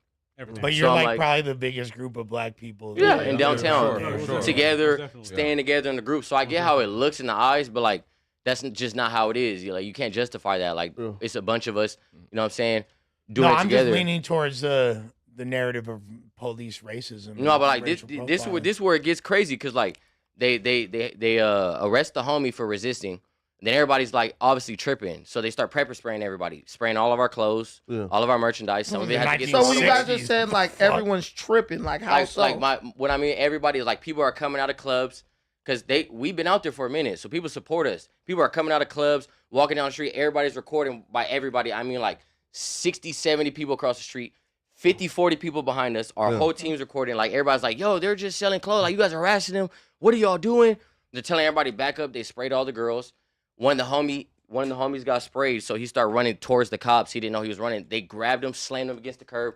But you're like probably the biggest group of black people. Yeah, in downtown, together, staying together in the group. So I get how it looks in the eyes, but like that's just not how it is. You can't justify that. Like it's a bunch of us. You know what I'm saying? Doing it together. I'm just leaning towards the narrative of police racism. No, but like this is where it gets crazy because like they arrest the homie for resisting. Then everybody's like obviously tripping, so they start pepper spraying everybody, spraying all of our clothes, all of our merchandise. Some of it had to get. So when you guys just said like everyone's tripping, like how so? Like what I mean, everybody like people are coming out of clubs because we've been out there for a minute, so people support us. People are coming out of clubs, walking down the street. Everybody's recording. By everybody, I mean like 60, 70 people across the street, 50, 40 people behind us. Our whole team's recording. Like everybody's like, yo, they're just selling clothes. Like you guys are harassing them. What are y'all doing? They're telling everybody back up. They sprayed all the girls. One of the homies got sprayed, so he started running towards the cops. He didn't know he was running. They grabbed him, slammed him against the curb,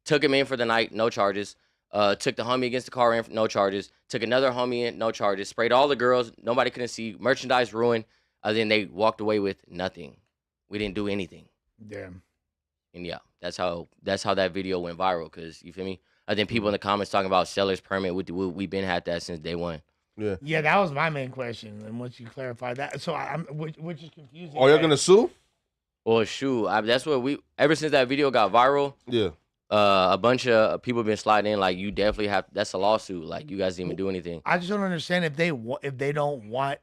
took him in for the night, no charges. Took the homie against the car in, no charges. Took another homie in, no charges. Sprayed all the girls, nobody couldn't see. Merchandise ruined. Then they walked away with nothing. We didn't do anything. Damn. And yeah, that's how that video went viral. Cause you feel me? Then people in the comments talking about seller's permit. We've been had that since day one. Yeah, that was my main question. And once you clarify that, so which is confusing. Are y'all gonna sue? Well, shoot, that's what ever since that video got viral. Yeah. A bunch of people been sliding in like you definitely have. That's a lawsuit. Like you guys didn't even do anything. I just don't understand if they don't want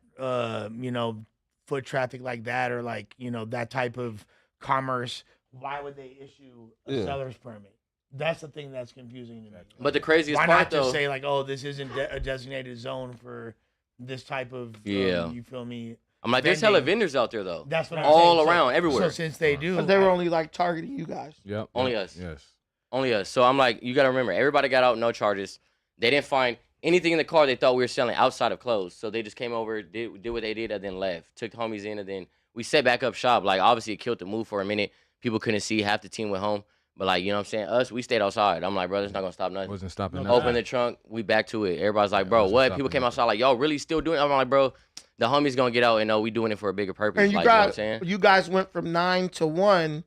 foot traffic like that or like that type of commerce. Why would they issue a seller's permit? That's the thing that's confusing to me. But the craziest Why part, not just though, say like, oh, this isn't a designated zone for this type of, you feel me? I'm like, there's hella vendors out there though. That's what I'm all saying. around, So everywhere. since they do, But they were only like targeting you guys. Yep. Only us. Yes. Only us. So I'm like, you got to remember, everybody got out, no charges. They didn't find anything in the car they thought we were selling outside of clothes. So they just came over, did what they did, and then left. Took the homies in, and then we set back up shop. Like, obviously, it killed the move for a minute. People couldn't see. Half the team went home. But, like, you know what I'm saying? Us, we stayed outside. I'm like, bro, it's not going to stop nothing. Wasn't stopping nothing. Open the trunk. We back to it. Everybody's like, bro, what? People came outside like, y'all really still doing it? I'm like, bro, the homies going to get out and know we doing it for a bigger purpose. And you like, you know what I'm guys, saying? you guys went from 9 to 1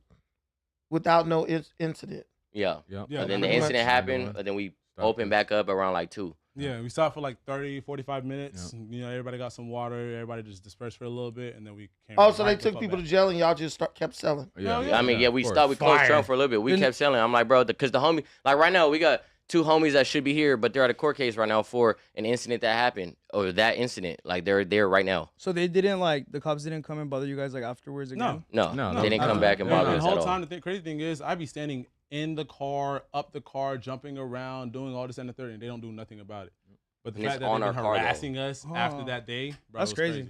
without no incident. Yeah. Yeah, And then the pretty incident much. happened, and then we opened back up around like 2. Yeah, we stopped for like 30, 45 minutes. You know, everybody got some water. Everybody just dispersed for a little bit, and then we came. Oh, so they took people to jail and y'all just kept selling. I mean, we stopped. We closed trunk for a little bit. We kept selling. I'm like, bro, because the homie, like right now, we got 2 homies that should be here, but they're at a court case right now for an incident that happened, or that incident. Like, they're there right now. So they didn't, like, the cops didn't come and bother you guys, like, afterwards again? No. They didn't come back and bother us The at whole all. time, the crazy thing is, I'd be standing in the car, up the car, jumping around, doing all this and the third, and they don't do nothing about it. But the And fact it's that on they've our been car, though. harassing us after that day, bro, That's it was crazy.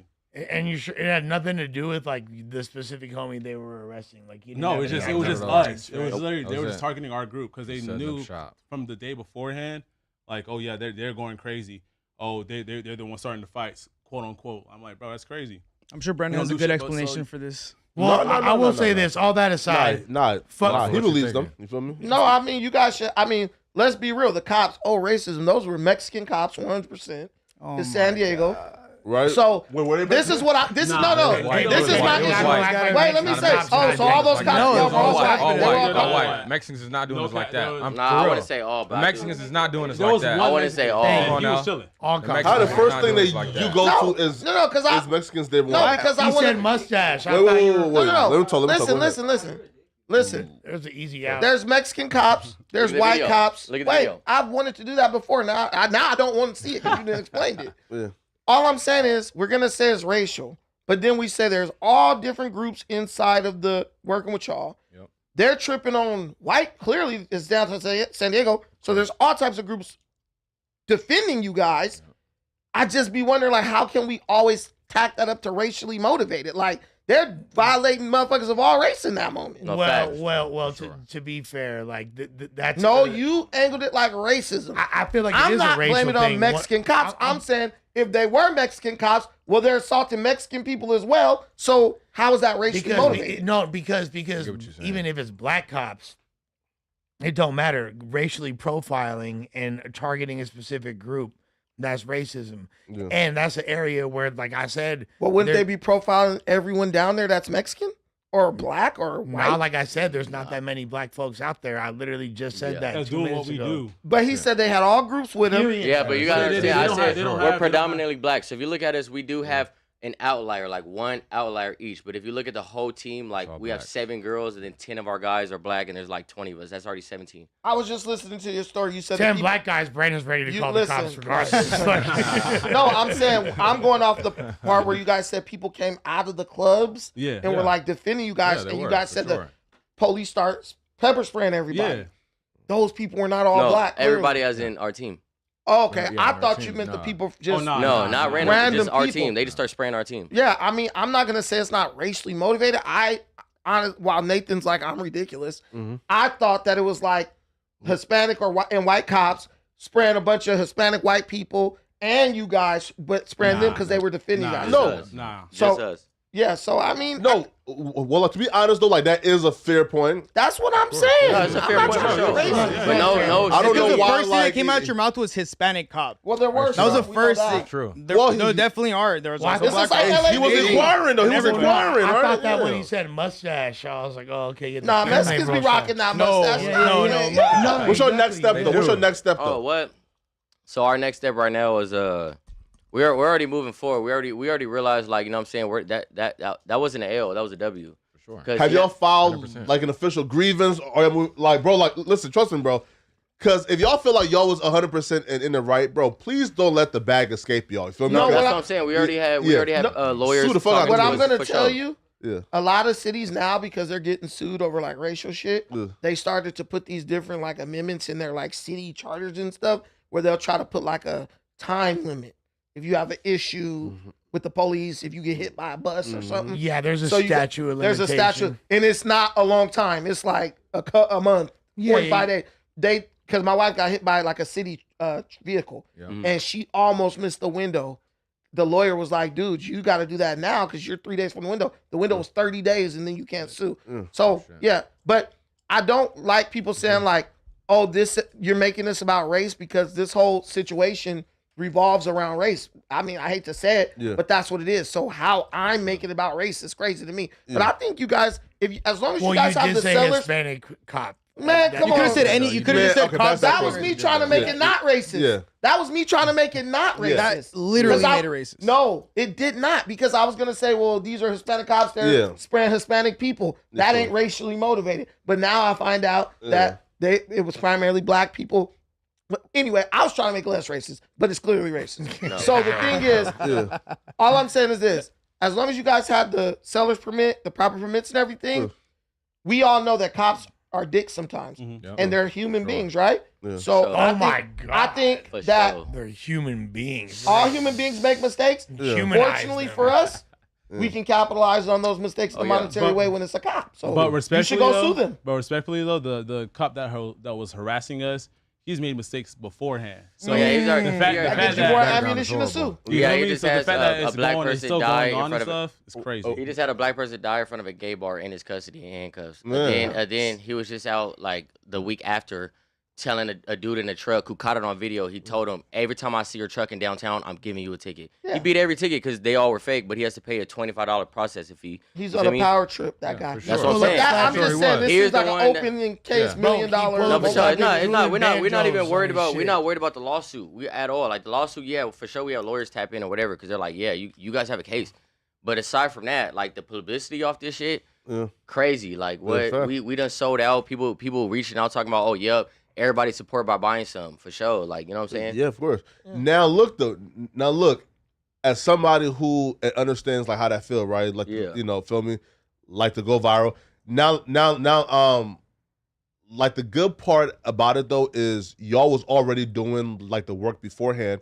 And you sure it had nothing to do with like the specific homie they were arresting. Like, you didn't No, have it was any just idea. us. It was literally That they was were just it. targeting our group because they Setting up knew shop. from the day beforehand, like, oh yeah, they're going crazy. Oh, they're the ones starting the fights, quote unquote. I'm like, bro, that's crazy. I'm sure Brandon We has a don't do good shit but explanation sell- for this. Well, I will say this. All that aside, He believes them. You feel me? No, I mean, you guys should. I mean, let's be real. The cops, racism. Those were Mexican cops, 100%. In San Diego. Right. So were they this is what I. This is no. white. This It is was my. white. Wait, let me say. Oh, so all those cops. No, it was all all white. cops. All They were white. all All cops. white. Mexicans is not doing us like that. I'm Nah, I for real. wouldn't say all, The but Mexicans is not doing us There like was that. I wouldn't say all. Come on He was now. chilling. All The cops. How the Mexicans first not thing doing that us like you that. go to is No, because I. is Mexicans did No, what? because I He want said mustache. I Wait, thought wait, you wait, were. wait. No. Let me talk. Listen. There's an easy out. There's Mexican cops. There's Look at the white video. cops. Look at the Wait, video. I've wanted to do that before. Now I don't want to see it because you didn't explain it. Yeah. All I'm saying is we're gonna say it's racial, but then we say there's all different groups inside of the working with y'all. Yep. They're tripping on white. Clearly, it's down to San Diego. So there's all types of groups defending you guys. I just be wondering, like, how can we always tack that up to racially motivated? Like, they're violating motherfuckers of all race in that moment. No well, facts. well. Sure. To be fair, like that's No, you angled it like racism. I feel like it I'm is not a racial blaming it thing. on Mexican cops. I'm saying if they were Mexican cops, well, they're assaulting Mexican people as well. So how is that racially motivated? Because what you're saying. even if it's black cops, it don't matter. Racially profiling and targeting a specific group, that's racism. Yeah. And that's an area where, like I said, Well, wouldn't there- they be profiling everyone down there that's Mexican or black or white? Now, like I said, there's not that many black folks out there. I literally just said that That's 2 doing minutes what we ago. do. But he said they had all groups with him. Yeah, but you gotta They understand. I don't have- said they don't we're have- predominantly black. So if you look at us, we do have an outlier, like one outlier each. But if you look at the whole team, like all we have black. 7 girls, and then 10 of our guys are black, and there's like 20 of us. That's already 17. I was just listening to your story. You said 10 that black guys, Brandon's ready to You call listen. the cops regardless. No, I'm saying I'm going off the part where you guys said people came out of the clubs Yeah. and were like defending you guys, Yeah, they and you were, guys for said sure. the police start pepper spraying everybody. Yeah. Those people were not all No, black. clearly. everybody as in our team. Oh, okay, Yeah, I our thought team, you meant the nah. people just. no. No, not random. Random Just our people. team. They just start spraying our team. Yeah, I mean, I'm not gonna say it's not racially motivated. While Nathan's like I'm ridiculous, I thought that it was like Hispanic or white and white cops spraying a bunch of Hispanic white people and you guys, but spraying them because they were defending you guys. No. Nah. So Just us. yeah, so I mean, No. Well, to be honest though, like that is a fair point. that's what I'm saying. No, it's a I'm fair not point trying for to sure. be racist. But no. I don't know Because the why. first thing that Like came out your mouth was Hispanic cop. Well, there were. That was the some, we know first that. thing. True. There, Well, no, he- definitely are. There was Why- also This black is like guys. LA He was Dating. inquiring though. He was Never- inquiring, I right? thought that when Yeah. he said mustache, I was like, oh, okay. get the Nah, family Mexicans be roast rocking up. that No, mustache. no, no. What's your next step Exactly. though? What's do. your next step Oh, though? what? So our next step right now is we're already moving forward. We already realized, like, you know what I'm saying, that wasn't an L, that was a W. For sure. 'Cause, Have yeah, y'all filed 100%. like an official grievance or like, bro? Like, listen, trust me, bro. Because if y'all feel like y'all was 100% in the right, bro, please don't let the bag escape y'all. You feel me? No, that's what what I- I'm saying. We already have Yeah. lawyers. Sue the fuck out talking of What to I'm us gonna for tell sure. you Yeah. A lot of cities now, because they're getting sued over like racial shit, they started to put these different like amendments in their like city charters and stuff, where they'll try to put like a time limit. If you have an issue with the police, if you get hit by a bus or something. Yeah, there's a statute of There's a limitation. statute, and it's not a long time. It's like a month, 45 days. Because my wife got hit by like a city vehicle, and she almost missed the window. The lawyer was like, dude, you got to do that now because you're 3 days from the window. The window was 30 days, and then you can't sue. So, yeah. But I don't like people saying like, oh, you're making this about race, because this whole situation revolves around race. I mean, I hate to say it, but that's what it is. So how I'm making it about race is crazy to me. But I think you guys, as long as you guys have the sellers, Hispanic cop. Man, come on. You could have said any. You could have just said cops. That was me trying to make it not racist. Yeah. That was me trying to make it not racist. That literally Because made it racist. No, it did not, because I was gonna say, well, these are Hispanic cops. They're spraying Hispanic people. That ain't racially motivated. But now I find out that it was primarily black people. But anyway, I was trying to make it less racist, but it's clearly racist. So the thing is, all I'm saying is this: as long as you guys have the seller's permit, the proper permits and everything, we all know that cops are dicks sometimes, and they're human beings, right? So, I think that they're human beings. All human beings make mistakes. Fortunately for us, we can capitalize on those mistakes in a monetary way when it's a cop. So, you should go sue them. But respectfully, though, the cop that was harassing us, he's made mistakes beforehand. So that gives you more ammunition to sue. Yeah, he just had a black it's person still die going in on front and of stuff. It's crazy. He just had a black person die in front of a gay bar in his custody in handcuffs. Then he was just out like the week after telling a dude in a truck who caught it on video. He told him, every time I see your truck in downtown, I'm giving you a ticket. He beat every ticket because they all were fake, but he has to pay a $25 processing fee. He's on a power trip, that guy. That's what I'm saying. I'm just saying, this is like an open case $1 million. No, but it's not. We're not even worried about. We're not worried about the lawsuit. We at all. Like the lawsuit, yeah, for sure. We have lawyers tap in or whatever because they're like, yeah, you guys have a case. But aside from that, like the publicity off this shit, crazy. Like what we done sold out. People reaching out talking about, oh, yep. Everybody support by buying some for sure. Like, you know what I'm saying? Yeah, of course. Now look, as somebody who understands like how that feel, right? Like, you know, feel me? Like to go viral. Now, like the good part about it though is y'all was already doing like the work beforehand.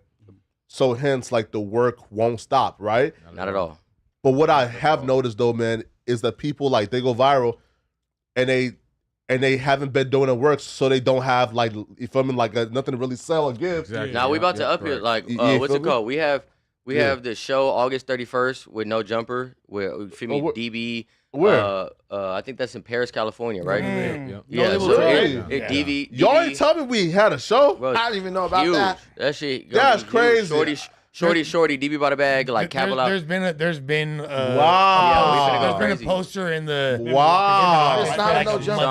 So hence like the work won't stop, right? Not at all. But what I have noticed though, man, is that people like they go viral and they haven't been doing the work, so they don't have like, you feel me, like nothing to really sell or give. Exactly. Now we about to up it. Like, what's it called? We have the show August 31st with No Jumper, where feel me, DB. Where? I think that's in Paris, California, right? Yeah. So DB. Y'all ain't tell me we had a show. Bro, I didn't even know about that. That shit. That's crazy. Shorty, DB by the bag, like capitalize. There's been wow. There's been a poster in the wow. It's not No Jumper.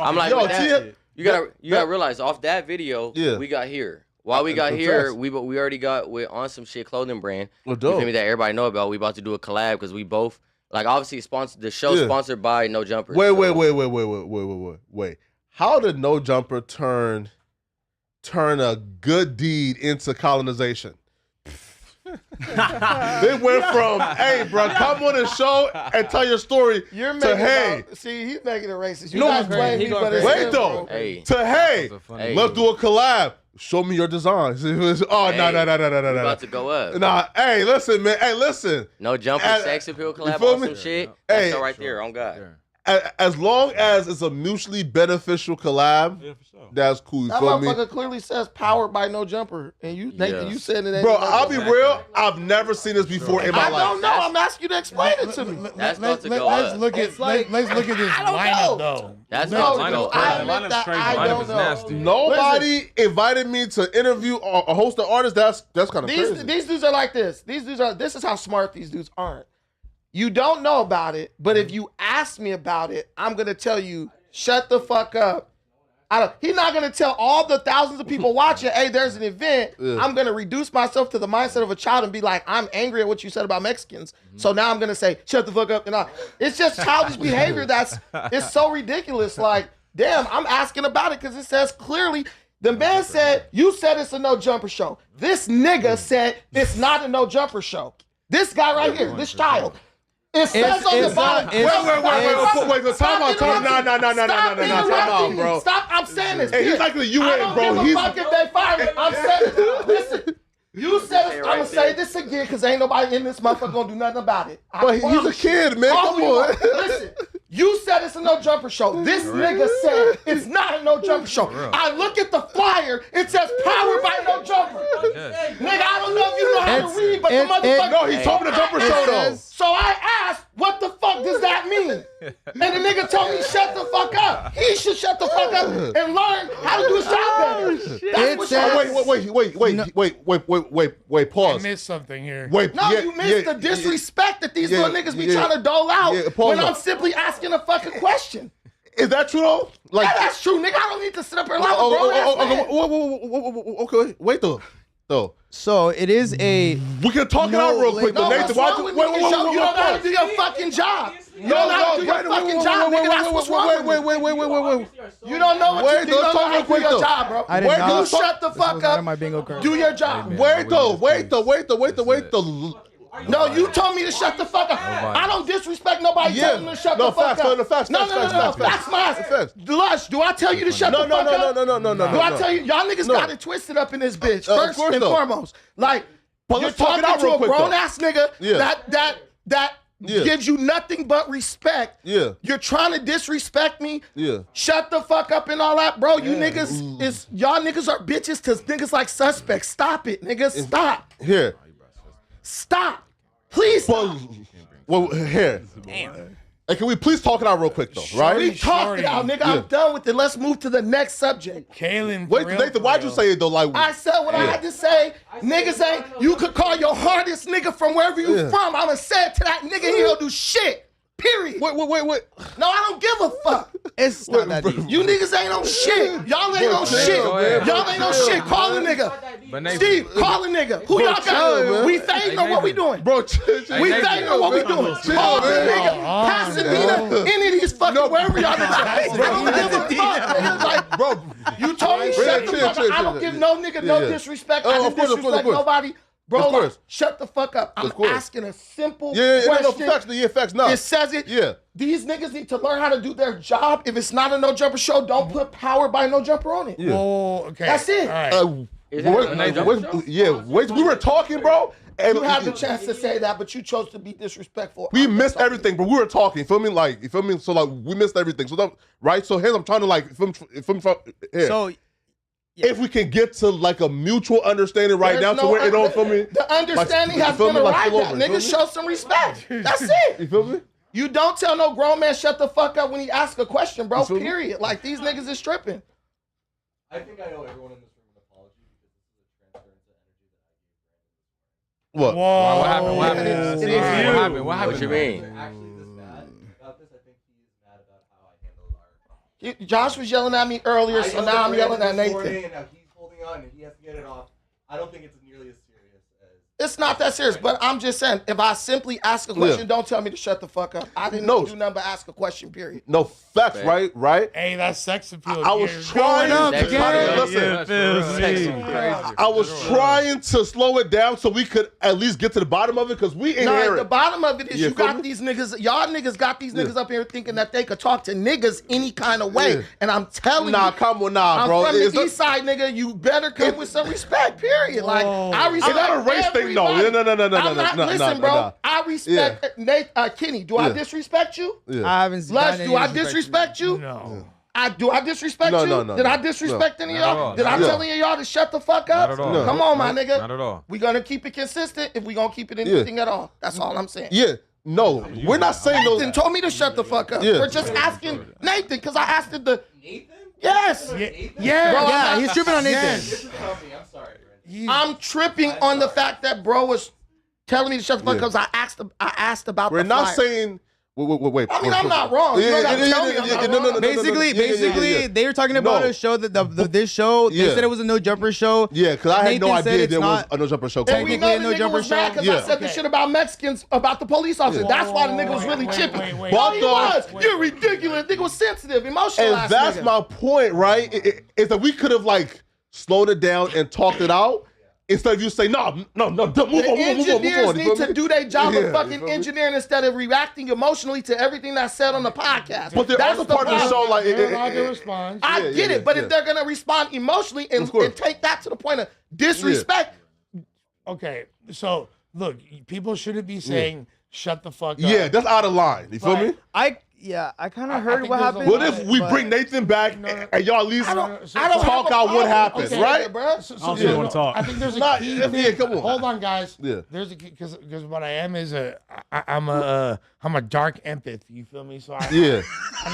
I'm like, yo, you gotta realize off that video, we got here. While we got here, we already got on some shit clothing brand. Well, you feel me, that everybody know about. We about to do a collab because we both like obviously the show sponsored by No Jumper. Wait. How did No Jumper turn a good deed into colonization? They went from, hey, bro, come on the show and tell your story. You're to hey. See, he's making it racist. You No, guys blame me, but it's wait him, though. bro. To hey, let's do a collab. Show me your designs. Oh, no. About to go up. Nah, hey, listen, man. Hey, listen. No Jumper sex appeal collab feel on me? some shit. Hey, That's right there, on God. As long as it's a mutually beneficial collab, that's cool. You That feel me? motherfucker clearly says powered by No Jumper, and you said it ain't. Bro, No I'll be Jumper. real. I've never seen this before in my I life. don't know. I'm asking you to explain it to me. That's about to go Let's up. look at let's look at this lineup though. That's No, about to go I up. admit that I Lineup don't is know. nasty. Nobody invited me to interview or host an artist. That's kind of crazy. These dudes are like this. This is how smart these dudes aren't. You don't know about it, but if you ask me about it, I'm gonna tell you, shut the fuck up. He's not gonna tell all the thousands of people watching, hey, there's an event. I'm gonna reduce myself to the mindset of a child and be like, I'm angry at what you said about Mexicans. So now I'm gonna say, shut the fuck up. And it's just childish behavior it's so ridiculous. Like, damn, I'm asking about it because it says clearly. The man said, you said it's a No Jumper show. This nigga said it's not a No Jumper show. This guy right here, this child. It says on the bottom. Wait, time out, no, bro. Stop, I'm saying this. Hey, he's like the UN, bro. I don't give a fuck if they fire me. I'm saying this. Listen, you said it. I'm going to say this again because ain't nobody in this motherfucker going to do nothing about it. But he's a kid, man. Come on. Listen, you said it's a no jumper show. This nigga said it's not a no jumper show. I look at the flyer. It says powered by no jumper. Nigga, I don't know if you know how to read, but the motherfucker. No, he's talking a jumper show, though. So I asked, what the fuck does that mean? And the nigga told me, shut the fuck up. He should shut the fuck up and learn how to do his job better. Wait, pause. I missed something here. You missed the disrespect that these little niggas be trying to dole out when I'm simply asking a fucking question. Is that true, though? Like, yeah, that's true, nigga. I don't need to sit up here and lie with grown-ass man. Okay, wait, though. So it is a. We can talk it out real quick, though. Nathan, why you don't know how to do your fucking job. You don't know how to do your fucking job, nigga. That's what's wrong with Wait. you don't know what you do. You don't know how to do your job, bro. You shut the fuck up. Do your job. Wait, though. No, you told me to shut the fuck up. I don't disrespect nobody telling me to shut the fuck up. No, facts, my Lush, do I tell you to shut the fuck up? No. Do I tell you? Y'all niggas got it twisted up in this bitch, first and foremost. Like, you're talking to a grown-ass nigga that gives you nothing but respect. Yeah. You're trying to disrespect me. Yeah. Shut the fuck up and all that, bro. You niggas y'all niggas are bitches to niggas like suspects. Stop it, niggas. Stop. Here. Stop. Please stop. Well, here. Damn. Hey, can we please talk it out real quick, though, right? We talked it out, nigga. I'm done with it. Let's move to the next subject. Kalen, wait, Nathan, why'd you say it, though? Like, I said what I had to say. Niggas ain't, you could call your hardest nigga from wherever you from. I'ma say it to that nigga, he don't do shit. Period. Wait. No, I don't give a fuck. It's not that deep. You niggas ain't on shit. Y'all ain't on shit. Y'all ain't on shit. Call a nigga. Steve, call a nigga. Who y'all got? We fading or what we doing? Bro, we fading or what we doing? Call the nigga. Pasadena, any of these fucking wherever y'all niggas. I don't give a fuck. Nigga. Like, bro, you told me shut the fuck up. I don't give no nigga no disrespect. I don't disrespect nobody. Bro, like, shut the fuck up. I'm asking a simple question. Facts. No. It says it. Yeah. These niggas need to learn how to do their job. If it's not a no jumper show, don't put power by no jumper on it. Yeah. Oh, okay. That's it. All right. We were talking, bro. And you had the chance to say that, but you chose to be disrespectful. We missed everything, but we were talking. You feel me? Like, you feel me? So, like, we missed everything. So, that, right? So, here I'm trying to, like, here. So, if we can get to like a mutual understanding right now, to where it don't feel me. The understanding has been arrived at. Niggas show some respect. That's it. You feel me? You don't tell no grown man shut the fuck up when he asks a question, bro. Period. Like these niggas is tripping. I think I owe everyone in this room an apology because this is a transference of energy that I gave. What? Whoa. What happened? What happened? What you mean? Josh was yelling at me earlier, so now I'm yelling at Nathan. Now he's holding on and he has to get it off. I don't think it's nearly as serious as. It's not that serious, but I'm just saying, if I simply ask a question, don't tell me to shut the fuck up. I didn't do nothing but ask a question, period. No, facts, right? Hey, that's sex appeal. I was trying I was trying to slow it down so we could at least get to the bottom of it because we ain't hear it. The bottom of it is you got these niggas, y'all niggas got these niggas up here thinking that they could talk to niggas any kind of way. And I'm telling you. Come on, bro. I'm from the east side, nigga. You better come with some respect, period. Like, I respect it's not a race thing, though. No. Listen, bro. I respect Nate, Kenny. Do I disrespect you? I haven't seen Lush, do I disrespect you? No. Do I disrespect you? No. Did I disrespect any of y'all? Did I tell any of y'all to shut the fuck up? Not at all. Come on, my nigga. Not at all. We gonna keep it consistent if we gonna keep it anything at all. That's all I'm saying. Yeah. No, we're not saying no. Nathan told me to shut the fuck up. Yeah. We're just asking Nathan because I asked it the. Nathan? Yes. Yeah, he's tripping on Nathan. I'm sorry. I'm tripping on the fact that bro was telling me to shut the fuck up because I asked about We're the not flyer. saying. Wait. I mean, I'm not wrong. You don't gotta tell me I'm not wrong. Basically, they were talking about a show that this show. They said it was a no jumper show. Yeah, because I had no Nathan said idea it's there was not a no jumper show. And we know the no nigga jumper was mad because I said the shit about Mexicans, about the police officer. That's why the nigga was really chipping. But he was. You're ridiculous. Nigga was sensitive, emotional. And that's my point, right? Is that we could have like slowed it down and talked it out instead of you say, no, move on. Engineers need to do their job of Yeah, fucking engineering instead of reacting emotionally to everything that's said on the podcast. But they're also part of the show. Like, They're allowed to respond. I get it, but if they're gonna respond emotionally and take that to the point of disrespect, okay. So look, people shouldn't be saying shut the fuck up. Yeah, that's out of line. You feel me? I kind of heard what happened. What if we bring Nathan back and y'all at least talk out what happened, right? Bro. I don't think you want to talk. I think there's a key thing. Come on. Hold on, guys. Yeah. There's a key because what I am is I'm a dark empath. You feel me? So I know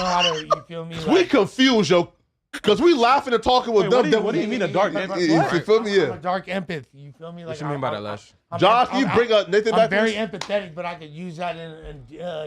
how to. You feel me? We confused, yo. Because we laughing and talking with them. What do you mean a dark empath? You feel me? I'm a dark empath. You feel me? Like, What you mean by that, Lesh? Josh, you bring up Nathan back? I'm very empathetic, but I could use that in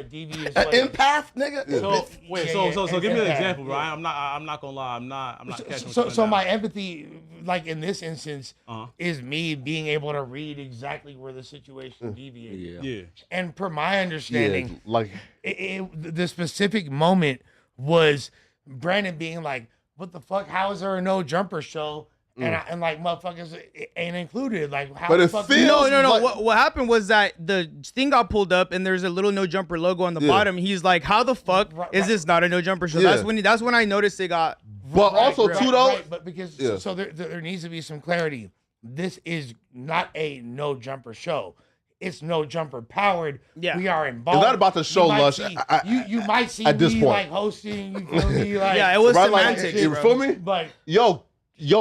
devious ways. Empath, nigga. So wait, so give me an example, bro. I'm not gonna lie. I'm not catching. So my empathy, like in this instance, is me being able to read exactly where the situation deviated. Yeah. And per my understanding, like the specific moment was Brandon being like, "What the fuck? How is there a no jumper show?" And like motherfuckers ain't included. Like how? But the it fuck feels No. What happened was that the thing got pulled up and there's a little no jumper logo on the bottom. He's like, "How the fuck is this not a no jumper show?" Yeah. That's when I noticed it got. But also too though. But because so there needs to be some clarity. This is not a no jumper show. It's no jumper powered. Yeah. We are involved. It's not about the show, Lush. You might see at this me point. like hosting. You feel me? Like, Yeah, it was Right, semantics. you feel me? But Yo,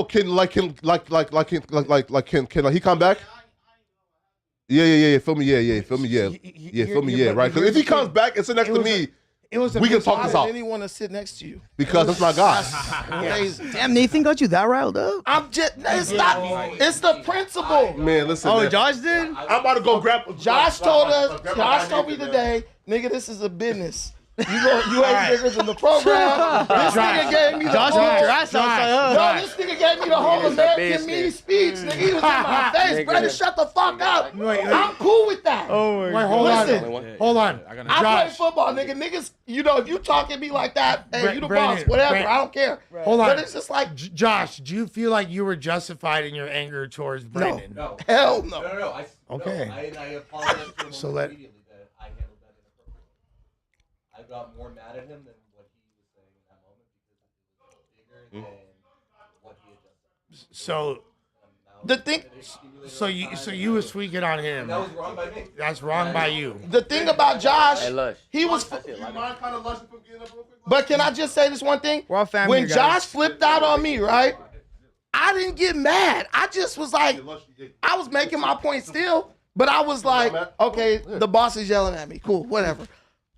can he come back? Yeah. Feel me? Yeah. Feel me? Yeah. Feel me? Yeah. Right. Because if he comes back and sit next to me, we can talk this Why out. would anyone to sit next to you? Because that's my guy. Crazy. Damn, Nathan got you that riled up. I'm just. It's not. It's the principle. Man, listen. Oh, man. Josh did. I'm about to go grab. Josh told us. Josh told me today, nigga, this is a business. You ain't bigger than the program. This nigga gave me the Josh whole. whooped your ass outside. No, this nigga gave me the whole American me speech. Nigga, he was in my face. Brother, shut the fuck up. I'm cool with that. Oh my wait, hold Listen. on. I play football, nigga. Niggas, you know, if you talk at me like that, hey, you the Brandon, boss, whatever. Brandon. I don't care. Hold on. But it's just like, Josh, do you feel like you were justified in your anger towards Brandon? No. hell no. No. Okay. I apologize to him So let- immediately that I handled that inappropriately. I got more mad at him than what he was saying in that moment because it was bigger than what he had just said. So The thing, so you was tweaking on him. That was wrong by me. That's wrong by you. the thing about Josh, Hey, Lush. he was. You mind kind of lushing from getting up real quick? But can I just say this one thing? We're all family When here, Josh guys. flipped out on me, right? I didn't get mad. I just was like, I was making my point still, but I was like, okay, the boss is yelling at me. Cool, whatever.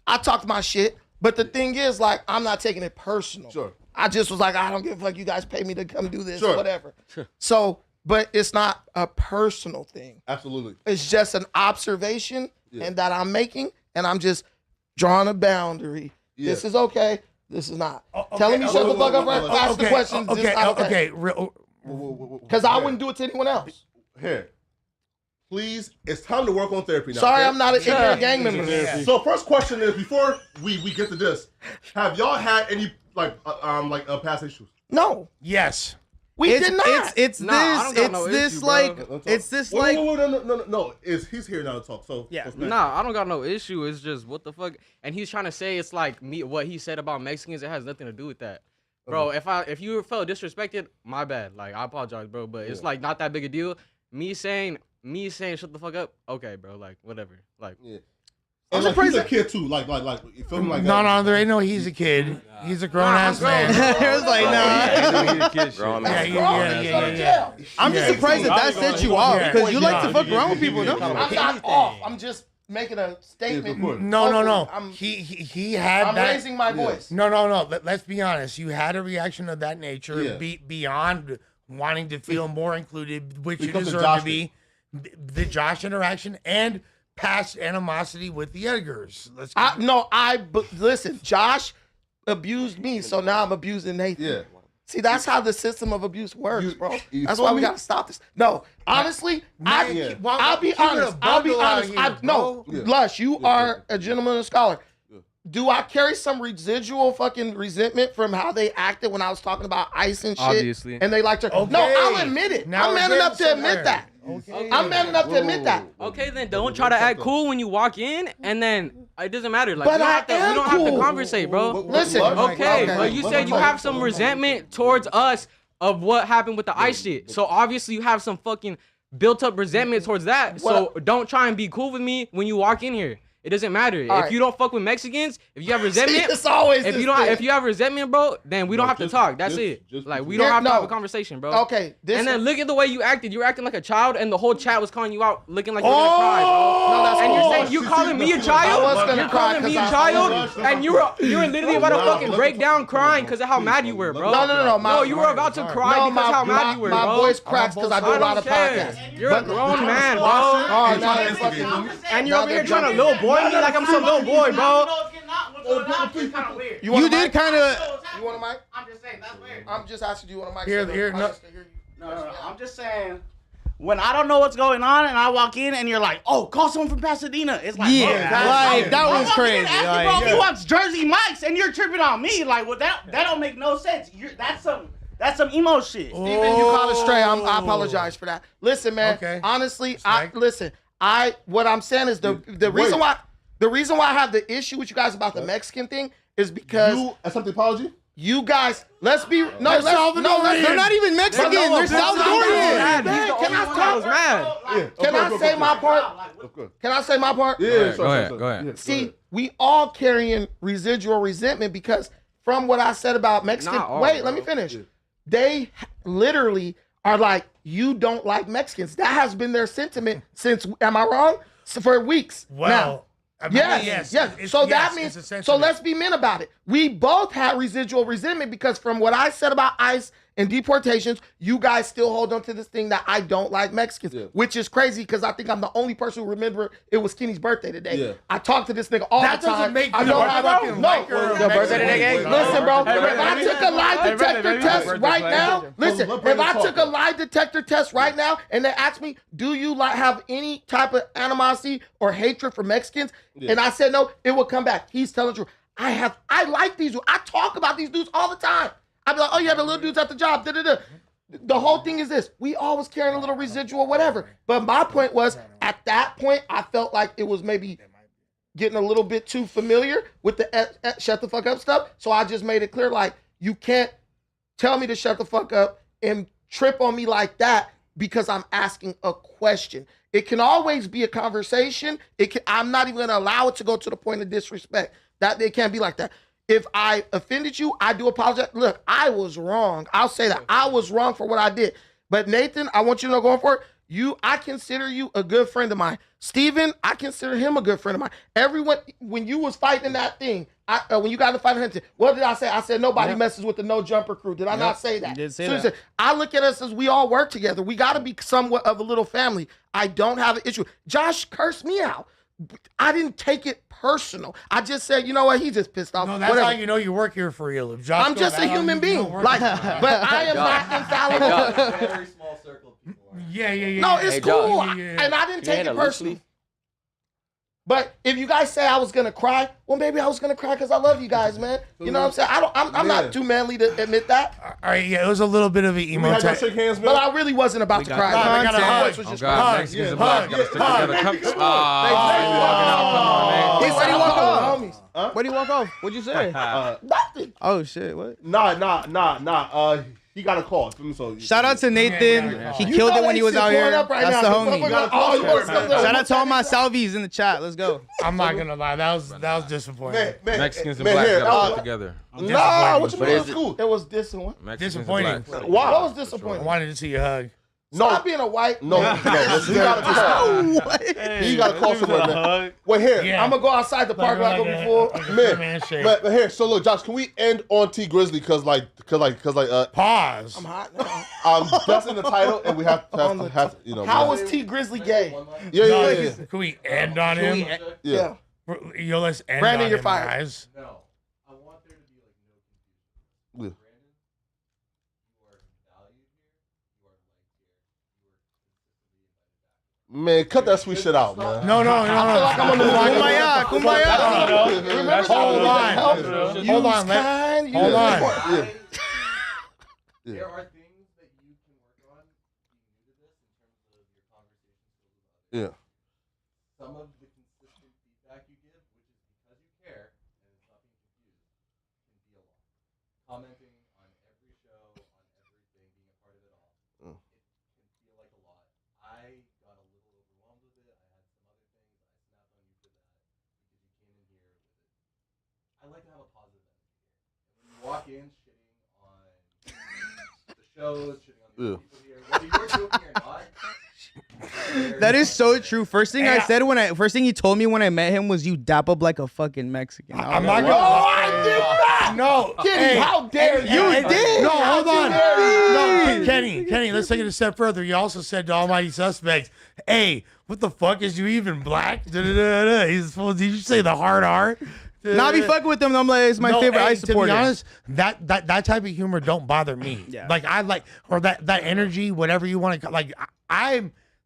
I talked my shit, but the thing is, like, I'm not taking it personal. Sure. I just was like, I don't give a fuck. You guys pay me to come do this, Sure. whatever. So, but it's not a personal thing. Absolutely. It's just an observation and that I'm making, and I'm just drawing a boundary. Yeah. This is okay. This is not. Okay, Telling me shut the fuck up and ask the questions. Okay. Because I wouldn't do it to anyone else. Here. Please, it's time to work on therapy now. Sorry, okay? I'm not an ignorant gang member. So first question is, before we get to this, have y'all had any past issues? No. Yes. We did not. It's Nah, I don't got no issue, bro. No. He's here now to talk. So Yeah. Nah, I don't got no issue. It's just what the fuck. And he's trying to say it's like me. What he said about Mexicans, it has nothing to do with that, bro. If you felt disrespected, my bad. Like I apologize, bro. But it's like not that big a deal. Me saying shut the fuck up. Okay, bro. Like whatever. Like And like, he's a kid too. Like you feel me? Like No, there ain't no he's a kid. He's a grown ass man. It was like, nah. Yeah. I'm just surprised that set you off because you like to fuck around with people, no? I'm not off. I'm just making a statement. No. He had I'm that. raising my voice. No. Let's be honest. You had a reaction of that nature beyond wanting to feel more included, which you Because of deserve Josh to be. The Josh interaction and past animosity with the Edgars. Listen, Josh abused me, so now I'm abusing Nathan. Yeah. See, that's how the system of abuse works, bro. you That's feel why we me? gotta stop this. No, honestly, I'll be honest. Lush, you are a gentleman and scholar. Do I carry some residual fucking resentment from how they acted when I was talking about ice and shit? Obviously. And they like to. No, I'll admit it. Now I'm man we're enough to getting admit somewhere. that. I'm man enough to admit that. Okay, then don't try to act cool when you walk in, and then it doesn't matter. Like, But we I am don't have to cool. conversate, bro. Listen, Okay, but you said you have some resentment towards us of what happened with the ice shit. So obviously you have some fucking built up resentment towards that. So don't try and be cool with me when you walk in here. It doesn't matter. All if right. you don't fuck with Mexicans, if you have resentment, it's always if this you don't, thing. if you have resentment, bro, then we don't have to talk. That's it. Like we don't have to have a conversation, bro. Okay. And then look at the way you acted. You're acting like a child, and the whole chat was calling you out, looking like you're gonna cry, bro. No, that's and you're cool. saying you calling me a child. I was gonna You're cry calling me a 'cause child, and you were literally about to fucking break down crying because of how mad you were, bro. No. You were about to cry because of how mad you were, bro. My voice cracks because I do a lot of podcasts. You're a grown man, bro. And you're over here trying to little boy me like I'm some little boy, bro. You did kind of. You want a mic? I'm just saying that's weird. I'm just asking you, you want a mic? Here, no. No. I'm just saying. When I don't know what's going on and I walk in and you're like, oh, call someone from Pasadena. It's like, Yeah, bro, like, that was crazy. Ask Like, bro, if he wants Jersey Mike's and you're tripping on me. Like, well, that don't make no sense. That's some emo shit. Steven, you called it stray. I apologize for that. Listen, man. Okay. Honestly, what I'm saying is the reason why I have the issue with you guys about the Mexican thing is because You accept the apology? you guys, let's be they're not even Mexican. They're Salvadorian. Can I say my part? Can I say my part? Yeah, Go ahead. See, we all carrying residual resentment because from what I said about Mexican. Not all, Wait, bro. let me finish. They literally are like, you don't like Mexicans. That has been their sentiment since. Am I wrong? For weeks. Well, now. I mean, Yes. So that means. So let's be men about it. We both had residual resentment because from what I said about ICE and deportations, you guys still hold on to this thing that I don't like Mexicans, which is crazy because I think I'm the only person who remember it was Kenny's birthday today. Yeah. I talk to this nigga all That the time. doesn't make I you know a how fucking liker of No, birthday today, gang? listen, bro. Hey, If I took a lie detector test right now, listen. If I took a lie detector test right now and they asked me, do you have any type of animosity or hatred for Mexicans? And I said no, it would come back. He's telling the truth. I like these dudes. I talk about these dudes all the time. I'd be like, oh yeah, the little dudes at the job. The whole thing is this. We always carrying a little residual, whatever. But my point was, at that point, I felt like it was maybe getting a little bit too familiar with the shut the fuck up stuff. So I just made it clear, like, you can't tell me to shut the fuck up and trip on me like that because I'm asking a question. It can always be a conversation. I'm not even gonna allow it to go to the point of disrespect. That it can't be like that. If I offended you, I do apologize. Look, I was wrong. I'll say that. I was wrong for what I did. But Nathan, I want you to know going forward, I consider you a good friend of mine. Steven, I consider him a good friend of mine. Everyone, when you was fighting that thing, when you got in the fight, what did I say? I said nobody messes with the no jumper crew. Did I not say that? You did say So that. said, I look at us as we all work together. We got to be somewhat of a little family. I don't have an issue. Josh cursed me out. I didn't take it personal. I just said, you know what? He's just pissed off. No, that's Whatever. how you know you work here for real. If Josh I'm just a human being. Like, but I am not infallible. Very small circle of people. Yeah. No, it's Hey, cool. Josh. And I didn't Can you take it handle personally. loosely? But if you guys say I was gonna cry, well, maybe I was gonna cry because I love you guys, man. You know what I'm saying? I'm not too manly to admit that. All right, yeah, it was a little bit of an emo We had to type. shake hands, man. But I really wasn't about to cry. I got a My hug. voice was just God, hug. Mexicans and hug, black gotta stick hug. together. Come, Thank you. walking out. Come on, man. Where'd he walk off? Homies. Where'd he walk off? What'd you say? Nothing. Oh shit! What? Nah. He got a call. So Shout out to Nathan. Yeah. He You killed know it when they he was shit out blowing here. up right That's the now. homie. Motherfucker, oh, you wanna say Shout out to all my Salvies in the chat. Let's go. I'm not gonna lie, that was disappointing. Mexicans and blacks gotta stick together. Nah, what you mean? It's cool. It was disappointing. Mexicans and Disappointing. blacks. Why? What was I disappointing? wanted to see you hug. Stop being a white. No. Listen, he got a call. He got a call somewhere, man. Wait, here. Yeah. I'm gonna go outside the park like a before. good handshake. But here, so look, Josh, can we end on T Grizzly? Cause Pause. I'm hot now. that's in the title, and we have to you know. How was T Grizzly gay? Yeah. Can we end on him? Yeah. Yo, let's end Brandon, on you're him, fired. guys. No, I want there to be like no confusion. Yeah. Man, cut that sweet shit out, man. No. I feel like I'm on the Kumbaya, kumbaya. Remember Hold on. Hold on. Hold on. Yeah. There are things that you can work on being new to this in terms of your Yeah. Some of the consistent feedback you give, which is because you care and it's not being confused, can be a lot. Commenting on every show, on everything, being a part of it all, it can feel like a lot. I got a little overwhelmed with it. I had some other things. I snapped on you for that because you came in here with it. I like to have a positive energy here. And when you walk in shitting on the shows, shitting on the people here, whether you're joking or not. That is so true. First thing first thing he told me when I met him was you dap up like a fucking Mexican. I'm not gonna. I did not. No, Kenny, how dare you? You did. No, hold on. No, Kenny, let's take it a step further. You also said to Almighty Suspects, "Hey, what the fuck is you even black?" He's supposed. Did you say the hard R? Nah, I be fucking with them. I'm like, it's my favorite ice supporter. To be honest, that type of humor don't bother me. Yeah. Like I like, or that energy, whatever you want to. Like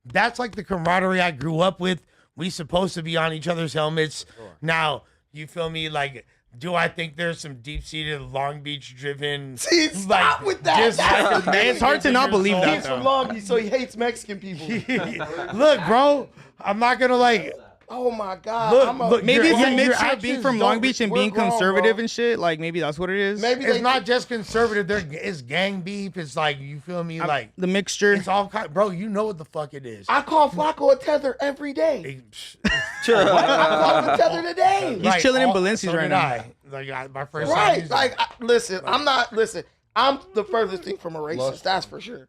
that's like the camaraderie I grew up with. We supposed to be on each other's helmets. Sure. Now, you feel me? Like, do I think there's some deep-seated Long Beach-driven? See, stop with that. It's hard to not believe that. He's from Long Beach, so he hates Mexican people. Look, bro, I'm not gonna like. Oh my God! Look, maybe it's a mix of actions being from Long Beach and being wrong, conservative bro. and shit. Like maybe that's what it is. Maybe it's not just conservative. It's gang beef. It's like, you feel me? Like the mixture. It's all kind. Bro, you know what the fuck it is. I call Flacco a tether every day. I call him a tether today. He's chilling in Balenci's right now. Like my first. Right. Like, listen, I'm not. Listen, I'm the furthest thing from a racist. That's for sure.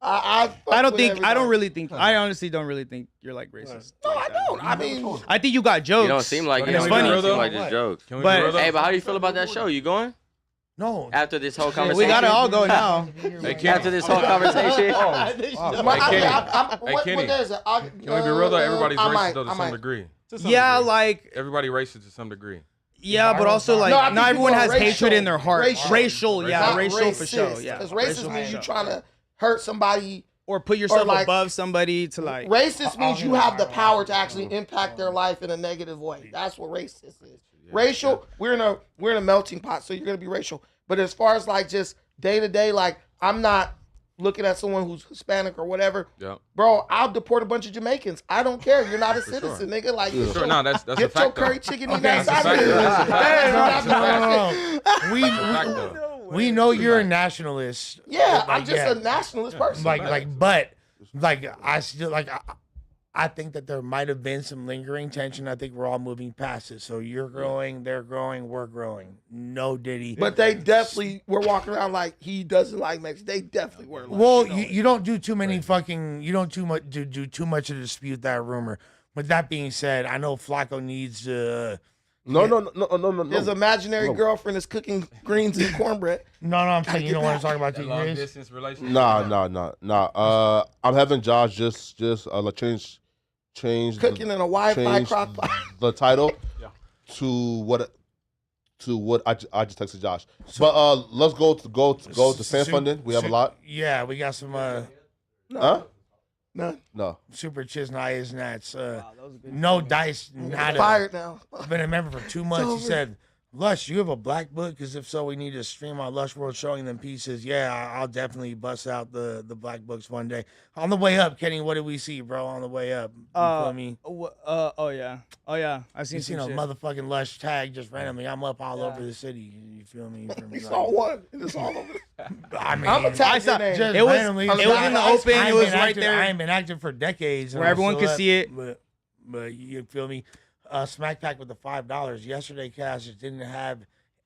I honestly don't really think you're like racist. No, I don't. I mean, I think you got jokes. You don't seem like it. It's funny. You seem like just jokes. But hey, but how do you feel about that show? You going? No. After this whole conversation, we gotta all go now. After this whole conversation. Hey, Kenny. Can we be real though? Everybody's racist though to some degree. Yeah, like everybody racist to some degree. Yeah, but also like not everyone has hatred in their heart. Racial, yeah, racial for sure. Yeah, because racist means you trying to hurt somebody or put yourself above somebody to like. Racist means you have the power to actually impact their life in a negative way. That's what racist is. Racial, we're in a melting pot, so you're gonna be racial. But as far as like just day to day, like I'm not looking at someone who's Hispanic or whatever. Yeah. Bro, I'll deport a bunch of Jamaicans. I don't care. You're not a citizen, nigga. Like, sure. No, that's a get fact, your curry though. chicken Okay, in that that's a fact. No. We know you're a nationalist. Yeah, I'm just a nationalist person. But I still I think that there might have been some lingering tension. I think we're all moving past it. So you're growing, they're growing, we're growing. No Diddy. But they definitely were walking around like he doesn't like Mexico. They definitely were. Like, well, you don't do too many fucking. You don't do too much to dispute that rumor. With that being said, I know Flacco needs to. No. His imaginary girlfriend is cooking greens and cornbread. No, I'm saying you don't want to talk about long distance relationship. Nah. I'm having Josh just change cooking in a Wi-Fi crock pot. The title to what I just texted Josh. But let's go to fan funding. We have a lot. Yeah, we got some. Huh? No. Super Chisnai is nuts. No dice. Not fired now. Been a member for 2 months. He said, "Lush, you have a black book? Because if so, we need to stream on Lush World showing them pieces." Yeah, I'll definitely bust out the black books one day. On the way up, Kenny, what did we see, bro? On the way up, you feel me? Oh yeah. I seen a motherfucking Lush tag just randomly. I'm up all over the city. You feel me? We saw one. It's all over. I mean, I'm a tag just it was randomly. in the open. It was right there. I ain't been active for decades, where everyone could see it. But you feel me? Smack Pack with the $5. Yesterday, Cash just didn't have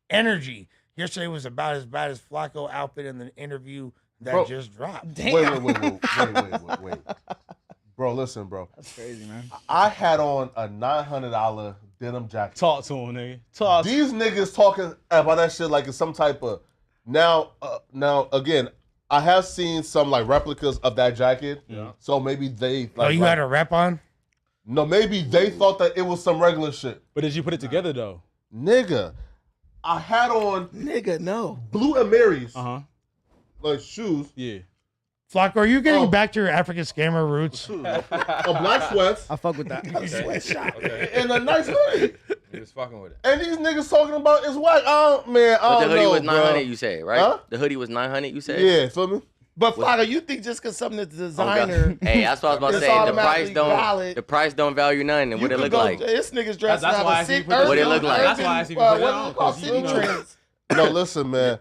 energy. Yesterday was about as bad as Flacco outfit in the interview that just dropped. Damn. Wait. Bro, listen, bro. That's crazy, man. I had on a $900 denim jacket. Talk to him, nigga. These niggas talking about that shit like it's some type of now again. I have seen some like replicas of that jacket. Yeah. So maybe they you had a rep on? No, maybe they thought that it was some regular shit. But did you put it together though? Nigga, I had on no Blue and Mary's like shoes. Yeah. Flacco, are you getting back to your African scammer roots? A black sweats. I fuck with that. Sweatshop. And a nice hoodie. He was fucking with it. And these niggas talking about it's Wack. Oh man, But the hoodie was 900, $900, you said, right? Huh? The hoodie was $900, you said? Yeah, feel me? But Flocko, you think just because something is designer? Hey, that's what I was about to it's say. automatically valid. The price don't value nothing. And what it look like? This nigga's dressed That's up why I a see sick. What it look like? That's why I see people put it on. What city trends? No, listen, man.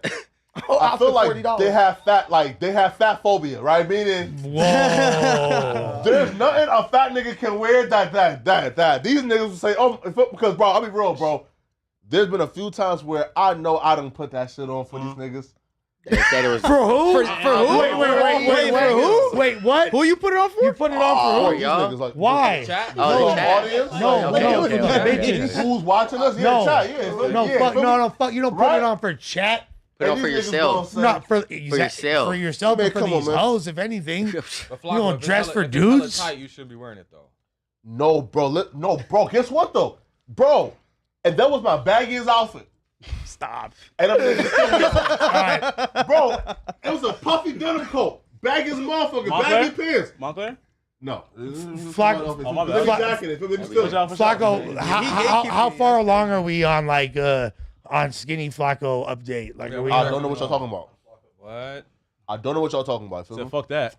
Oh, I feel like $40. they have fat phobia, right? Meaning, Whoa. there's nothing a fat nigga can wear that. These niggas will say, oh, because bro, I'll be real, bro. There's been a few times where I know I done put that shit on for these niggas. They said it was For who? For who? Wait, for who? Wait, what? Who you put it on for? You put it on for who? These niggas, like, Why? Oh, the chat? audience? Okay. Bitches. Who's watching us? Yeah, No. chat, yeah. No, yeah, fuck, feel me? no, fuck. You don't put Right? it on for chat. Put it on And for these niggas yourself. gonna say- Not for yourself. For yourself, Man, but for come on, these man. hoes, if anything. But You Flocko, don't if it's dress hella- for if it's hella dudes? tight, you should be wearing it though. No, bro. Guess what though, bro? And that was my baggiest outfit. Stop. And I'm niggas still wearing it. All right. Bro, it was a puffy denim coat, baggy as a motherfucker, Montclair? baggy pants. Montclair? No, Flocko, Oh, my Let bad. me jacket it. Let me still. Flocko, how far along are we on like on Skinny Flocko update? Like, are we? I don't know what y'all talking about. What? I don't know what y'all talking about. Feel So me? fuck that.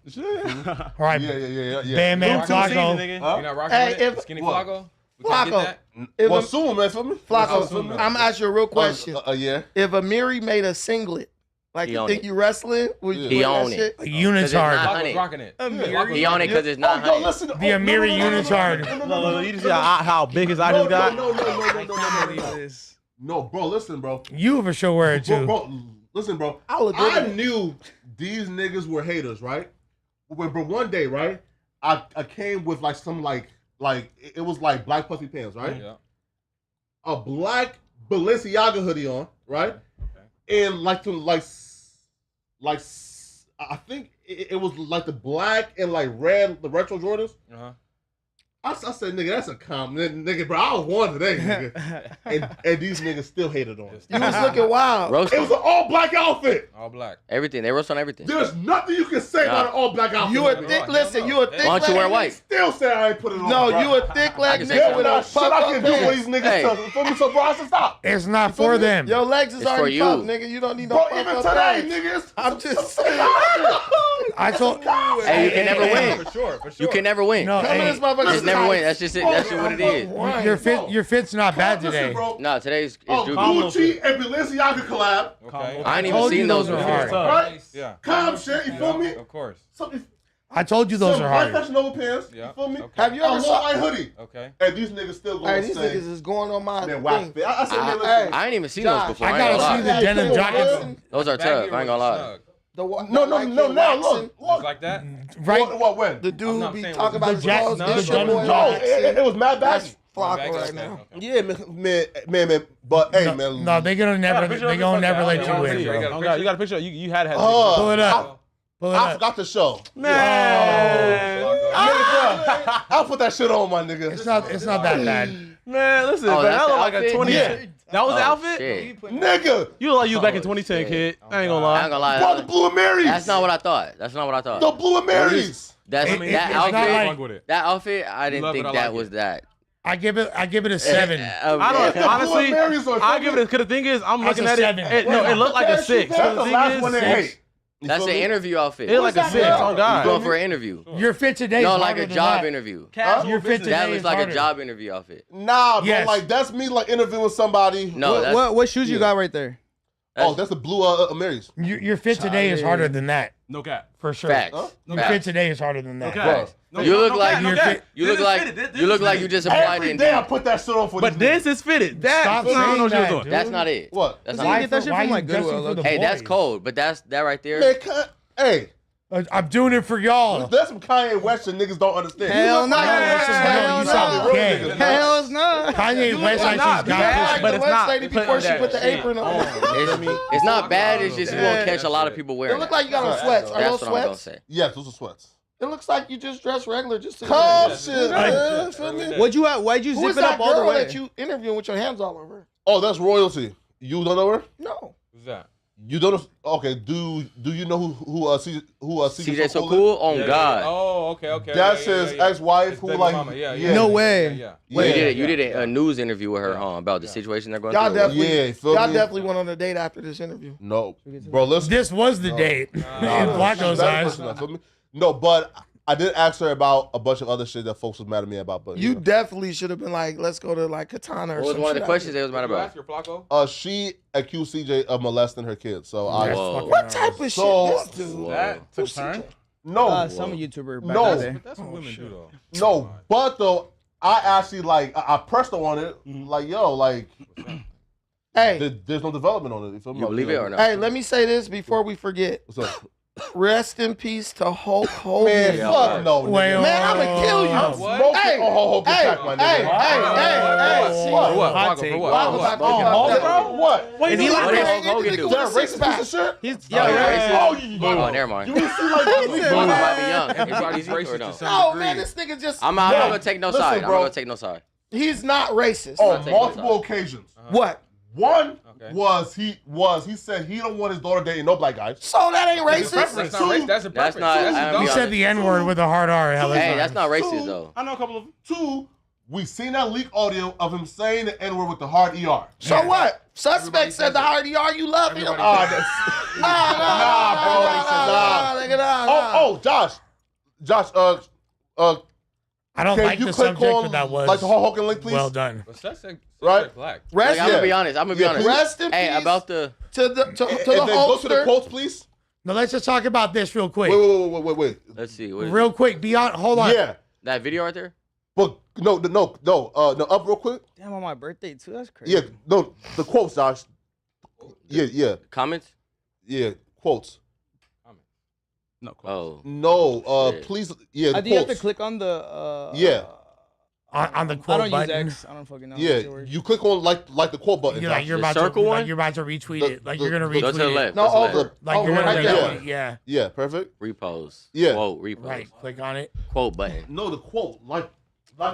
All right. Yeah. Bam, man, Welcome to the season, Flocko. nigga. Huh? You're not rocking Hey, with it? Skinny what? Flocko? We can't Flocko. get that? If Well, a- soon, man. Feel me? Flocko, Soon, man. I'm gonna ask you a real question. Yeah. If Amiri made a singlet, like He you own think it. you wrestling, would you He wear own that it. shit? A unitard. Flocko's rocking it. He on it because it's not Yo, honey. listen. The Amiri unitard. No, you just see how big his eyes got? No, bro, listen, bro. You for sure wear it too. Bro, listen, bro. I look good I in it. knew these niggas were haters, right? But one day, right, I came with like some like it was like black puffy pants, right? Yeah. A black Balenciaga hoodie on, right? And like I think it was like the black and like red, the retro Jordans. Uh-huh. I said, nigga, that's a compliment, nigga, bro. I was one today, nigga. and these niggas still hated on it. You was looking wild. It was an all black outfit. All black. Everything. They roast on everything. There's nothing you can say about an all black outfit. You a thick, listen, you a thick. Why don't you wear leg- white? Still say I ain't put it on. No, bro. you a thick leg can say nigga that. with a Shit I puff can up do for pants. these niggas. Hey. For me, so bro, I said stop. It's not for them. Your legs is It's for already you. puffed, nigga. You don't need no Bro, puff even up today, pants. niggas. I'm just saying. I told. Hey, you can never win. For sure. You can never win. No, Come in hey, this motherfucker. Just never win. That's just it. That's just what it is. your fit's not bad Listen, today. bro. No, today's Oh, is Gucci and Balenciaga collab. Okay. I ain't even told you seen those those are before. hard. Right? Yeah. Calm shit, you feel me? Of course. I told you those Some are white hard. fashion Nova pants, Yeah. you feel me? Okay. Have you A ever low saw? white hoodie. Okay. And these niggas still Hey, gonna these say, niggas is going on my man, Wack thing. fit. I said, man, listen. I ain't even seen Josh, those before. I I gotta ain't see gonna the lie. denim jackets. Those are tough. I ain't gonna lie. The one, No, like now, him look, waxing. look. Like that? Right? What, when? The I'm dude not be saying talking what about the his clothes. the This denim your boy No, jacket. waxing. it was mad baggy. That's Flocko right now. Yeah, man. But hey, man. No, they gonna never let you win, You bro. got a picture. You had had. Pull it up. Pull it I up. forgot the show. Man. I'll put that shit on, my nigga. It's not that bad. Man, listen, Oh, man, that's that the look like a outfit? 20. Yeah. That was the Oh, outfit? shit. Nigga. You look like you was back in 2010, shit. kid. I ain't gonna I lie. ain't gonna lie. Bro, the Blue Marys. That's not what I thought. That's not what I thought. The Blue Marys. That's It- that it's not outfit. like- That outfit, I didn't love it, think I that like was it. that. I give it a 7. I don't honestly. Blue Marys are I give it because the thing is, I'm That's looking a at 7. it. No, it looked like a 6. That's So the the last thing one is, they hate. You That's feel an me? interview outfit. it like a 6. Oh You God. going for an interview. Your fit today No, is like harder a than job that. interview. Your fit today That is looks like harder. a job interview outfit. Nah, bro. Yes. Like that's me, like interviewing somebody. No, that's, What shoes you Yeah. got right there? Oh, that's the Blue Marys. Your fit today is harder than that. No cap. For sure. facts. Huh? Your Facts. fit today is harder than that. Okay. Bro. You look like no you- cap. You This look is like fitted. This you look is like fitted. you just applied Every it. day I put that shit on for But these this is fitted. That Stop I don't know saying what you was that, doing. dude. That's not it. What? That's Why not you it. get that shit why from, you like, dressing Goodwill, for the Hey, that's boys? cold, but that right there. Man, hey, I'm doing it for y'all. that's some Kanye West shit niggas don't understand. Hell no. Hell Hell you sound no. gay. niggas, man. Hell it's not. Kanye West not actually bad, got Like but the it's West not lady putting before she that put the shit apron on. It's not bad. It's just you won't catch a lot of people It wearing look it. like you got on sweats. Are That's those what I'm gonna sweats? say. Yes, those are sweats. It looks like you just dress regular. Just to Calm shit, man. Feel me? Why'd you Who zip is it that up all the girl way? that you interviewing with your hands all over? Oh, that's royalty. You don't know her? No. Who's that? You don't. Okay. Do you know who CJ So Cool? Oh God. Oh, okay. That's his ex-wife His who baby like. mama. No way. You did a news interview with her, about the situation they're going Y'all through. definitely went on a date after this interview. No, bro. Listen. This was the date. In Flacco's eyes. No, but I did ask her about a bunch of other shit that folks was mad at me about. But You definitely should have been like, let's go to like Katana or What was some one of shit the questions they was mad about? She accused CJ of molesting her kids. So what type of shit? This dude. That took turn. No, some YouTuber. Back No. in the day. But that's what women do though. No, but though I actually like I pressed her on it. Like yo, like Hey, there's no development on it. You feel me? You believe it or not? Hey, let me say this before we forget. What's up? Rest in peace to Hulk Hogan. Man, fuck no, nigga. Man, I'ma kill you. I'm smoking on Hulk Hogan track, my nigga. Hey. What? What? Wait, Is he like Hulk Hogan nigga do? with a six-pack. He's Oh, never mind. You see like He might be young. Everybody's racist or no? Oh man, this nigga just. I'm not gonna take no Listen, side. I'm bro. not gonna take no side. He's not racist. on multiple occasions. What? One was he said he don't want his daughter dating no black guys. So that ain't racist. That's not racist. That's a preference. That's not. He said the N-word with a hard R. Hey, that's not racist though. I know a couple of them. Two, we seen that leak audio of him saying the N-word with the hard ER. So what? Suspect said the hard ER, you love him. Nah, bro. Josh, I don't can like you the click subject, on, but that was like the Hulk Hogan link, please? well done. Right? Black. Rest, I'm gonna be honest. I'm gonna be honest. Rest in Hey, peace about the to the And to then the go to the Hulkster. quotes, please. No, let's just talk about this real quick. Wait. let's see. What is Real quick. Hold on. Yeah, that video right there? but no, up real quick. Damn, on my birthday too. That's crazy. Yeah, no, the quotes, Josh. Yeah, Comments? yeah, quotes. No. Oh. No, Shit. please, yeah, I think you have to quotes. click on the. Yeah. On the I quote don't button. use X. I don't fucking know. Yeah, you click on like the quote button. You're like Josh. you're The about circle to one? like you're about to retweet it. Like you're gonna the- Go retweet to the it. left. No, Go to the over. left. Like you're Oh, gonna right there. retweet it. Yeah. Yeah, perfect. Repost. Yeah. Quote. Repost. Right. Click on it. Quote button. No, the quote, like the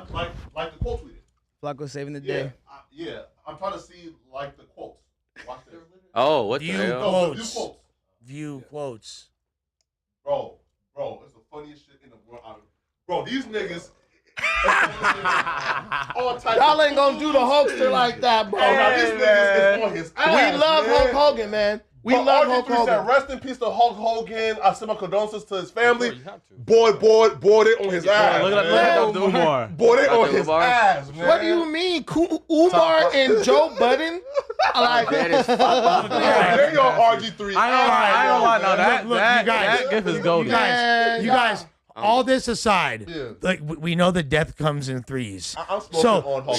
quote tweeted. Flacco saving the Yeah, day. I'm trying to see like the quotes. Watch this. Oh, what the View hell? No, quotes. view quotes. View quotes. Bro, it's the funniest shit in the world. Bro, these niggas. Y'all ain't gonna do the Hulkster like that, bro. Oh, now these niggas is on his ass. We love man. Hulk Hogan, man. We love Hulk RG3 Hogan. said, rest in peace to Hulk Hogan. I send my condolences to his family. You have to. Boy, they on his ass. Look at man. that Umar. Boy, they on Dr. his Umar. ass, man. What do you mean, Umar and Joe Budden? Like, That is fuck. There you are, RG3. I don't lie. Now Look, you guys. that gif is golden. You guys. All this aside, Yeah. like we know that death comes in threes. I'm smoking So on Hulk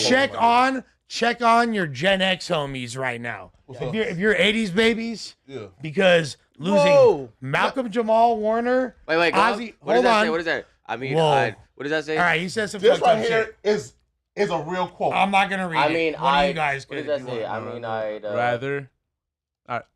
check on your Gen X homies right now. up? If you're 80s babies, Yeah. because losing Whoa. Malcolm Jamal Warner, Wait, go. Ozzy, What does hold that on. say? What is that? I mean, Whoa. what does that say? All right, he said some This fucked up right shit. here is a real quote. I'm not gonna read I it. mean, One of you guys what could. does that say? I mean, I'd Rather.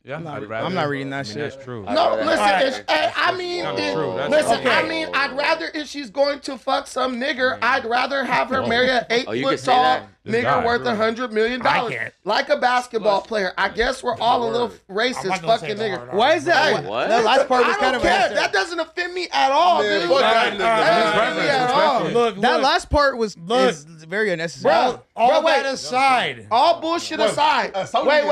Yeah, I'm I'd rather. not reading that I mean, shit. that's true. no, Alright. listen. I mean, That's true. That's listen. true. I mean, I'd rather if she's going to fuck some nigger, I'd rather have her marry an 8 Oh, you foot can say tall that? This nigger guy. worth $100 million, I can't. like a basketball player. I guess we're all a little I'm racist, not gonna say fucking the nigger. hard R. Why is that? Hey, What? That last part was I kind don't of care. an That doesn't offend me at all, Man, dude. fuck that nigga. That doesn't offend me at all. Look, That last part was Look. is very unnecessary. Bro, all wait. that aside, All bullshit aside. Wait.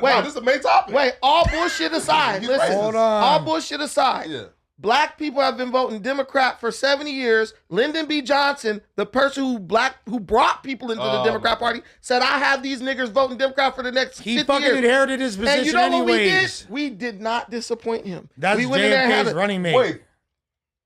Nah, this is the main topic. Wait, all bullshit aside. He's Listen, racist. Hold on. all bullshit aside. Yeah. Black people have been voting Democrat for 70 years. Lyndon B. Johnson, the person who brought people into the Democrat Party, said, I have these niggers voting Democrat for the next 50 he fucking years. inherited his position And you know anyways. what we did? We did not disappoint him. That's we went in there and had JFK's a- running mate. Wait,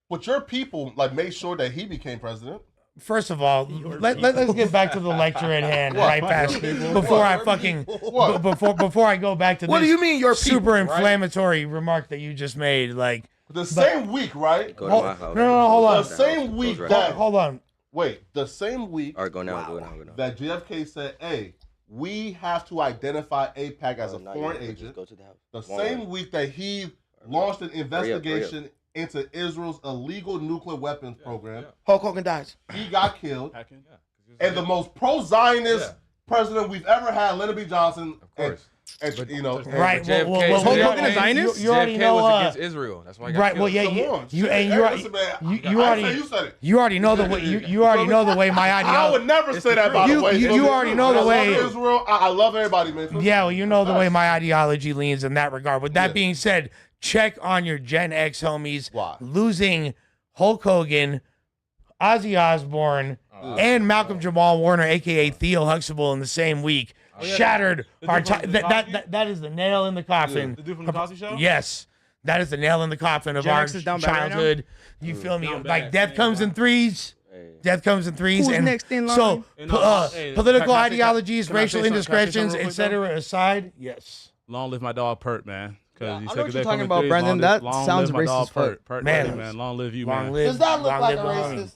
but your people like made sure that he became president. First of all, let's get back to the lecture at hand right fast before I fucking before I go back to What this do you mean your super people, right? inflammatory remark that you just made. Like The same week, right? Go to my house. no, hold on. The same week Those that Hold on. wait, the same week All right, go now. Go now. that JFK said, "Hey, we have to identify AIPAC as a Not foreign yet. Just agent." Go to the house. The One same more. week that he launched an Hurry up. investigation into Israel's illegal nuclear weapons program, Hulk Hogan dies. he got killed. Hacking, yeah. And the most pro-Zionist president we've ever had, Lyndon B. Johnson, Of course. you know, right? JFK, Well, Hulk Hogan a Zionist? You already JFK know. was against Israel. That's why he got Right. killed. Well, yeah. Come on. You Listen, man, you I say you said it. you already know the way you already know the way my ideology. I would never say that, by the way. You already know the way. I love Israel. I love everybody, man. Yeah, well, you know the way my ideology leans in that regard. With that being said, check on your Gen X homies. Why? Losing Hulk Hogan, Ozzy Osbourne, and Malcolm Jamal Warner, aka Theo Huxtable, in the same week shattered our that is the nail in the coffin. The dude from the Cosby Show? Yes. That is the nail in the coffin of Gen our X is down bad right now? childhood. You feel me? Down Like bad. death comes in threes. Death comes in threes. Who's and next in line? so Hey, political can I say ideologies, can I say racial something- can I say indiscretions, something real etc. aside, yes. Long live my dog Pert, man. Yeah, I Because know what you're talking about, Brendan. That sounds racist, Pert. Pert, man. man. Long live you, Long man. live. Does that look long like a live the homie. racist?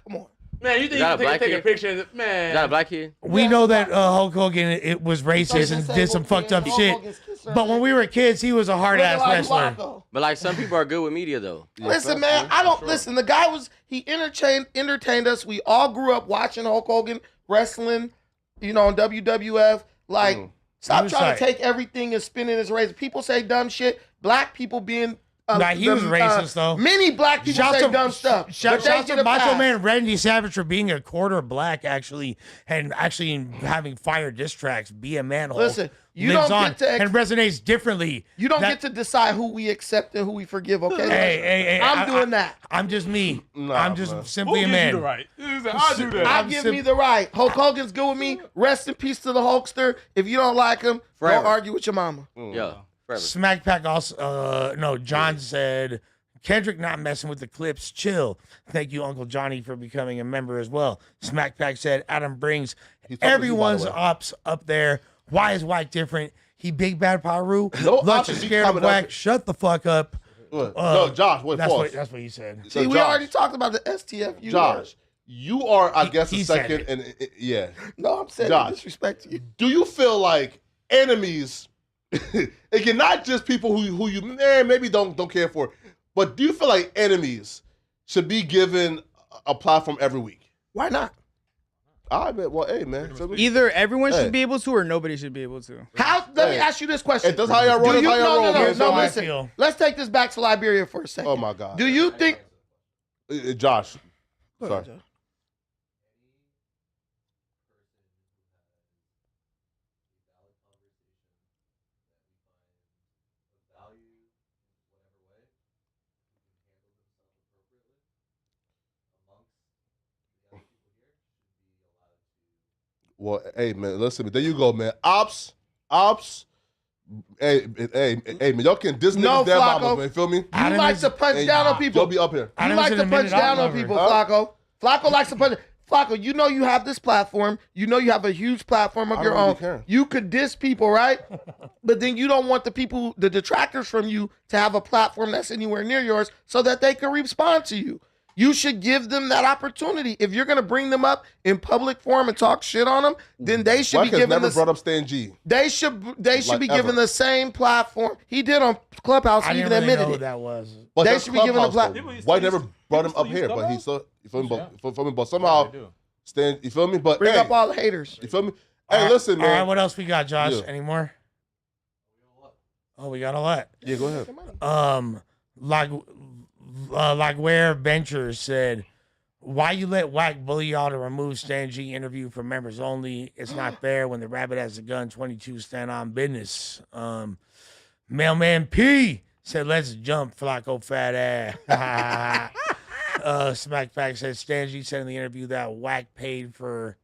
Come on. Man, you think Is you that can a black take a kid? picture? Is Man, that a black kid? We know that Hulk Hogan it was racist and did some fucked up shit. But when we were kids, he was a hard ass wrestler. But like some people are good with media though. Listen, man, I don't listen. The guy he entertained us. We all grew up watching Hulk Hogan wrestling, on WWF. Like, stop trying to take everything and spin it as race. People say dumb shit. Black people being He was racist though. Many black people say dumb stuff. Shouts but they to get a Macho pass. Man Randy Savage for being a quarter black, actually, and actually having fire diss tracks. Be a man. Listen, you lives don't on get to and resonates differently. You don't get to decide who we accept and who we forgive. Okay, Hey, I'm doing that. I'm just me. Nah, I'm just man. simply Who a gives man. you the right? I do that. I give me the right. Hulk Hogan's good with me. Rest in peace to the Hulkster. If you don't like him, Forever. don't argue with your mama. Yeah. Forever. Smack Pack also. No, John said. Kendrick not messing with the clips. Chill. Thank you, Uncle Johnny, for becoming a member as well. Smack Pack said Adam brings everyone's ops up there. Why is Wack different? He big bad Paru. No Lunch options, is he scared of coming up. Wack. Shut the fuck up. No, Josh, wait, pause. That's what he said. See, we Josh. already talked about the STF. Josh, you are, I guess, he a said second, and yeah. No, I'm saying Josh, disrespect to you. Do you feel like enemies? Again, not just people who you maybe don't care for, but do you feel like enemies should be given a platform every week? Why not? I bet. Well, hey, man. Either everyone Hey. should be able to or nobody should be able to. How? Let me ask you this question. Hey, that's how y'all roll. Do That's you, how y'all roll. no, man. So- listen. Let's take this back to Liberia for a second. Oh my God. Do you think? Josh? Go Sorry. ahead, Josh. Well, hey, man, listen. There you go, man. Ops. Hey, man, y'all can diss No, niggas their Flacco. mamas, man. Feel me? You like to punch down on people. Y'all be up here. You like to punch down on people, Flacco. Flacco likes to punch. Flacco, you know you have this platform. You know you have a huge platform of I your don't really own. care. You could diss people, right? But then you don't want the people, the detractors from you, to have a platform that's anywhere near yours so that they can respond to you. You should give them that opportunity. If you're gonna bring them up in public forum and talk shit on them, then they should Wack be has given never this. brought up Stan G. They should Like be ever. given the same platform. He did on Clubhouse. I He didn't even really know admitted who it. that was. But They that's should be given a Clubhouse, platform. though. White never brought him up here, but he still. You feel me? But somehow, Stan. You feel me? But Bring hey, up all the haters. You feel me? Hey, listen, man. All right, what else we got, Josh? Yeah. Any more? Oh, we got a lot. Yeah, go ahead. Like where Ventures said, why you let Wack bully y'all to remove Stan G interview for members only? It's not fair when the rabbit has a gun, 22 stand on business. Mailman P said, let's jump, Flacco fat ass. Smack Pack said, Stan G said in the interview that Wack paid for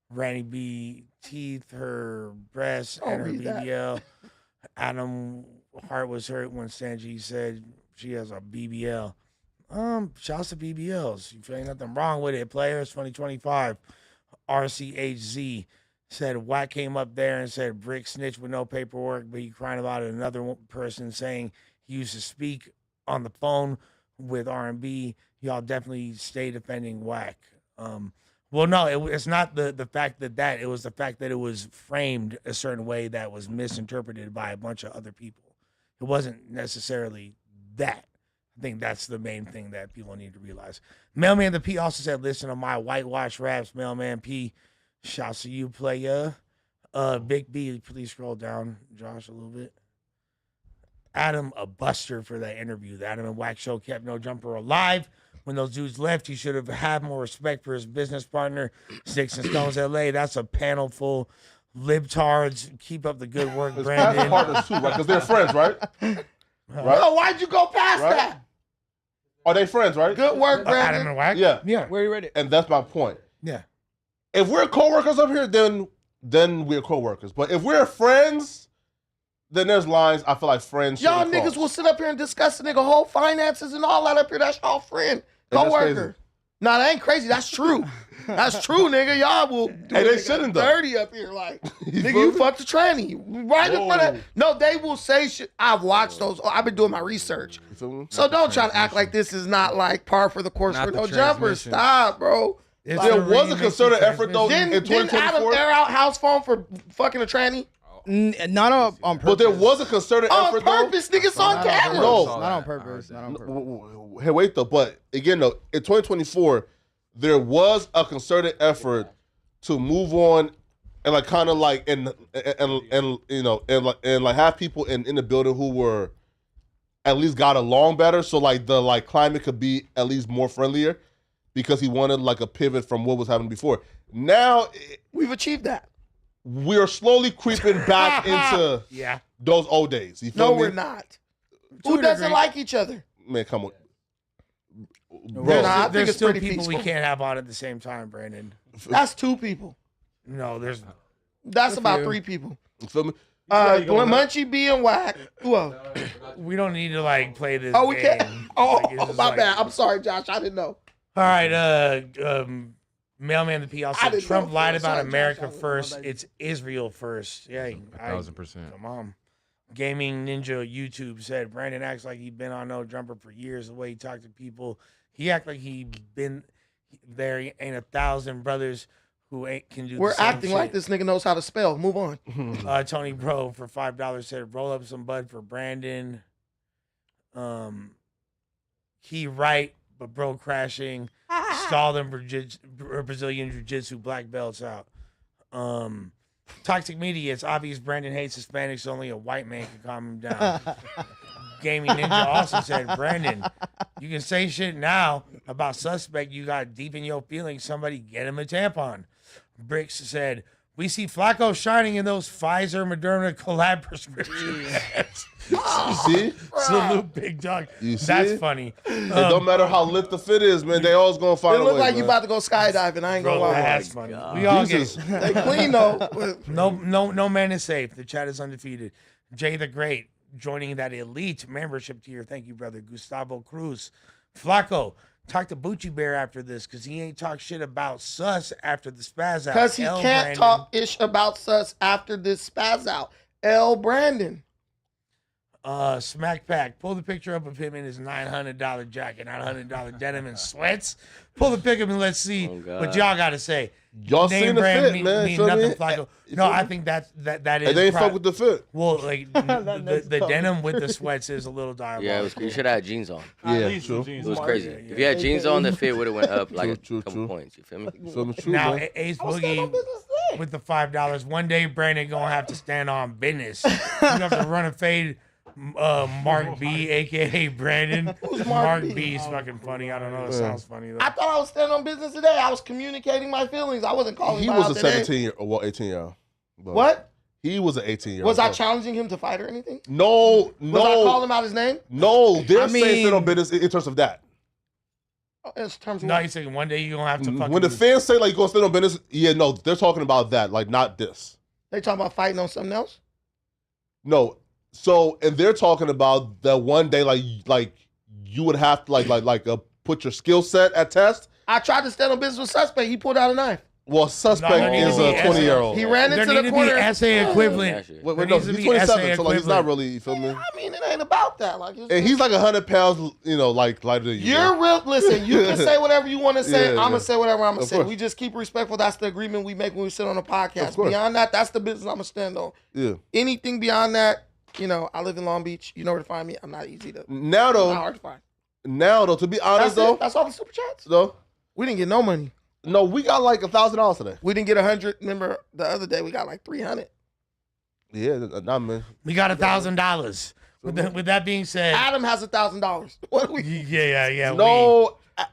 Randy B teeth, her breasts, and her read that. BBL. Adam Hart was hurt when Stan G said she has a BBL. Shouts to BBLs. You feel ain't nothing wrong with it. Players 2025. RCHZ said Wack came up there and said Brick snitch with no paperwork, but he crying about another person saying he used to speak on the phone with R&B. Y'all definitely stay defending Wack. Well, no, it's not the fact that it was the fact that it was framed a certain way that was misinterpreted by a bunch of other people. It wasn't necessarily that. I think that's the main thing that people need to realize. Mailman the P also said, listen to my whitewash raps, Mailman P. Shouts to you, playa. Big B, please scroll down, Josh, a little bit. Adam, a buster for that interview. The Adam and Wack show kept No Jumper alive. When those dudes left, he should have had more respect for his business partner. Sticks and Stones LA. That's a panel full libtards. Keep up the good work, Brandon. Partners too, right? Because they're friends, right? Right? No, why'd you go past that? Are they friends, right? Good work, Brandon. Adam and Wack? Yeah. Where you read it? And that's my point. Yeah. If we're coworkers up here, then we're coworkers. But if we're friends, then there's lines I feel like friends Y'all shouldn't niggas cross. will sit up here and discuss the nigga whole finances and all that up here. That's y'all friend. that's Co-worker. crazy. Nah, that ain't crazy. That's true. That's true, nigga. Y'all will do Hey, a they nigga shouldn't, though. dirty up here. Like, nigga, feel you me? fucked the tranny. Right in front of... Whoa. No, they will say shit. I've watched those. I've been doing my research. You feel me? So don't try to act like this is not like par for the course Not for the No Jumper. transmission. Stop, bro. There was a concerted effort, though, in Didn't Adam 2024. air out house phone for fucking a tranny? Not on purpose. But there was a concerted On effort, purpose, niggas on camera. No. Not on purpose. Not on purpose. Hey, wait though. But again, though, in 2024, there was a concerted effort to move on and like kind of like and you know and like have people in the building who were at least got along better, so like the like climate could be at least more friendlier, because he wanted like a pivot from what was happening before. Now we've achieved that. We're slowly creeping back into those old days. You feel No, me? we're not. Who doesn't like each other? Man, come on. Bro, I think there's it's still pretty people we peaceful. can't have on at the same time, Brandon. That's two people. No, there's... That's Good about for you. 3 people. You feel me? Munchie B and Wack. Who else? We don't need to like play this. Oh, we game. can't. Oh, Like, it's just my like- bad. I'm sorry, Josh. I didn't know. All right, Mailman the P also I said didn't Trump know. lied Sorry, about Josh, America I was- first. It's Israel first. Yeah, 1,000%. Come on. Gaming Ninja YouTube said Brandon acts like he's been on No Jumper for years. The way he talked to people, he act like he been there. Ain't 1,000 brothers who can do. We're the same acting shit. like this nigga knows how to spell. Move on. Tony Bro for $5 said roll up some bud for Brandon. He right, but bro crashing. Stall them Brazilian Jiu-Jitsu black belts out. Toxic media. It's obvious Brandon hates Hispanics. Only a white man can calm him down. Gaming Ninja also said, Brandon, you can say shit now about suspect you got deep in your feelings. Somebody get him a tampon. Bricks said, we see Flacco shining in those Pfizer Moderna collab prescriptions. You see? Salute, big dog. You see? That's funny. It don't matter how lit the fit is, man. They always gonna find It a look way, like you man. about to go skydiving. I ain't gonna lie. That's funny. We all Jesus. get They clean though. no man is safe. The chat is undefeated. Jay the Great joining that elite membership tier. Thank you, brother. Gustavo Cruz. Flacco, talk to Bucci Bear after this, because he ain't talk shit about Sus after the spaz out. Because he L. can't Brandon. talk ish about sus after this spaz out. L. Brandon. Smack Pack, pull the picture up of him in his $900 jacket, $900 denim and sweats. Pull the pic of him and let's see what y'all got to say. Y'all Name seen the brand fit, mean, man. mean Feel nothing, me? Flacco. You No, feel I me? think that is. And they ain't fuck with the fit. Well, like the denim with the sweats is a little diabolical. Yeah, you should have had jeans on. Yeah, true. It was crazy. If you had jeans on, the fit would have went up like a couple points. You feel me? Feel me? True, Now man. Ace Boogie with the $5. One day Brandon gonna have to stand on business. You have to run a fade. Mark B, aka Brandon. Who's Mark Mark B is fucking funny. I don't know. It sounds funny though. I thought I was standing on business today. I was communicating my feelings. I wasn't calling He him was out a today. 17-year, well, 18-year-old. What? He was an 18-year-old. Was I challenging him to fight or anything? No, no. Was I calling him out his name? No, they're I saying mean- stand on business in terms of that. In terms of No, what? he's saying one day you're gonna have to fucking. When the fans say like you gonna stand on business, yeah, no, they're talking about that, like not this. They talking about fighting on something else? No, so and they're talking about that one day, like you would have to like put your skill set at test. I tried to stand on business with suspect. He pulled out a knife. Well, suspect there needs is to a be 20-year-old. He ran There into need the to corner. be essay equivalent. Wait, There no, needs to he's be 27, essay so like he's not equivalent. really. You feel me? I mean, it ain't about that. Like, it's And he's like 100 pounds, you know, like lighter than you. You're real. Listen, you can say whatever you want to say. Yeah, I'm yeah. gonna say whatever I'm gonna Of say. course. We just keep respectful. That's the agreement we make when we sit on a Of podcast. course. Beyond that, that's the business I'm gonna stand on. Yeah. Anything beyond that, you know, I live in Long Beach. You know where to find me. I'm not easy to. Now though, Not hard to find. to be honest That's though, it. That's all the super chats. though, We didn't get no money. No, we got like $1,000 today. We didn't get 100. Remember the other day we got like 300. Yeah, not man. We got $1,000. With that being said, Adam has $1,000. What do we? Yeah.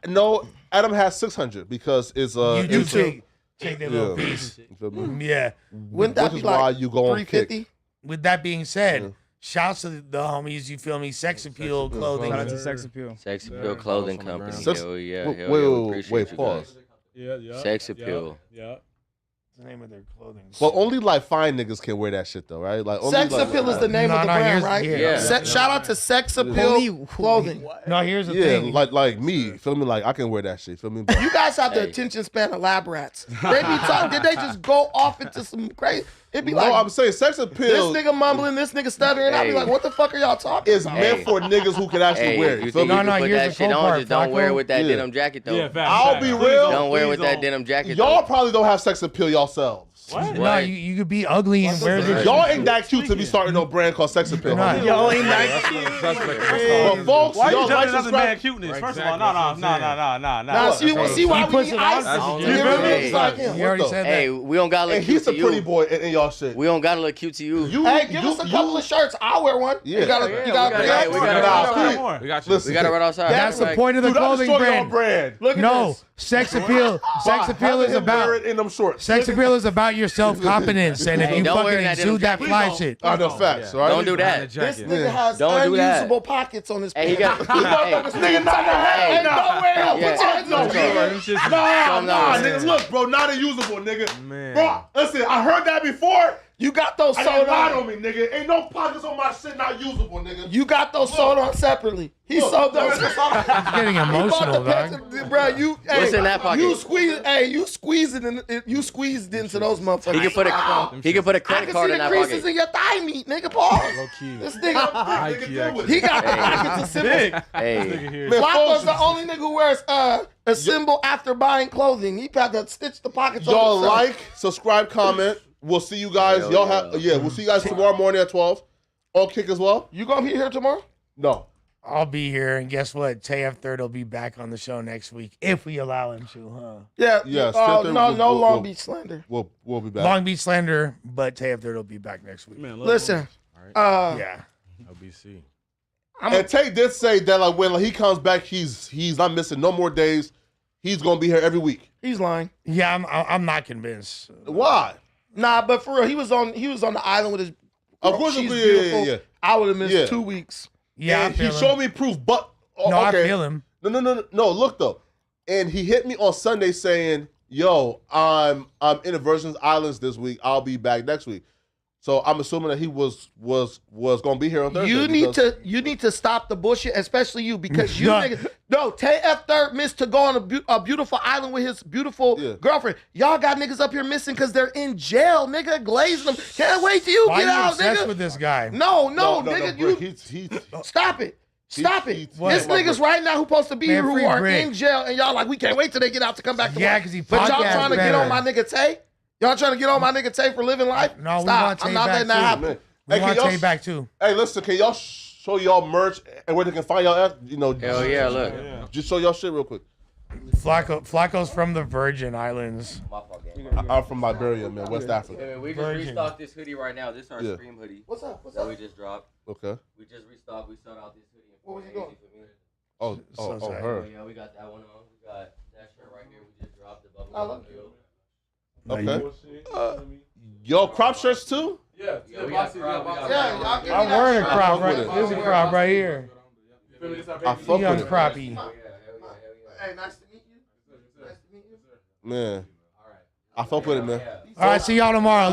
No. Adam has 600 because it's You do it's take that little piece. You feel me? Yeah. Wouldn't that Which be is like why you go on kick. 350? With that being said, shouts to the homies, you feel me? Sex Appeal Clothing. Shout out to Sex Appeal. Sex Appeal Clothing Company. Sex- Hell yeah. wait, Hell yeah. We appreciate wait, you pause. guys. Yeah. Sex Appeal. Yeah. The name of their clothing. Well, only like fine niggas can wear that shit though, right? Like only Sex like, Appeal is the name of the brand, right? Yeah. Shout out to Sex Appeal Clothing. No, here's the Yeah, thing. like me, feel me? Like I can wear that shit, feel me? You guys have the attention span of lab rats. They be talking. Did they just go off into some crazy? It'd be No, like I'm saying sex appeal this nigga mumbling, this nigga stuttering. I'd be like, what the fuck are y'all talking is about? meant for niggas who can actually Hey, wear if it. you Feel think me? you can put here's that the shit cool on, part, just don't wear it Flacco. with that Yeah. denim jacket though. Yeah, facts, I'll facts. be Please real. Don't wear it with Please that don't. denim jacket Y'all though. probably don't have sex appeal yourselves. What? No, you could be ugly and wear the Y'all ain't that cute to be starting no brand called Sex Appeal. Right. homie. Y'all ain't that But folks, Why y'all you judging like another man subscribe. cuteness? First of all, no. Nah, see why He we puts need it ice. on. You You feel feel me? me? It's like him. You already What said that. Hey, we don't gotta look And cute he's a to pretty you. boy in y'all shit. We don't gotta look cute to you. Hey, give us a couple of shirts. I'll wear one. Yeah. You gotta, Yeah, you gotta we bring got- it. we gotta- Nah, We got you. listen, We got it right outside. That's the Like, point of the dude, I'm clothing destroying y'all brand. brand. Look at No, this. sex appeal. Sex appeal is Have him wear about it in them shorts. sex appeal is about your self confidence, and if Hey, you don't wear fucking that denim exude that jacket. fly shit. I know facts, right? Don't do that. This nigga has Don't do that. unusable pockets on his Hey, he pants. got. Hey, This nigga not the head. Hey. Don't wear it. Yeah. Put your hands on, nigga. Nah, man. nigga. Look, bro, not unusable, nigga. Man. Bro, listen, I heard that before. You got those I sold got lied on. on me, nigga. Ain't no pockets on my shit not usable, nigga. You got those sold on separately. He sold those. It's getting emotional, dog. Bro, you. What's in that pocket? You squeeze. Hey, you squeezed into those motherfuckers. He can put a I credit can card see in the that creases pocket. in your thigh meat, nigga. Pause. Low key. This nigga. High key, actually. He got the Hey. pockets assembled. Hey, Flacco's the only nigga who wears a symbol after buying clothing. He had to stitch the pockets on Y'all himself. like, subscribe, comment. We'll see you guys. Hell Y'all yeah. have we'll see you guys tomorrow morning at 12 on Kick as well. You gonna be here tomorrow? No. I'll be here, and guess what? TF Third will be back on the show next week if we allow him to, huh? Yeah. Yes. No, We'll- Long we'll- Beach slander. We'll be back. Long Beach slander, but TF Third will be back next week. Man, Listen. Yeah. LBC. And Tate did say that like when he comes back, he's not missing no more days. He's gonna be here every week. He's lying. Yeah, I'm not convinced. Why? Nah, but for real, he was on the island with his. Of course, she's yeah, beautiful. yeah. I would have missed Yeah. 2 weeks. Yeah, And he showed me proof, but No, okay. I feel him. No. Look though, and he hit me on Sunday saying, "Yo, I'm in the Virgin Islands this week. I'll be back next week." So I'm assuming that he was gonna be here on Thursday. You need to stop the bullshit, especially you, because you niggas. No, TF Third missed to go on a beautiful island with his beautiful girlfriend. Y'all got niggas up here missing because they're in jail, nigga. Glazing them. Can't wait till you Why get are you out, obsessed nigga. with this guy? No, nigga. Stop it. Stop it. This niggas right now who supposed to be here who free are Brick. in jail, and y'all like, we can't wait till they get out to come back to Yeah, work. 'cause he But y'all podcast trying to get better. on my nigga Tay? Y'all trying to get on my nigga Tay for living life? No, we Stop. want Tay I'm not back letting that too. happen. We Hey, want can y'all Tay back too. Hey, listen, can y'all show y'all merch and where they can find y'all at? You know, Hell yeah, look. Just show y'all shit real quick. Flacco's from the Virgin Islands. I'm from Liberia, man, West Africa. Hey, we just Virgin. restocked this hoodie right now. This is our Yeah. Scream hoodie. What's up? that we just dropped. Okay. We just restocked. We sold out this hoodie. What was you doing? Her. Yeah, we got that one on. We got that shirt right here. We just dropped the bubble. I love Okay. Yo, crop shirts too? Yeah, we got crop. y'all give me I'm that wearing a shirt. crop fuck right. with it. There's a crop right here. I fuck Young with it. crappie. Hey, nice to meet you. Nice to meet you. Man. I fuck with it, man. All right, see y'all tomorrow.